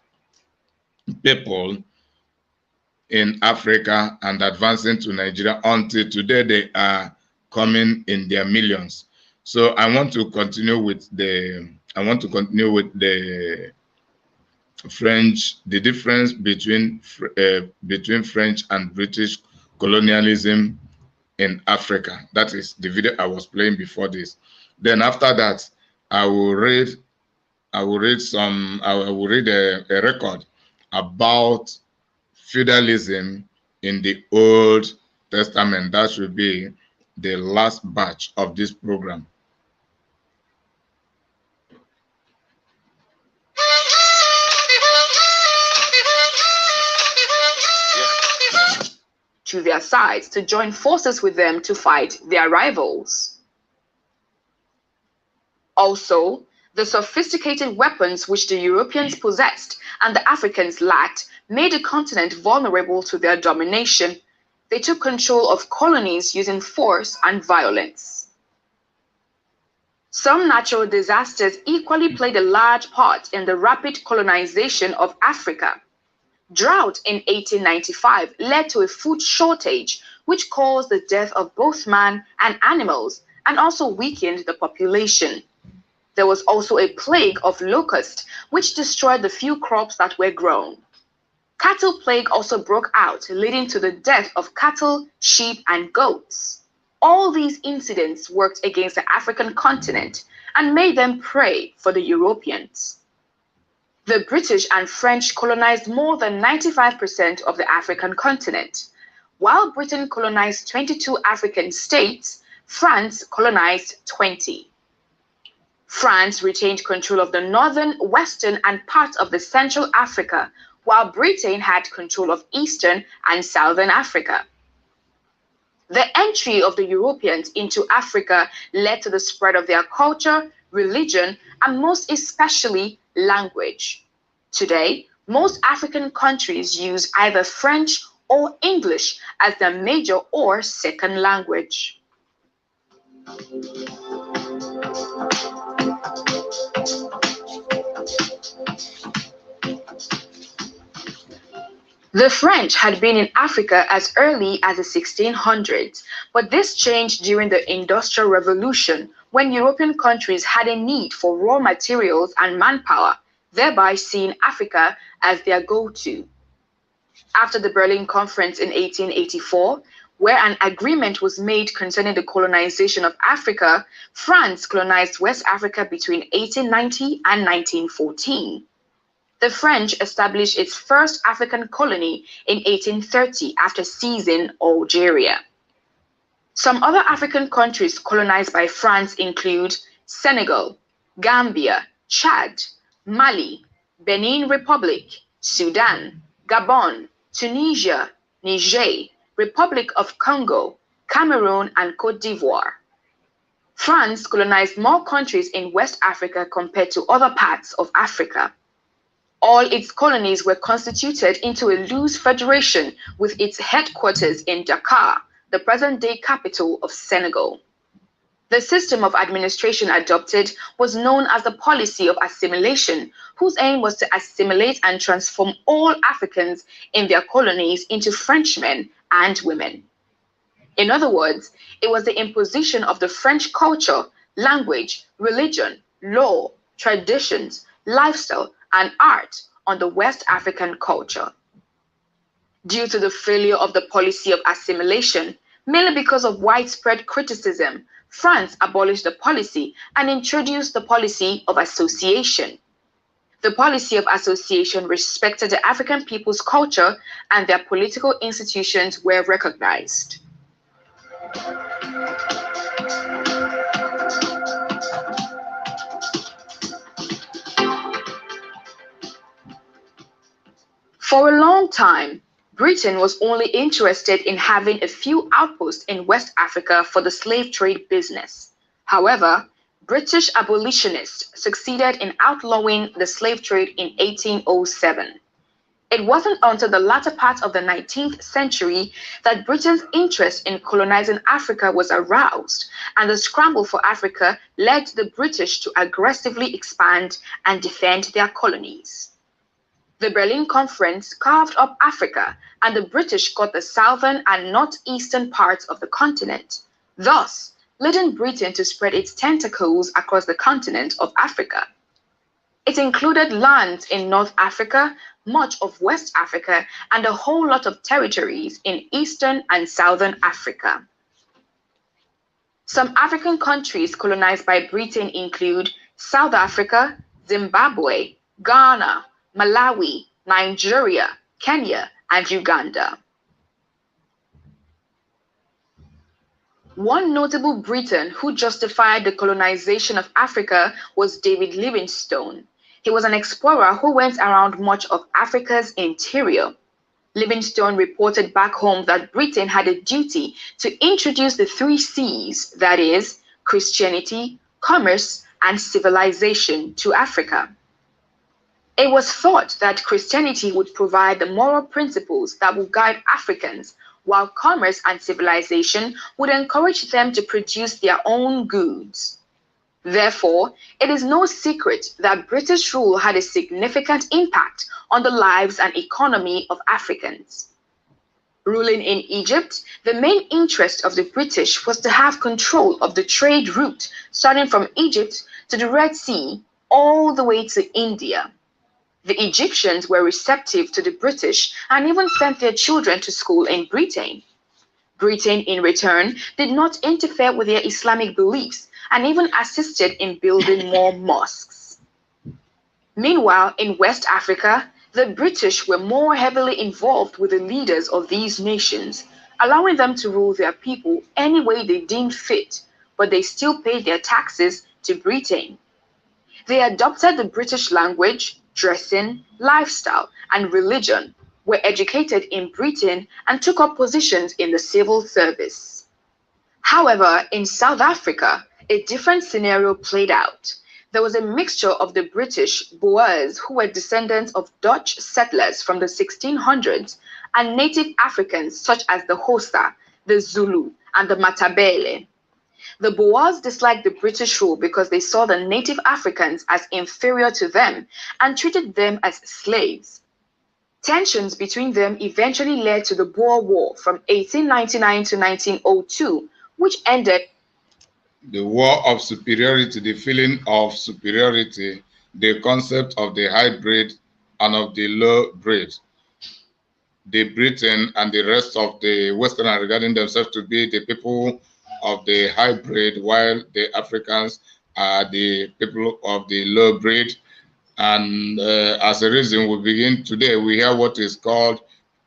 people in Africa and advancing to Nigeria. Until today, they are coming in their millions. So I want to continue with the French, the difference between French and British colonialism in Africa. That is the video I was playing before this. Then after that, I will read a record about feudalism in the Old Testament. That should be the last batch of this program. To their sides to join forces with them to fight their rivals. Also, the sophisticated weapons which the Europeans possessed and the Africans lacked made the continent vulnerable to their domination. They took control of colonies using force and violence. Some natural disasters equally played a large part in the rapid colonization of Africa. Drought in 1895 led to a food shortage, which caused the death of both man and animals and also weakened the population. There was also a plague of locusts, which destroyed the few crops that were grown. Cattle plague also broke out, leading to the death of cattle, sheep, and goats. All these incidents worked against the African continent and made them prey for the Europeans. The British and French colonized more than 95% of the African continent. While Britain colonized 22 African states, France colonized 20. France retained control of the northern, western, and parts of the Central Africa, while Britain had control of Eastern and Southern Africa. The entry of the Europeans into Africa led to the spread of their culture, religion, and most especially language. Today, most African countries use either French or English as their major or second language. The French had been in Africa as early as the 1600s, but this changed during the Industrial Revolution, when European countries had a need for raw materials and manpower, thereby seeing Africa as their go-to. After the Berlin Conference in 1884, where an agreement was made concerning the colonization of Africa, France colonized West Africa between 1890 and 1914. The French established its first African colony in 1830 after seizing Algeria. Some other African countries colonized by France include Senegal, Gambia, Chad, Mali, Benin Republic, Sudan, Gabon, Tunisia, Niger, Republic of Congo, Cameroon, and Côte d'Ivoire. France colonized more countries in West Africa compared to other parts of Africa. All its colonies were constituted into a loose federation with its headquarters in Dakar, the present-day capital of Senegal. The system of administration adopted was known as the policy of assimilation, whose aim was to assimilate and transform all Africans in their colonies into Frenchmen and women. In other words, it was the imposition of the French culture, language, religion, law, traditions, lifestyle, and art on the West African culture. Due to the failure of the policy of assimilation, mainly because of widespread criticism, France abolished the policy and introduced the policy of association. The policy of association respected the African people's culture and their political institutions were recognized. For a long time, Britain was only interested in having a few outposts in West Africa for the slave trade business. However, British abolitionists succeeded in outlawing the slave trade in 1807. It wasn't until the latter part of the 19th century that Britain's interest in colonizing Africa was aroused, and the scramble for Africa led the British to aggressively expand and defend their colonies. The Berlin Conference carved up Africa, and the British got the southern and northeastern parts of the continent, thus leading Britain to spread its tentacles across the continent of Africa. It included lands in North Africa, much of West Africa, and a whole lot of territories in Eastern and Southern Africa. Some African countries colonized by Britain include South Africa, Zimbabwe, Ghana, Malawi, Nigeria, Kenya, and Uganda. One notable Briton who justified the colonization of Africa was David Livingstone. He was an explorer who went around much of Africa's interior. Livingstone reported back home that Britain had a duty to introduce the 3 C's, that is, Christianity, commerce, and civilization, to Africa. It was thought that Christianity would provide the moral principles that would guide Africans, while commerce and civilization would encourage them to produce their own goods. Therefore, it is no secret that British rule had a significant impact on the lives and economy of Africans. Ruling in Egypt, the main interest of the British was to have control of the trade route starting from Egypt to the Red Sea all the way to India. The Egyptians were receptive to the British and even sent their children to school in Britain. Britain, in return, did not interfere with their Islamic beliefs and even assisted in building more mosques. Meanwhile, in West Africa, the British were more heavily involved with the leaders of these nations, allowing them to rule their people any way they deemed fit, but they still paid their taxes to Britain. They adopted the British language, dressing, lifestyle, and religion, were educated in Britain, and took up positions in the civil service. However, in South Africa, a different scenario played out. There was a mixture of the British Boers, who were descendants of Dutch settlers from the 1600s, and native Africans such as the Xhosa, the Zulu, and the Matabele. The Boers disliked the British rule because they saw the native Africans as inferior to them and treated them as slaves. Tensions between them eventually led to the Boer War from 1899 to 1902, which ended the war of superiority, the feeling of superiority, the concept of the high-bred and of the low-bred. The Britain and the rest of the Western are regarding themselves to be the people of the high-bred, while the Africans are the people of the low-bred. And as a reason, we begin today, we hear what is called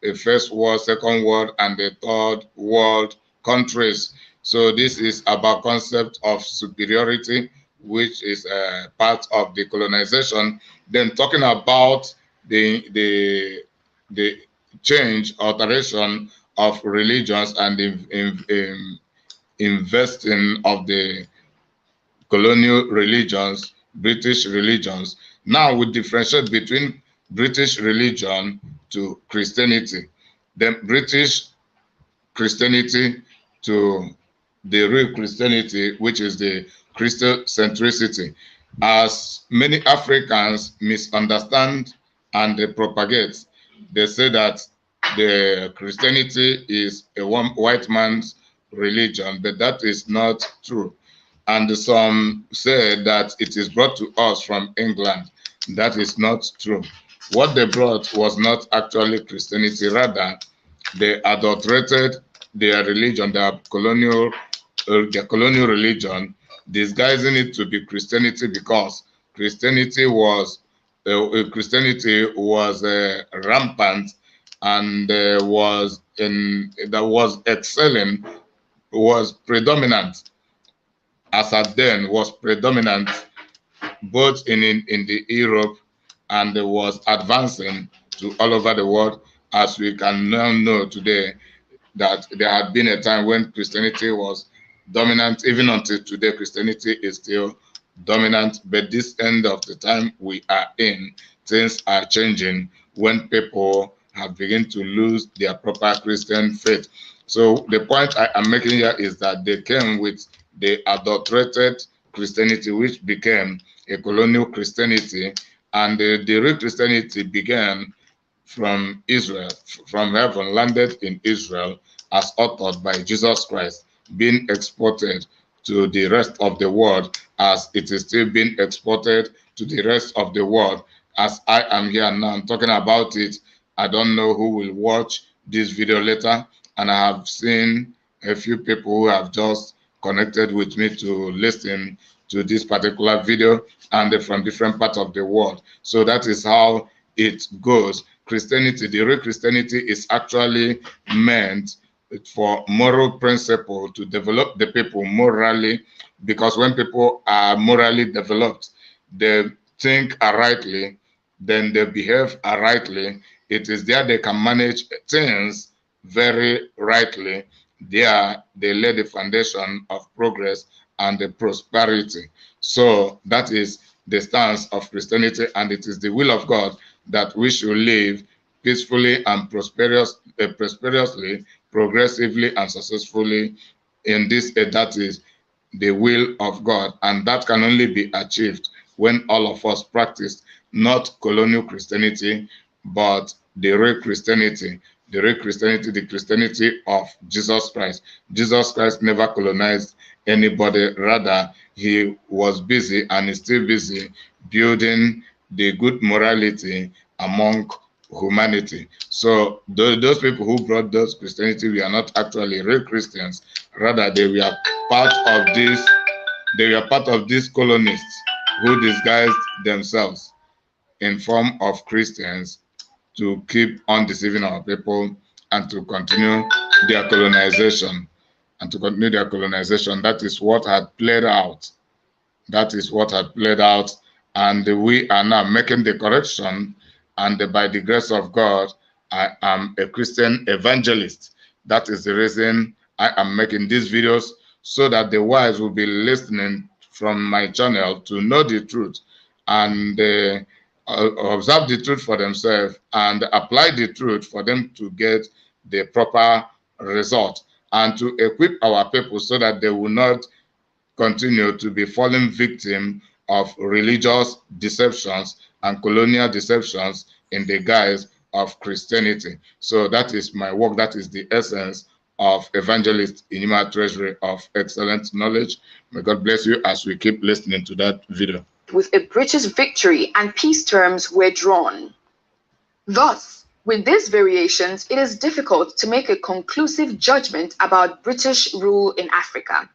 a first world, second world, and the third world countries. So this is about concept of superiority, which is part of the colonization. Then talking about the change, alteration of religions and the investing of the colonial religions, British religions. Now we differentiate between British religion to Christianity, then British Christianity to the real Christianity, which is the Christocentricity. As many Africans misunderstand and they propagate, they say that the Christianity is a white man's religion, but that is not true. And some say that it is brought to us from England. That is not true. What they brought was not actually Christianity, rather they adulterated their religion, their colonial the colonial religion, disguising it to be Christianity because Christianity was rampant and was excelling, was predominant as at then, was predominant both in the Europe, and was advancing to all over the world, as we can now know today that there had been a time when Christianity was dominant. Even until today, Christianity is still dominant. But this end of the time we are in, things are changing when people have begun to lose their proper Christian faith. So the point I am making here is that they came with the adulterated Christianity, which became a colonial Christianity, and the real Christianity began from Israel, from heaven, landed in Israel as authored by Jesus Christ, being exported to the rest of the world as it is still being exported to the rest of the world. As I am here now, I'm talking about it. I don't know who will watch this video later, and I have seen a few people who have just connected with me to listen to this particular video, and they're from different parts of the world. So that is how it goes. Christianity, the real Christianity, is actually meant for moral principle, to develop the people morally, because when people are morally developed, they think rightly, then they behave rightly. It is there they can manage things very rightly. There they lay the foundation of progress and the prosperity. So that is the stance of Christianity, and it is the will of God that we should live peacefully and prosperously, progressively and successfully in this. That is the will of God, and that can only be achieved when all of us practice not colonial Christianity, but the real Christianity, the real Christianity, the Christianity of Jesus Christ. Jesus Christ never colonized anybody. Rather, he was busy and is still busy building the good morality among humanity. So those people who brought those Christianity were not actually real Christians. Rather, they were part of this. They were part of these colonists who disguised themselves in form of Christians to keep on deceiving our people and to continue their colonization. That is what had played out. That is what had played out. And we are now making the correction. And by the grace of God, I am a Christian evangelist. That is the reason I am making these videos, so that the wise will be listening from my channel to know the truth and observe the truth for themselves and apply the truth for them to get the proper result, and to equip our people so that they will not continue to be falling victim of religious deceptions and colonial deceptions in the guise of Christianity. So that is my work. That is the essence of Evangelist Inima Treasury of Excellent Knowledge. May God bless you as we keep listening to that video. With a British victory and peace terms were drawn. Thus, with these variations, it is difficult to make a conclusive judgment about British rule in Africa.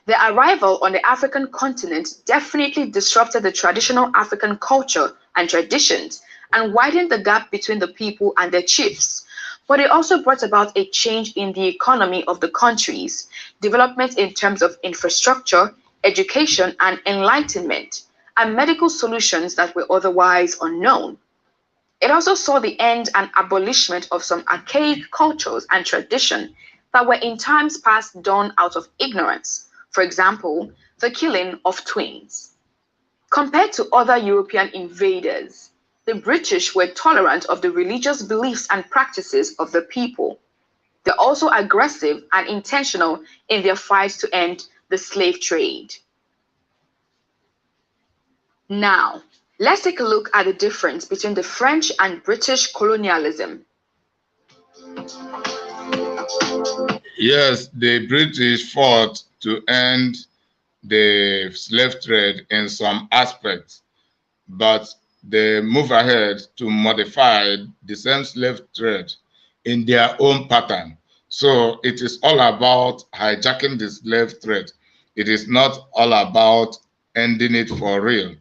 Their arrival on the African continent definitely disrupted the traditional African culture and traditions and widened the gap between the people and their chiefs. But it also brought about a change in the economy of the countries, development in terms of infrastructure, education and enlightenment, and medical solutions that were otherwise unknown. It also saw the end and abolishment of some archaic cultures and traditions that were in times past done out of ignorance. For example, the killing of twins. Compared to other European invaders, the British were tolerant of the religious beliefs and practices of the people. They're also aggressive and intentional in their fight to end the slave trade. Now, let's take a look at the difference between the French and British colonialism. Yes, the British fought to end the slave trade in some aspects, but they move ahead to modify the same slave trade in their own pattern. So it is all about hijacking the slave trade. It is not all about ending it for real,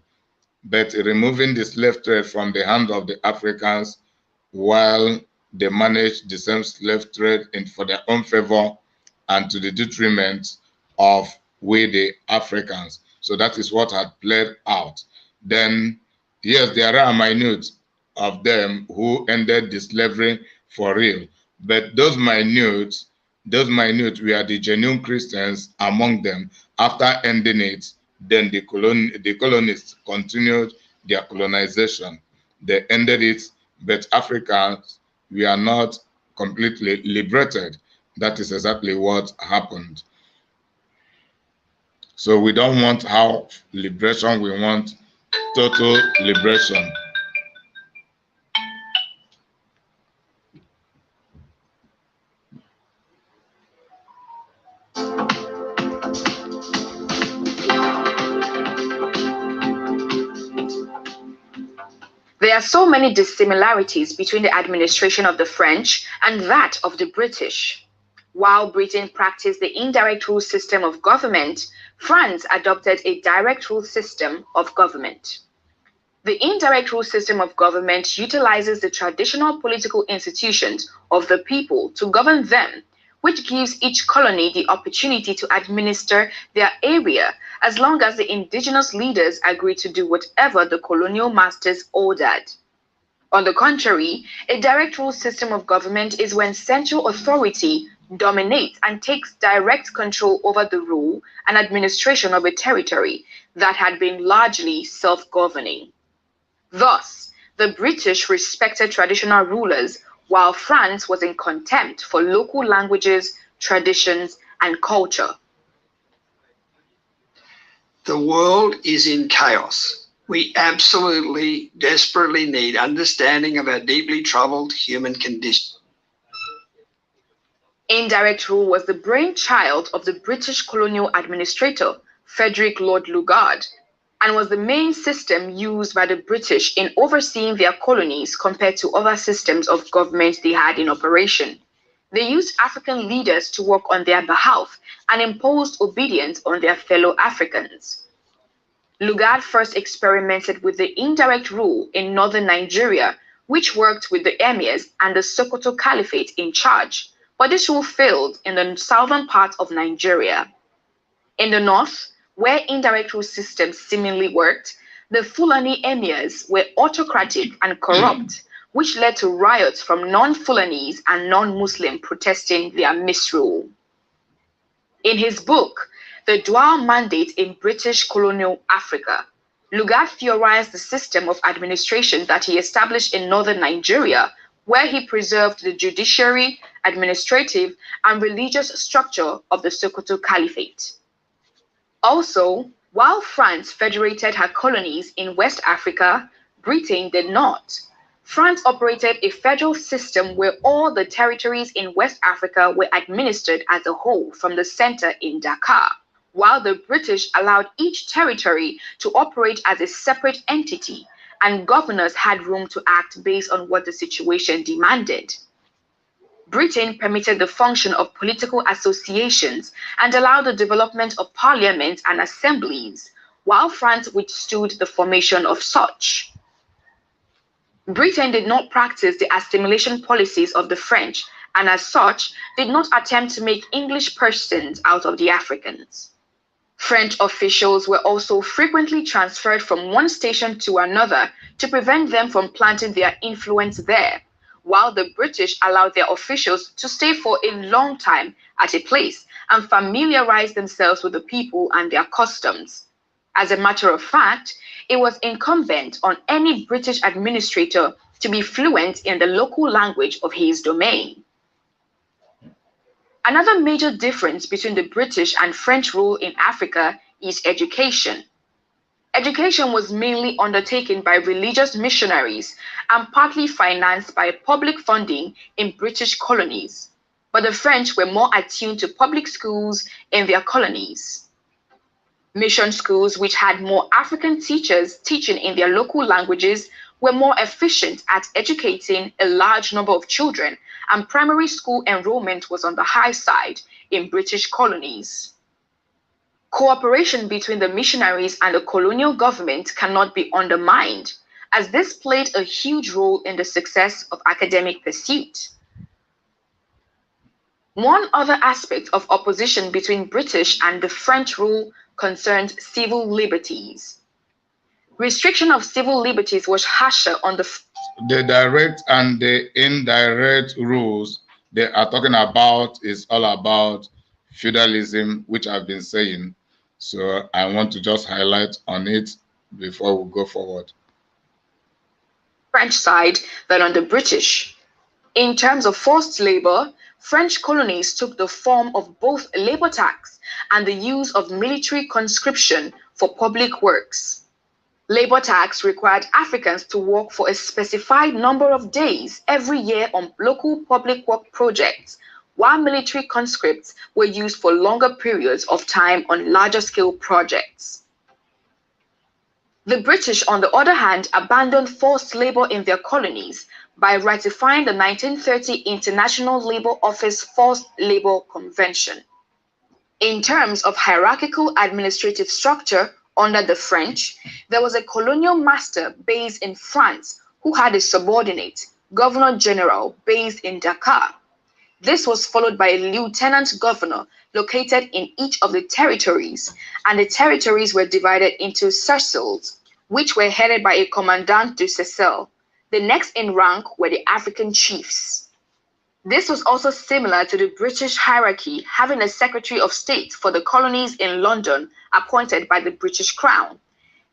but removing the slave trade from the hand of the Africans while they manage the same slave trade for their own favor and to the detriment of we the Africans. So that is what had played out. Then, yes, there are minute of them who ended the slavery for real, but those minute were the genuine Christians among them. After ending it, then the colonists continued their colonization. They ended it, but Africans were not completely liberated. That is exactly what happened. So we don't want half liberation, we want total liberation. There are so many dissimilarities between the administration of the French and that of the British. While Britain practiced the indirect rule system of government, France adopted a direct rule system of government. The indirect rule system of government utilizes the traditional political institutions of the people to govern them, which gives each colony the opportunity to administer their area as long as the indigenous leaders agree to do whatever the colonial masters ordered. On the contrary, a direct rule system of government is when central authority dominates and takes direct control over the rule and administration of a territory that had been largely self-governing. Thus, the British respected traditional rulers while France was in contempt for local languages, traditions, and culture. The world is in chaos. We absolutely, desperately need understanding of our deeply troubled human condition. Indirect rule was the brainchild of the British colonial administrator, Frederick Lord Lugard, and was the main system used by the British in overseeing their colonies compared to other systems of government they had in operation. They used African leaders to work on their behalf and imposed obedience on their fellow Africans. Lugard first experimented with the indirect rule in northern Nigeria, which worked with the emirs and the Sokoto Caliphate in charge, but this rule failed in the southern part of Nigeria. In the north, where indirect rule systems seemingly worked, the Fulani emirs were autocratic and corrupt, which led to riots from non-Fulanis and non-Muslim protesting their misrule. In his book, The Dual Mandate in British Colonial Africa, Lugard theorized the system of administration that he established in northern Nigeria, where he preserved the judiciary, administrative, and religious structure of the Sokoto Caliphate. Also, while France federated her colonies in West Africa, Britain did not. France operated a federal system where all the territories in West Africa were administered as a whole from the center in Dakar, while the British allowed each territory to operate as a separate entity, and governors had room to act based on what the situation demanded. Britain permitted the function of political associations and allowed the development of parliaments and assemblies, while France withstood the formation of such. Britain did not practice the assimilation policies of the French, and as such, did not attempt to make English persons out of the Africans. French officials were also frequently transferred from one station to another to prevent them from planting their influence there, while the British allowed their officials to stay for a long time at a place and familiarize themselves with the people and their customs. As a matter of fact, it was incumbent on any British administrator to be fluent in the local language of his domain. Another major difference between the British and French rule in Africa is education. Education was mainly undertaken by religious missionaries and partly financed by public funding in British colonies, but the French were more attuned to public schools in their colonies. Mission schools, which had more African teachers teaching in their local languages, were more efficient at educating a large number of children and primary school enrollment was on the high side in British colonies. Cooperation between the missionaries and the colonial government cannot be undermined, as this played a huge role in the success of academic pursuit. One other aspect of opposition between British and the French rule concerned civil liberties. Restriction of civil liberties was harsher on the direct and the indirect rules they are talking about is all about feudalism, which I've been saying. So I want to just highlight on it before we go forward. French side than on the British. In terms of forced labor, French colonies took the form of both labor tax and the use of military conscription for public works. Labor tax required Africans to work for a specified number of days every year on local public work projects, while military conscripts were used for longer periods of time on larger scale projects. The British, on the other hand, abandoned forced labor in their colonies by ratifying the 1930 International Labour Office Forced Labor Convention. In terms of hierarchical administrative structure, under the French, there was a colonial master based in France who had a subordinate, Governor General, based in Dakar. This was followed by a lieutenant governor located in each of the territories, and the territories were divided into cercles, which were headed by a commandant du cercle. The next in rank were the African chiefs. This was also similar to the British hierarchy, having a Secretary of State for the colonies in London appointed by the British Crown.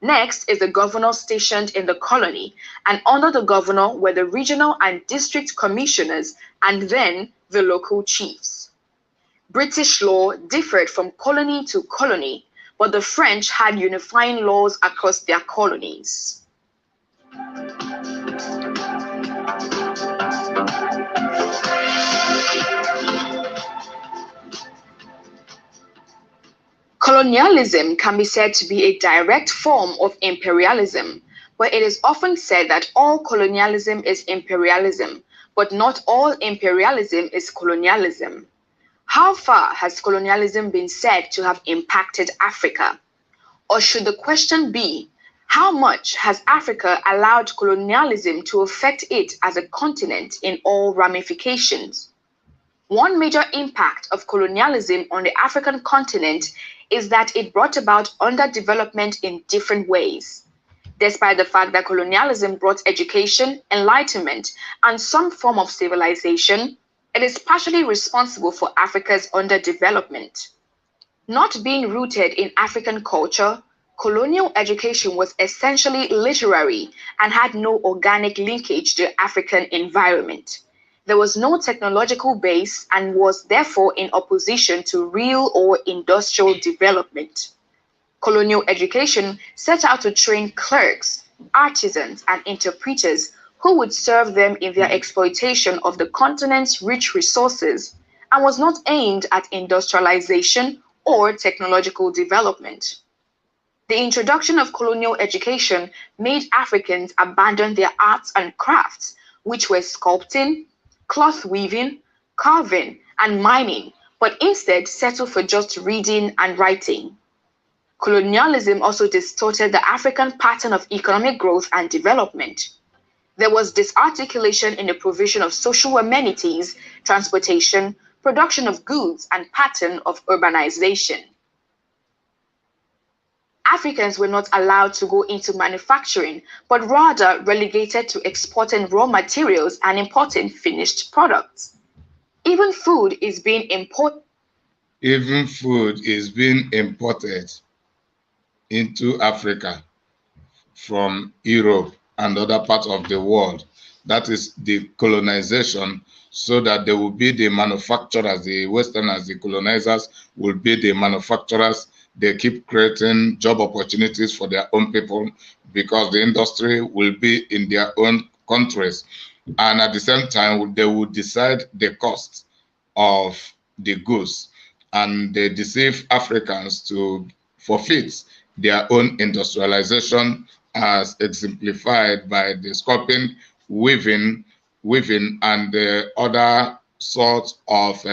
Next is the governor stationed in the colony, and under the governor were the regional and district commissioners and then the local chiefs. British law differed from colony to colony, but the French had unifying laws across their colonies. Colonialism can be said to be a direct form of imperialism, but it is often said that all colonialism is imperialism, but not all imperialism is colonialism. How far has colonialism been said to have impacted Africa? Or should the question be, how much has Africa allowed colonialism to affect it as a continent in all ramifications? One major impact of colonialism on the African continent is that it brought about underdevelopment in different ways. Despite the fact that colonialism brought education, enlightenment, and some form of civilization, it is partially responsible for Africa's underdevelopment. Not being rooted in African culture, colonial education was essentially literary and had no organic linkage to the African environment. There was no technological base and was therefore in opposition to real or industrial development. Colonial education set out to train clerks, artisans, and interpreters who would serve them in their exploitation of the continent's rich resources, and was not aimed at industrialization or technological development. The introduction of colonial education made Africans abandon their arts and crafts, which were sculpting, cloth weaving, carving, and mining, but instead settle for just reading and writing. Colonialism also distorted the African pattern of economic growth and development. There was disarticulation in the provision of social amenities, transportation, production of goods, and pattern of urbanization. Africans were not allowed to go into manufacturing, but rather relegated to exporting raw materials and importing finished products. Even food is being imported into Africa from Europe and other parts of the world. That is the colonization, so that they will be the manufacturers, the Westerners, the colonizers will be the manufacturers. They keep creating job opportunities for their own people because the industry will be in their own countries. And at the same time, they will decide the cost of the goods, and they deceive Africans to forfeit their own industrialization, as exemplified by the sculpting, weaving, weaving and other sorts of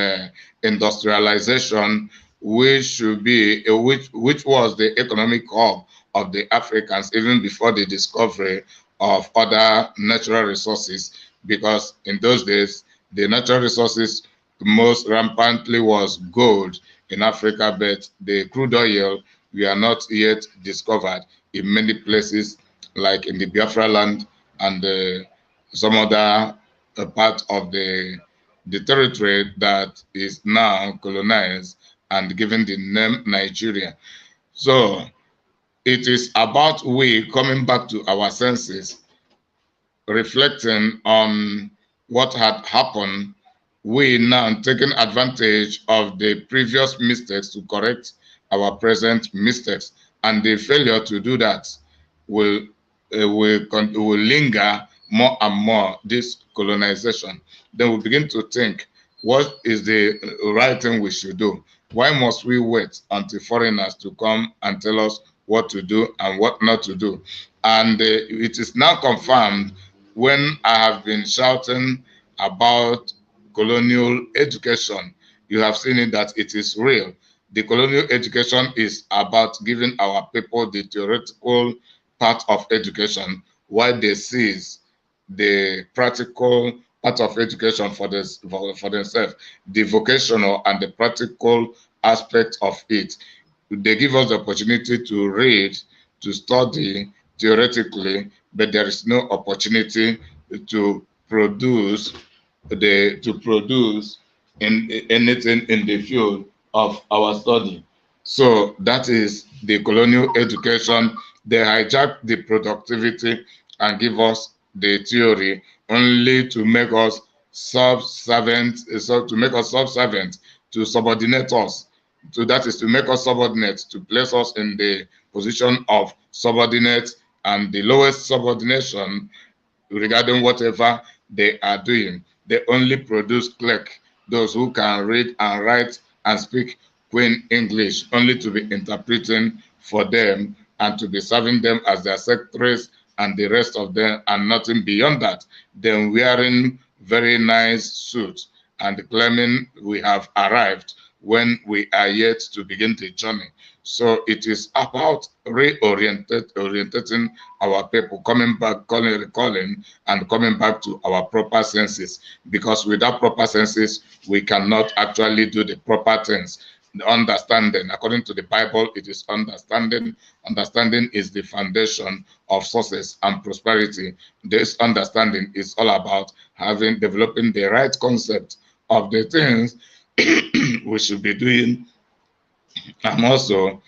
industrialization, which should be which was the economic hub of the Africans even before the discovery of other natural resources. Because in those days, the natural resources most rampantly was gold in Africa, but the crude oil we are not yet discovered in many places, like in the Biafra land and some other part of the territory that is now colonized and given the name Nigeria. So it is about we coming back to our senses, reflecting on what had happened, we now taking advantage of the previous mistakes to correct our present mistakes, and the failure to do that will will linger more and more this colonization. Then we begin to think, what is the right thing we should do? Why must we wait until foreigners to come and tell us what to do and what not to do? And it is now confirmed when I have been shouting about colonial education. You have seen it that it is real. The colonial education is about giving our people the theoretical part of education while they seize the practical part of education for themselves, the vocational and the practical aspect of it. They give us the opportunity to read, to study theoretically, but there is no opportunity to produce in anything in the field of our study. So that is the colonial education. They hijack the productivity and give us the theory only to make us subservient, so to make us subservient, to subordinate us. So that is to make us subordinate, to place us in the position of subordinate and the lowest subordination regarding whatever they are doing. They only produce clerk, those who can read and write and speak Queen English, only to be interpreting for them and to be serving them as their secretaries and the rest of them, and nothing beyond that. Then wearing very nice suits and claiming we have arrived when we are yet to begin the journey. So it is about orientating our people, coming back, recalling, and coming back to our proper senses. Because without proper senses, we cannot actually do the proper things. The understanding, according to the Bible, it is understanding. Understanding is the foundation of success and prosperity. This understanding is all about developing the right concept of the things we should be doing, and also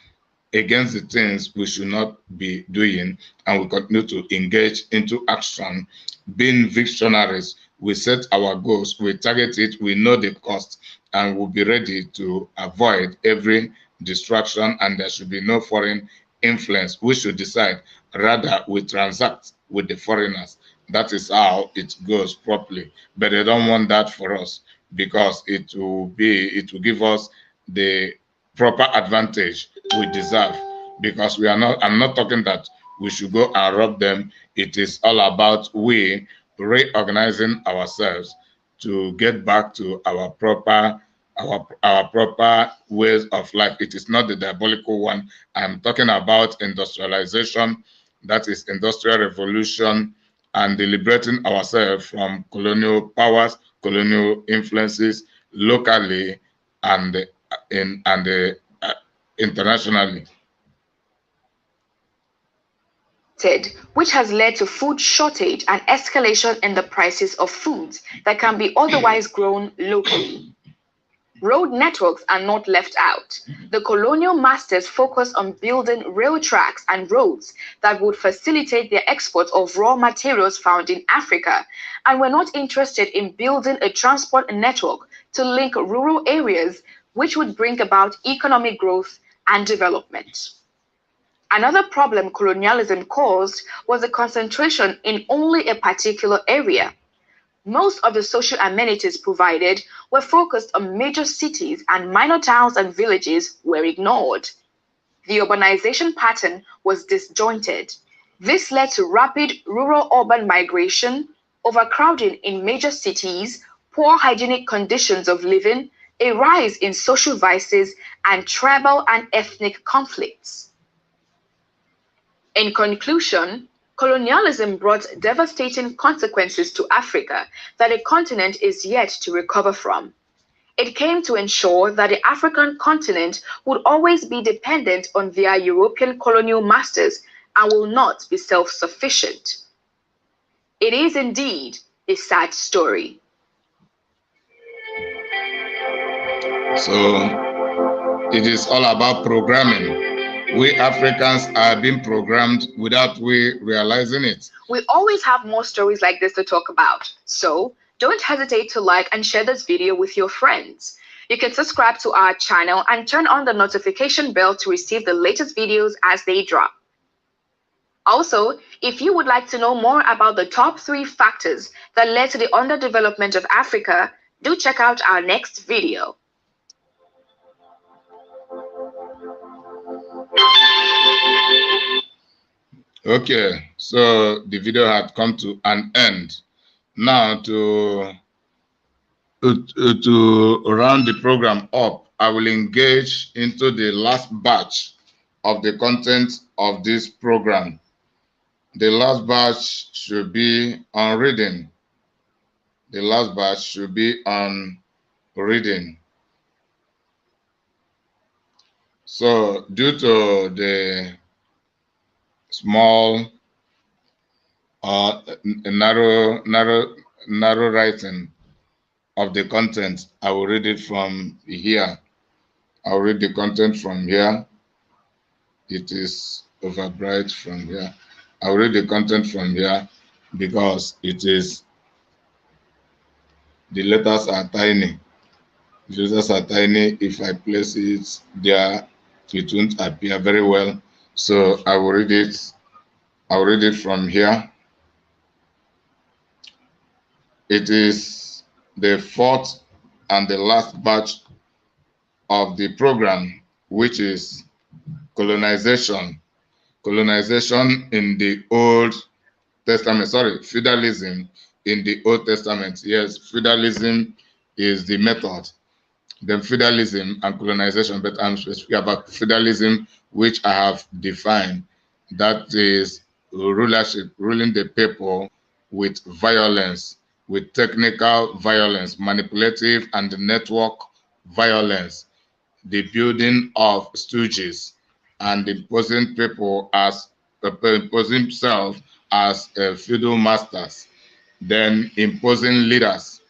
against the things we should not be doing, and we continue to engage into action. Being visionaries, we set our goals, we target it, we know the cost, and we'll be ready to avoid every distraction, and there should be no foreign influence. We should decide, rather we transact with the foreigners. That is how it goes properly. But they don't want that for us, because it will give us the proper advantage we deserve. Because I'm not talking that we should go and rob them. It is all about we reorganizing ourselves to get back to our proper ways of life. It is not the diabolical one. I'm talking about industrialization, that is industrial revolution, and liberating ourselves from colonial powers, colonial influences locally and internationally. Which has led to food shortage and escalation in the prices of foods that can be otherwise grown locally. Road networks are not left out. The colonial masters focused on building rail tracks and roads that would facilitate their export of raw materials found in Africa, and were not interested in building a transport network to link rural areas, which would bring about economic growth and development. Another problem colonialism caused was the concentration in only a particular area. Most of the social amenities provided were focused on major cities, and minor towns and villages were ignored. The urbanization pattern was disjointed. This led to rapid rural-urban migration, overcrowding in major cities, poor hygienic conditions of living, a rise in social vices, and tribal and ethnic conflicts. In conclusion, colonialism brought devastating consequences to Africa that the continent is yet to recover from. It came to ensure that the African continent would always be dependent on their European colonial masters and will not be self-sufficient. It is indeed a sad story. So it is all about programming. We Africans are being programmed without we realizing it. We always have more stories like this to talk about. So don't hesitate to like and share this video with your friends. You can subscribe to our channel and turn on the notification bell to receive the latest videos as they drop. Also, if you would like to know more about the top 3 factors that led to the underdevelopment of Africa, do check out our next video. Okay, so the video had come to an end. Now to round the program up, I will engage into the last batch of the content of this program. The last batch should be on reading. The last batch should be on reading. So due to the small narrow writing of the content, I will read it from here. I'll read the content from here. It is overbright from here. I'll read the content from here because it is, the letters are tiny. The letters are tiny. If I place it there, it won't appear very well. So I will read it. I'll read it from here. It is the 4th and the last batch of the program, which is colonization. Colonization in the Old Testament, sorry, feudalism in the Old Testament. Yes, feudalism is the method. Then feudalism and colonization, but I'm speaking about feudalism, which I have defined. That is rulership, ruling the people with violence, with technical violence, manipulative and network violence, the building of stooges, and imposing people as imposing himself as feudal masters, then imposing leaders,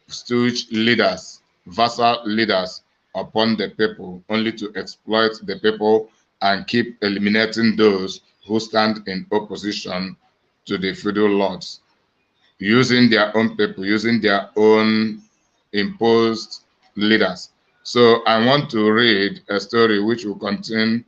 stooge leaders, vassal leaders upon the people, only to exploit the people and keep eliminating those who stand in opposition to the feudal lords, using their own people, using their own imposed leaders. So I want to read a story which will contain,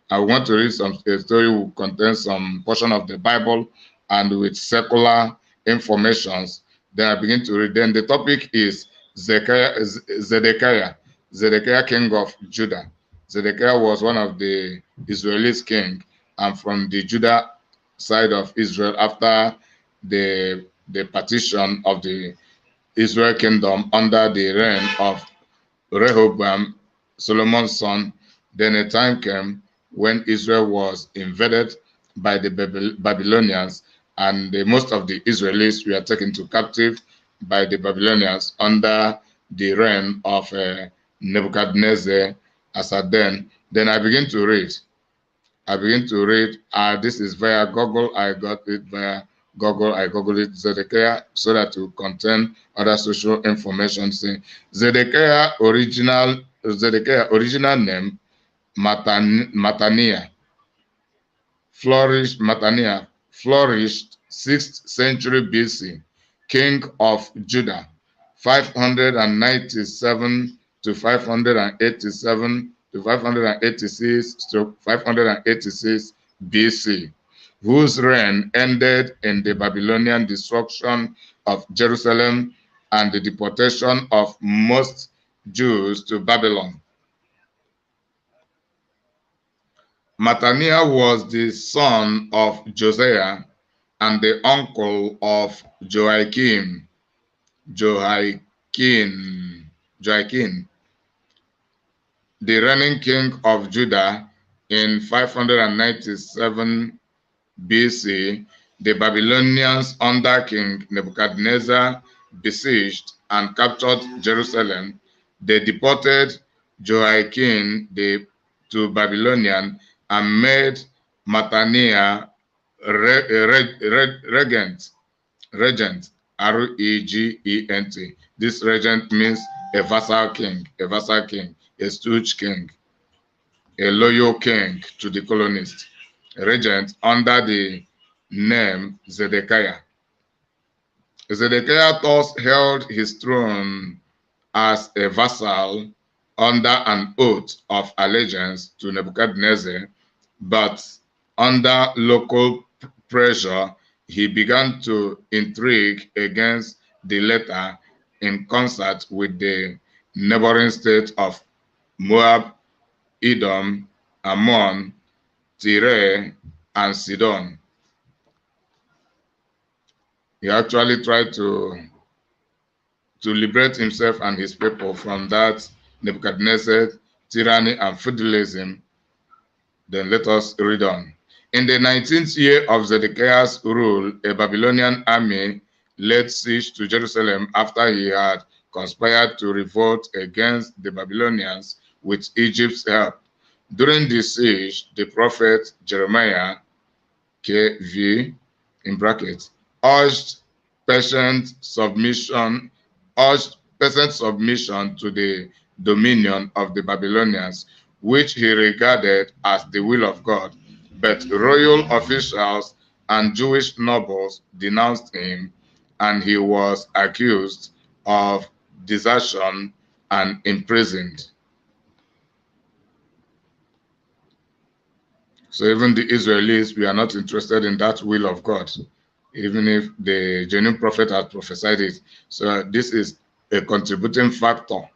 I want to read a story will contain some portion of the Bible and with secular informations. Then I begin to read. Then the topic is Zedekiah, king of Judah. Zedekiah was one of the Israelite king, and from the Judah side of Israel after the partition of the Israel kingdom under the reign of Rehoboam, Solomon's son. Then a time came when Israel was invaded by the Babylonians, and most of the Israelites were taken to captive by the Babylonians under the reign of Nebuchadnezzar as at then. Then I begin to read. This is via Google. I got it via Google. I Googled it, Zedekiah, so that to contain other social information. Saying Zedekiah original name Mataniah flourished 6th century BC, king of Judah, 597 to 587 to 586 to 586 BC, whose reign ended in the Babylonian destruction of Jerusalem and the deportation of most Jews to Babylon. Mataniah was the son of Josiah, and the uncle of Joachim, the reigning king of Judah. In 597 BC, the Babylonians under King Nebuchadnezzar besieged and captured Jerusalem. They deported Joachim to Babylonian and made Mattaniah regent, regent. This regent means a vassal king, a stooge king, a loyal king to the colonists. Regent under the name Zedekiah. Zedekiah thus held his throne as a vassal under an oath of allegiance to Nebuchadnezzar, but under local pressure, he began to intrigue against the latter in concert with the neighboring states of Moab, Edom, Ammon, Tyre, and Sidon. He actually tried to liberate himself and his people from that Nebuchadnezzar tyranny and feudalism. Then let us read on. In the 19th year of Zedekiah's rule, a Babylonian army laid siege to Jerusalem after he had conspired to revolt against the Babylonians with Egypt's help. During the siege, the prophet Jeremiah, KV, in brackets, urged peasant submission to the dominion of the Babylonians, which he regarded as the will of God. But royal officials and Jewish nobles denounced him, and he was accused of desertion and imprisoned. So even the Israelis, we are not interested in that will of God, even if the genuine prophet has prophesied it. So this is a contributing factor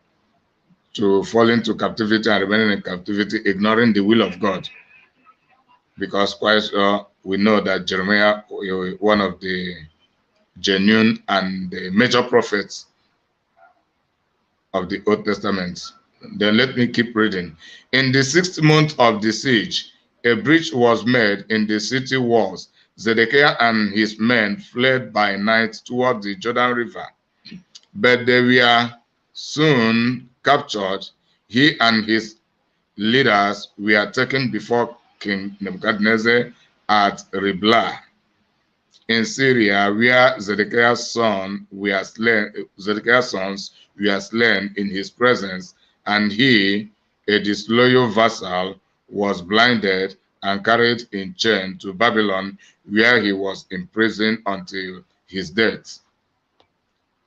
to fall into captivity and remaining in captivity, ignoring the will of God. Because quite sure we know that Jeremiah, one of the genuine and the major prophets of the Old Testament. Then let me keep reading. In the 6th month of the siege, a breach was made in the city walls. Zedekiah and his men fled by night toward the Jordan River, but they were soon captured. He and his leaders were taken before King Nebuchadnezzar at Riblah in Syria, where Zedekiah's sons were slain in his presence, and he, a disloyal vassal, was blinded and carried in chain to Babylon, where he was imprisoned until his death.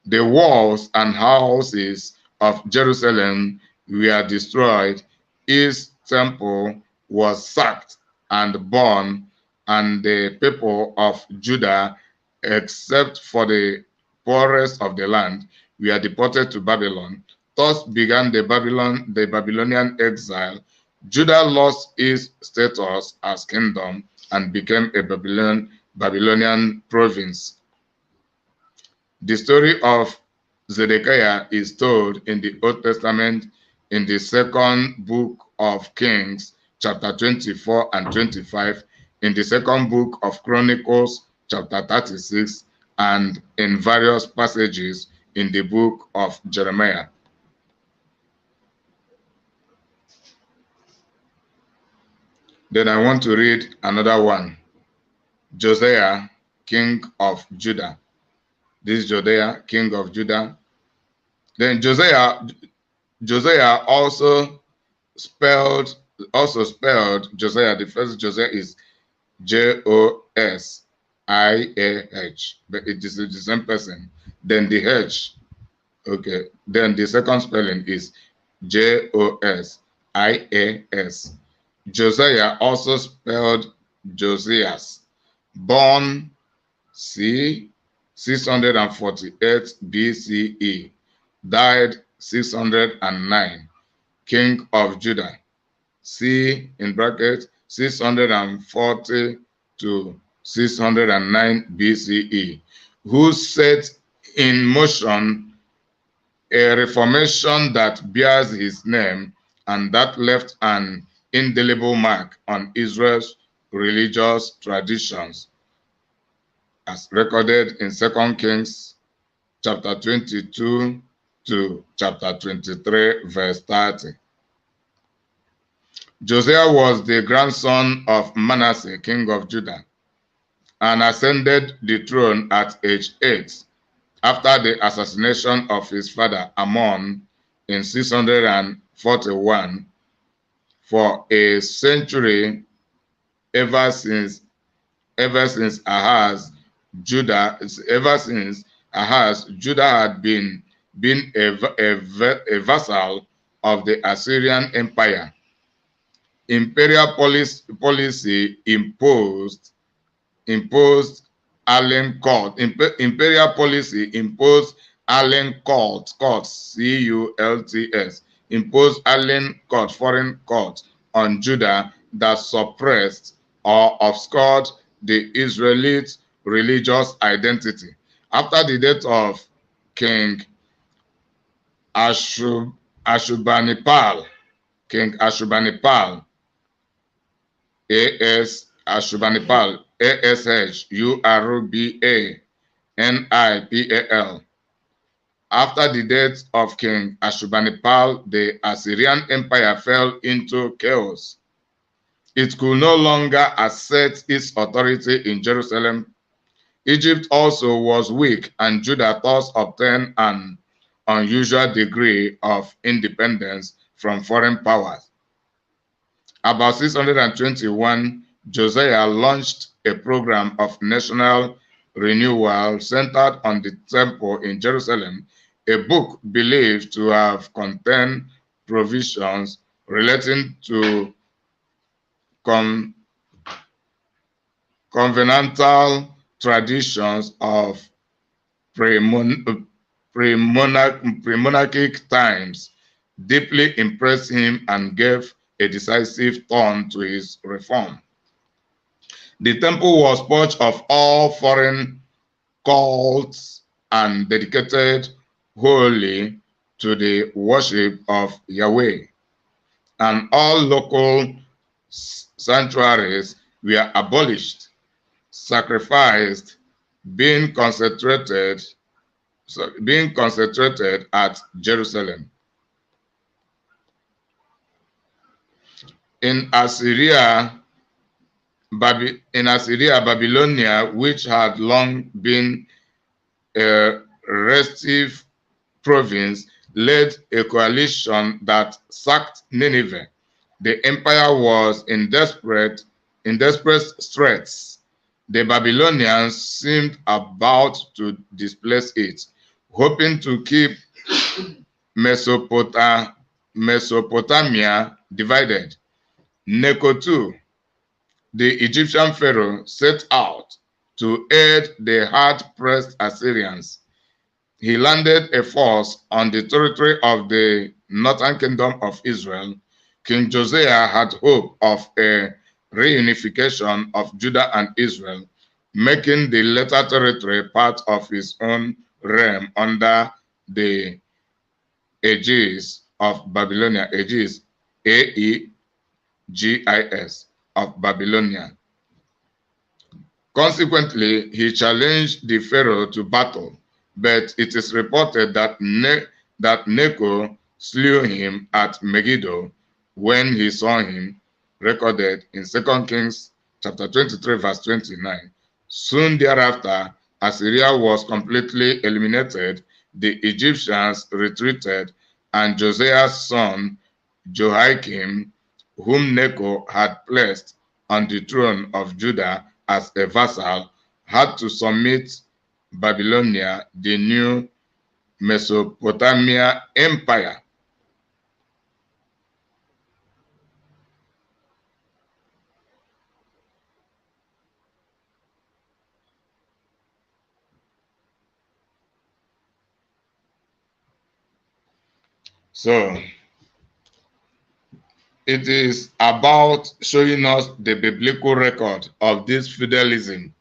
The walls and houses of Jerusalem were destroyed. His temple was sacked and burned, and the people of Judah, except for the poorest of the land, were deported to Babylon. Thus began the Babylonian exile. Judah lost its status as kingdom and became a Babylonian province. The story of Zedekiah is told in the Old Testament in the 2nd book of Kings, chapter 24 and 25, in the 2nd book of Chronicles, chapter 36, and in various passages in the book of Jeremiah. Then I want to read another one. Josiah, king of Judah. This is Josiah, king of Judah. Then Josiah also spelled Josiah. The first Josiah is Josiah, but it is the same person. Then the H, okay. Then the second spelling is Josias. Josiah, also spelled Josias, born c. 648 BCE, died 609, king of Judah, c. in bracket 640 to 609 BCE, who set in motion a reformation that bears his name and that left an indelible mark on Israel's religious traditions, as recorded in 2 Kings chapter 22 to chapter 23, verse 30. Josiah was the grandson of Manasseh, king of Judah, and ascended the throne at age 8 after the assassination of his father Ammon in 641. For a century, ever since Ahaz, Judah had been a vassal of the Assyrian Empire. Imperial policy imposed alien court. Imperial policy imposed alien courts, CULTS, imposed alien court, foreign court on Judah that suppressed or obscured the Israelites' religious identity. After the death of King Ashurbanipal, Ashurbanipal, ASHURBANIPAL. After the death of King Ashurbanipal, the Assyrian Empire fell into chaos. It could no longer assert its authority in Jerusalem. Egypt also was weak, and Judah thus obtained an unusual degree of independence from foreign powers. About 621, Josiah launched a program of national renewal centered on the temple in Jerusalem, a book believed to have contained provisions relating to covenantal traditions of pre-monarchic times, deeply impressed him and gave a decisive turn to his reform. The temple was purged of all foreign cults and dedicated wholly to the worship of Yahweh, and all local sanctuaries were abolished, sacrificed, being concentrated at Jerusalem. In Assyria, Babylonia, which had long been a restive province, led a coalition that sacked Nineveh. The empire was in desperate straits. The Babylonians seemed about to displace it, hoping to keep Mesopotamia divided. Necho II, the Egyptian pharaoh, set out to aid the hard-pressed Assyrians. He landed a force on the territory of the northern kingdom of Israel. King Josiah had hope of a reunification of Judah and Israel, making the latter territory part of his own realm under the aegis of Babylonia, aegis, AEGIS, of Babylonia. Consequently, he challenged the pharaoh to battle, but it is reported that Necho slew him at Megiddo when he saw him, recorded in 2 Kings chapter 23, verse 29. Soon thereafter, Assyria was completely eliminated, the Egyptians retreated, and Josiah's son Jehoiakim, whom Necho had placed on the throne of Judah as a vassal, had to submit Babylonia, the new Mesopotamia empire. So, It is about showing us the biblical record of this feudalism.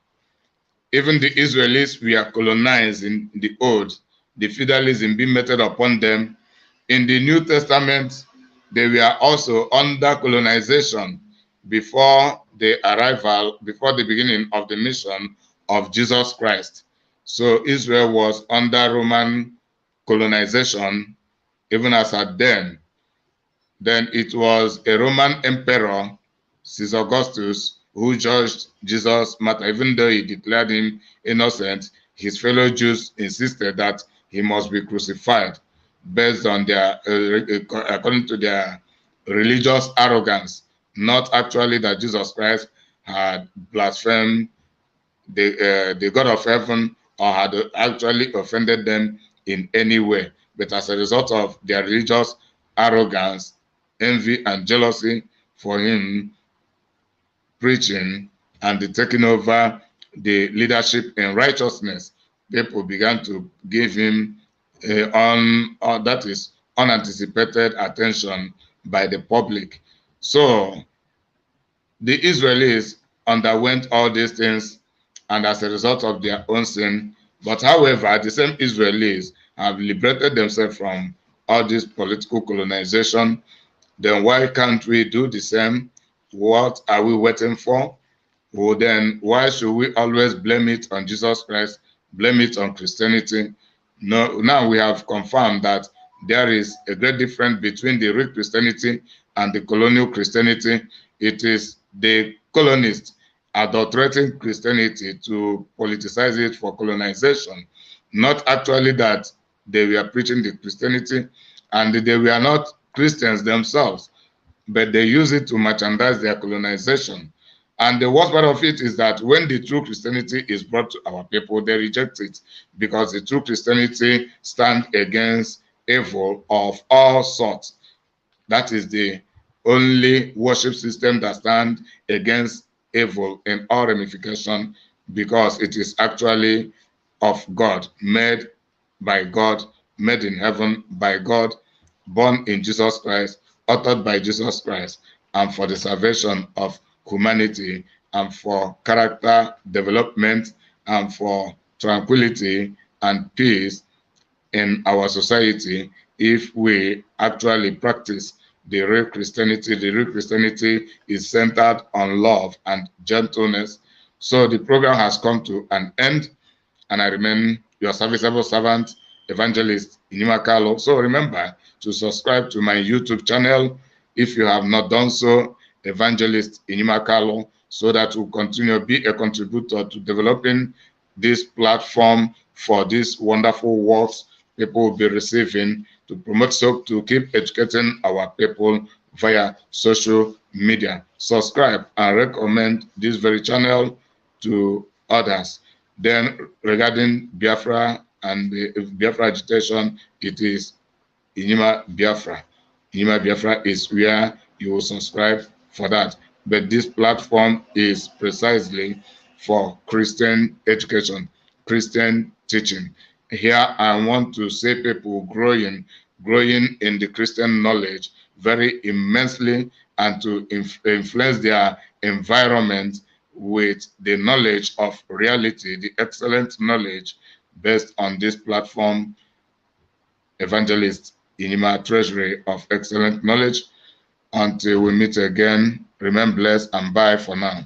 Even the Israelis were colonized in the Old, the feudalism being meted upon them. In the New Testament, they were also under colonization before the arrival, before the beginning of the mission of Jesus Christ. So Israel was under Roman colonization, even as at then. Then it was a Roman emperor, Caesar Augustus, who judged Jesus' matter. Even though he declared him innocent, his fellow Jews insisted that he must be crucified based on their, according to their religious arrogance, not actually that Jesus Christ had blasphemed the God of heaven or had actually offended them in any way, but as a result of their religious arrogance, envy, and jealousy for him preaching and the taking over the leadership in righteousness, people began to give him that is unanticipated attention by the public. So the Israelis underwent all these things, and as a result of their own sin. But however, the same Israelis have liberated themselves from all this political colonization. Then why can't we do the same? What are we waiting for? Well, then why should we always blame it on Jesus Christ, blame it on Christianity? No, now we have confirmed that there is a great difference between the real Christianity and the colonial Christianity. It is the colonists adulterating Christianity to politicize it for colonization, not actually that they were preaching the Christianity and they were not Christians themselves, but they use it to merchandise their colonization. And the worst part of it is that when the true Christianity is brought to our people, they reject it because the true Christianity stands against evil of all sorts. That is the only worship system that stands against evil in all ramifications, because it is actually of God, made by God, made in heaven by God, born in Jesus Christ, uttered by Jesus Christ, and for the salvation of humanity, and for character development, and for tranquility and peace in our society. If we actually practice the real Christianity, the real Christianity is centered on love and gentleness. So the program has come to an end, and I remain your serviceable servant, Evangelist Inima Carlo. So remember to subscribe to my YouTube channel if you have not done so, Evangelist Inima Carlo, so that we'll continue to be a contributor to developing this platform for these wonderful works people will be receiving to promote, so to keep educating our people via social media. Subscribe and recommend this very channel to others. Then regarding Biafra and the Biafra agitation, it is Inima Biafra. Inima Biafra is where you will subscribe for that. But this platform is precisely for Christian education, Christian teaching. Here I want to see people growing in the Christian knowledge very immensely, and to influence their environment with the knowledge of reality, the excellent knowledge based on this platform, Evangelist Inima Treasury of Excellent Knowledge. Until we meet again, remain blessed and bye for now.